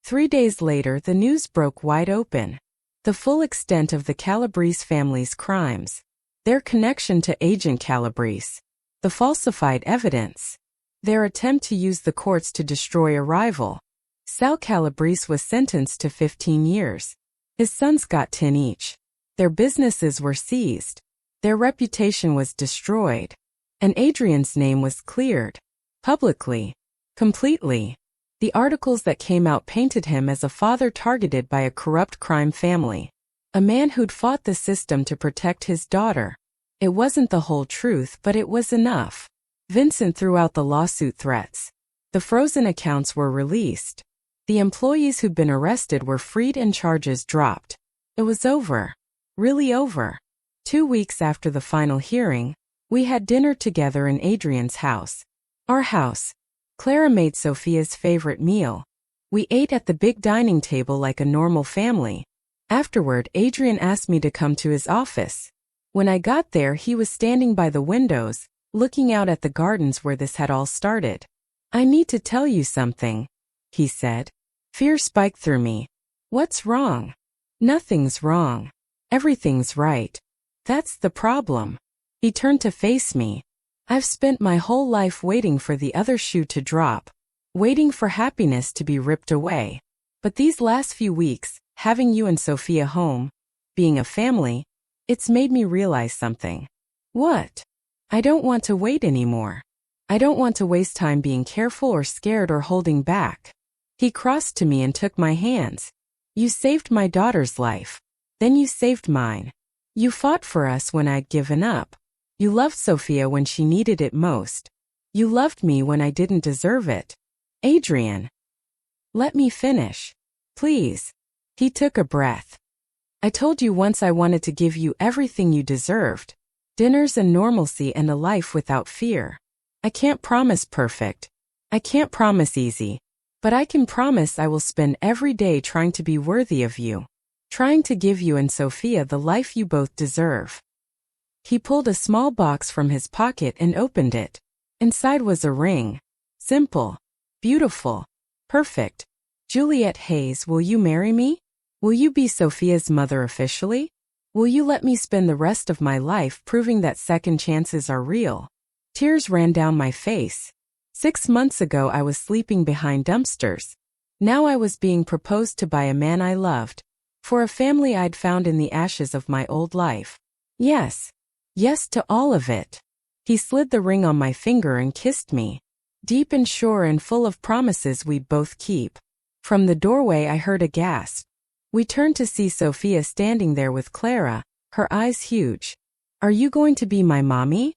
3 days later, the news broke wide open. The full extent of the Calabrese family's crimes. Their connection to Agent Calabrese. The falsified evidence. Their attempt to use the courts to destroy a rival. Sal Calabrese was sentenced to 15 years. His sons got 10 each. Their businesses were seized. Their reputation was destroyed. And Adrian's name was cleared. Publicly. Completely. The articles that came out painted him as a father targeted by a corrupt crime family. A man who'd fought the system to protect his daughter. It wasn't the whole truth, but it was enough. Vincent threw out the lawsuit threats. The frozen accounts were released. The employees who'd been arrested were freed and charges dropped. It was over. Really over. 2 weeks after the final hearing, we had dinner together in Adrian's house. Our house. Clara made Sophia's favorite meal. We ate at the big dining table like a normal family. Afterward, Adrian asked me to come to his office. When I got there, he was standing by the windows, looking out at the gardens where this had all started. I need to tell you something, he said. Fear spiked through me. What's wrong? Nothing's wrong. Everything's right. That's the problem. He turned to face me. I've spent my whole life waiting for the other shoe to drop, waiting for happiness to be ripped away. But these last few weeks, having you and Sophia home, being a family, it's made me realize something. What? I don't want to wait anymore. I don't want to waste time being careful or scared or holding back. He crossed to me and took my hands. You saved my daughter's life. Then you saved mine. You fought for us when I'd given up. You loved Sophia when she needed it most. You loved me when I didn't deserve it. Adrian. Let me finish. Please. He took a breath. I told you once I wanted to give you everything you deserved. Dinners and normalcy and a life without fear. I can't promise perfect. I can't promise easy. But I can promise I will spend every day trying to be worthy of you. Trying to give you and Sophia the life you both deserve. He pulled a small box from his pocket and opened it. Inside was a ring. Simple. Beautiful. Perfect. Juliet Hayes, will you marry me? Will you be Sophia's mother officially? Will you let me spend the rest of my life proving that second chances are real? Tears ran down my face. 6 months ago I was sleeping behind dumpsters. Now I was being proposed to by a man I loved. For a family I'd found in the ashes of my old life. Yes. Yes to all of it. He slid the ring on my finger and kissed me. Deep and sure and full of promises we'd both keep. From the doorway I heard a gasp. We turned to see Sophia standing there with Clara, her eyes huge. Are you going to be my mommy?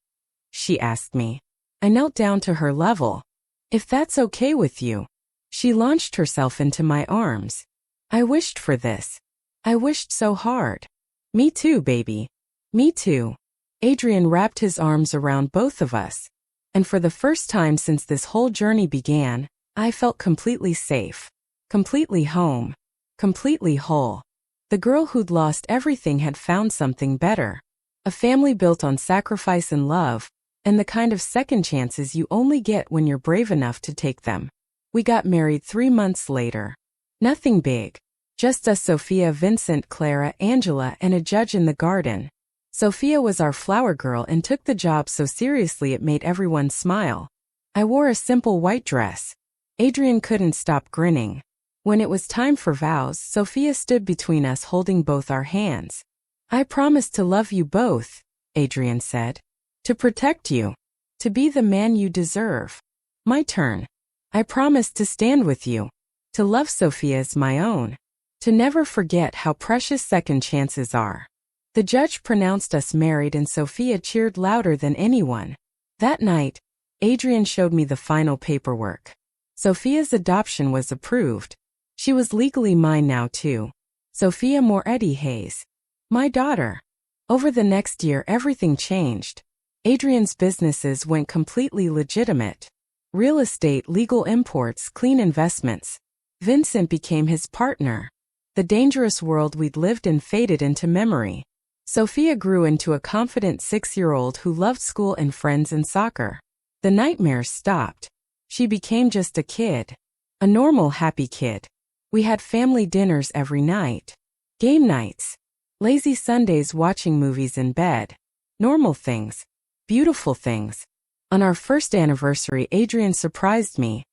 She asked me. I knelt down to her level. If that's okay with you. She launched herself into my arms. I wished for this. I wished so hard. Me too, baby. Me too. Adrian wrapped his arms around both of us. And for the first time since this whole journey began, I felt completely safe. Completely home. Completely whole. The girl who'd lost everything had found something better. A family built on sacrifice and love, and the kind of second chances you only get when you're brave enough to take them. We got married 3 months later. Nothing big. Just us, Sophia, Vincent, Clara, Angela, and a judge in the garden. Sophia was our flower girl and took the job so seriously it made everyone smile. I wore a simple white dress. Adrian couldn't stop grinning. When it was time for vows, Sophia stood between us holding both our hands. I promise to love you both, Adrian said. To protect you. To be the man you deserve. My turn. I promise to stand with you. To love Sophia as my own. To never forget how precious second chances are. The judge pronounced us married and Sophia cheered louder than anyone. That night, Adrian showed me the final paperwork. Sophia's adoption was approved. She was legally mine now too. Sophia Moretti Hayes. My daughter. Over the next year everything changed. Adrian's businesses went completely legitimate. Real estate, legal imports, clean investments. Vincent became his partner. The dangerous world we'd lived in faded into memory. Sophia grew into a confident 6-year-old who loved school and friends and soccer. The nightmares stopped. She became just a kid. A normal, happy kid. We had family dinners every night. Game nights. Lazy Sundays watching movies in bed. Normal things. Beautiful things. On our first anniversary, Adrian surprised me.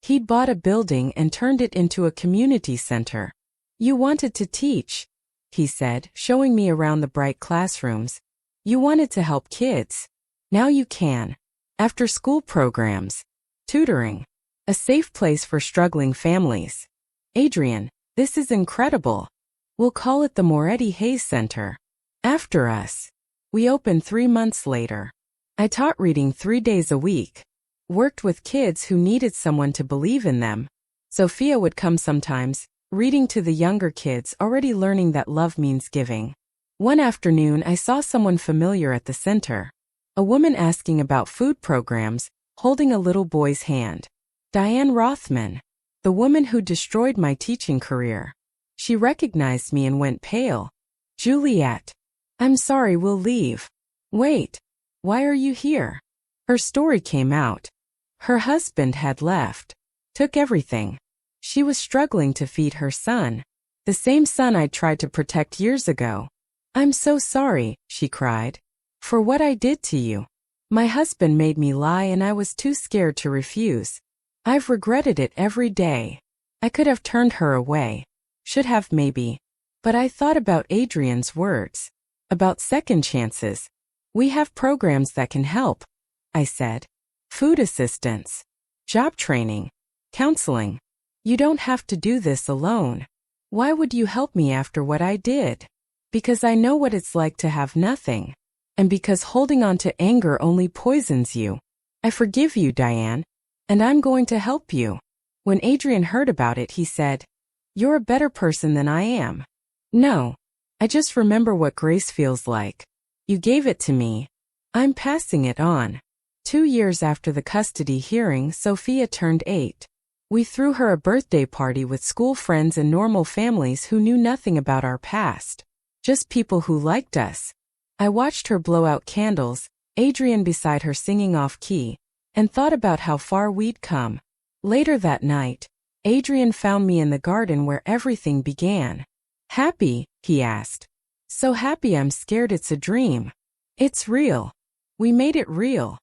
He'd bought a building and turned it into a community center. "You wanted to teach," he said, showing me around the bright classrooms. "You wanted to help kids. Now you can. After-school programs. Tutoring. A safe place for struggling families. Adrian, this is incredible. We'll call it the Moretti Hayes Center. After us." We opened 3 months later. I taught reading 3 days a week. Worked with kids who needed someone to believe in them. Sophia would come sometimes, reading to the younger kids already learning that love means giving. One afternoon I saw someone familiar at the center. A woman asking about food programs, holding a little boy's hand. Diane Rothman. The woman who destroyed my teaching career. She recognized me and went pale. "Juliet. I'm sorry, we'll leave." "Wait. Why are you here?" Her story came out. Her husband had left. Took everything. She was struggling to feed her son. The same son I'd tried to protect years ago. "I'm so sorry," she cried. "For what I did to you. My husband made me lie and I was too scared to refuse. I've regretted it every day. I could have turned her away. Should have maybe. But I thought about Adrian's words. About second chances. We have programs that can help," I said. "Food assistance. Job training. Counseling. You don't have to do this alone. Why would you help me after what I did? Because I know what it's like to have nothing. And because holding on to anger only poisons you. I forgive you, Diane. And I'm going to help you." When Adrian heard about it, he said, "You're a better person than I am." "No. I just remember what grace feels like. You gave it to me. I'm passing it on." 2 years after the custody hearing, Sophia turned 8. We threw her a birthday party with school friends and normal families who knew nothing about our past. Just people who liked us. I watched her blow out candles, Adrian beside her singing off-key, and thought about how far we'd come. Later that night, Adrian found me in the garden where everything began. "Happy?" he asked. "So happy I'm scared it's a dream." "It's real. We made it real."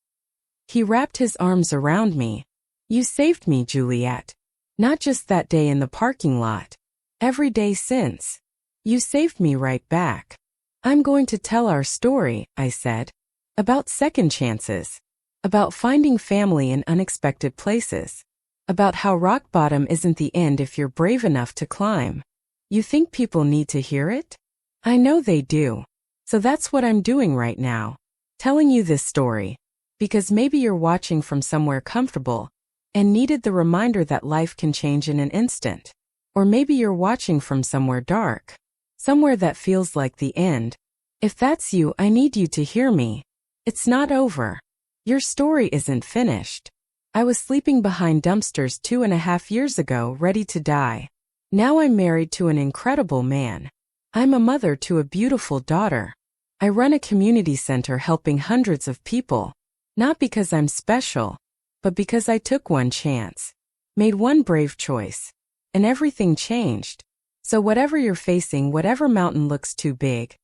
He wrapped his arms around me. "You saved me, Juliet. Not just that day in the parking lot. Every day since. You saved me right back." "I'm going to tell our story," I said. "About second chances. About finding family in unexpected places. About how rock bottom isn't the end if you're brave enough to climb." You think people need to hear it? I know they do. So that's what I'm doing right now. Telling you this story. Because maybe you're watching from somewhere comfortable and needed the reminder that life can change in an instant. Or maybe you're watching from somewhere dark. Somewhere that feels like the end. If that's you, I need you to hear me. It's not over. Your story isn't finished. I was sleeping behind dumpsters 2.5 years ago, ready to die. Now I'm married to an incredible man. I'm a mother to a beautiful daughter. I run a community center helping hundreds of people. Not because I'm special, but because I took one chance. Made one brave choice. And everything changed. So whatever you're facing, whatever mountain looks too big,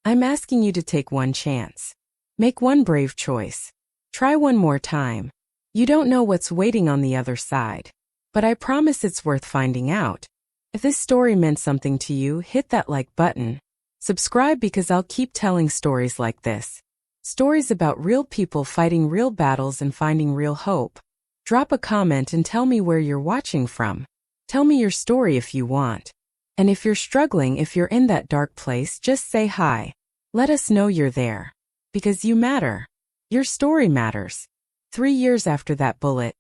I'm asking you to take one chance. Make one brave choice. Try one more time. You don't know what's waiting on the other side. But I promise it's worth finding out. If this story meant something to you, hit that like button. Subscribe because I'll keep telling stories like this. Stories about real people fighting real battles and finding real hope. Drop a comment and tell me where you're watching from. Tell me your story if you want. And if you're struggling, if you're in that dark place, just say hi. Let us know you're there. Because you matter. Your story matters. 3 years after that bullet,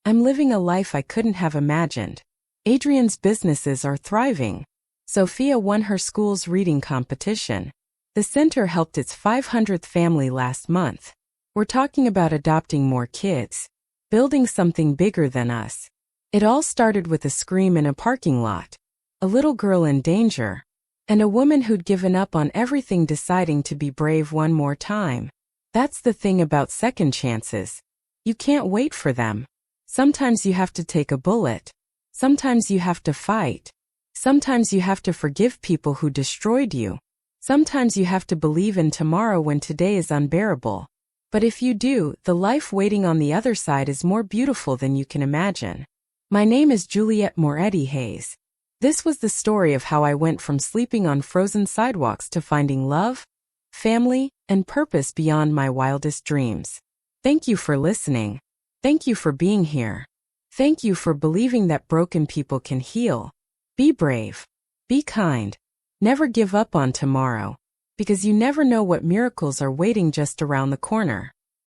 I'm living a life I couldn't have imagined. Adrian's businesses are thriving. Sophia won her school's reading competition. The center helped its 500th family last month. We're talking about adopting more kids, building something bigger than us. It all started with a scream in a parking lot, a little girl in danger, and a woman who'd given up on everything deciding to be brave one more time. That's the thing about second chances. You can't wait for them. Sometimes you have to take a bullet. Sometimes you have to fight. Sometimes you have to forgive people who destroyed you. Sometimes you have to believe in tomorrow when today is unbearable. But if you do, the life waiting on the other side is more beautiful than you can imagine. My name is Juliette Moretti Hayes. This was the story of how I went from sleeping on frozen sidewalks to finding love, family, and purpose beyond my wildest dreams. Thank you for listening. Thank you for being here. Thank you for believing that broken people can heal. Be brave. Be kind. Never give up on tomorrow, because you never know what miracles are waiting just around the corner.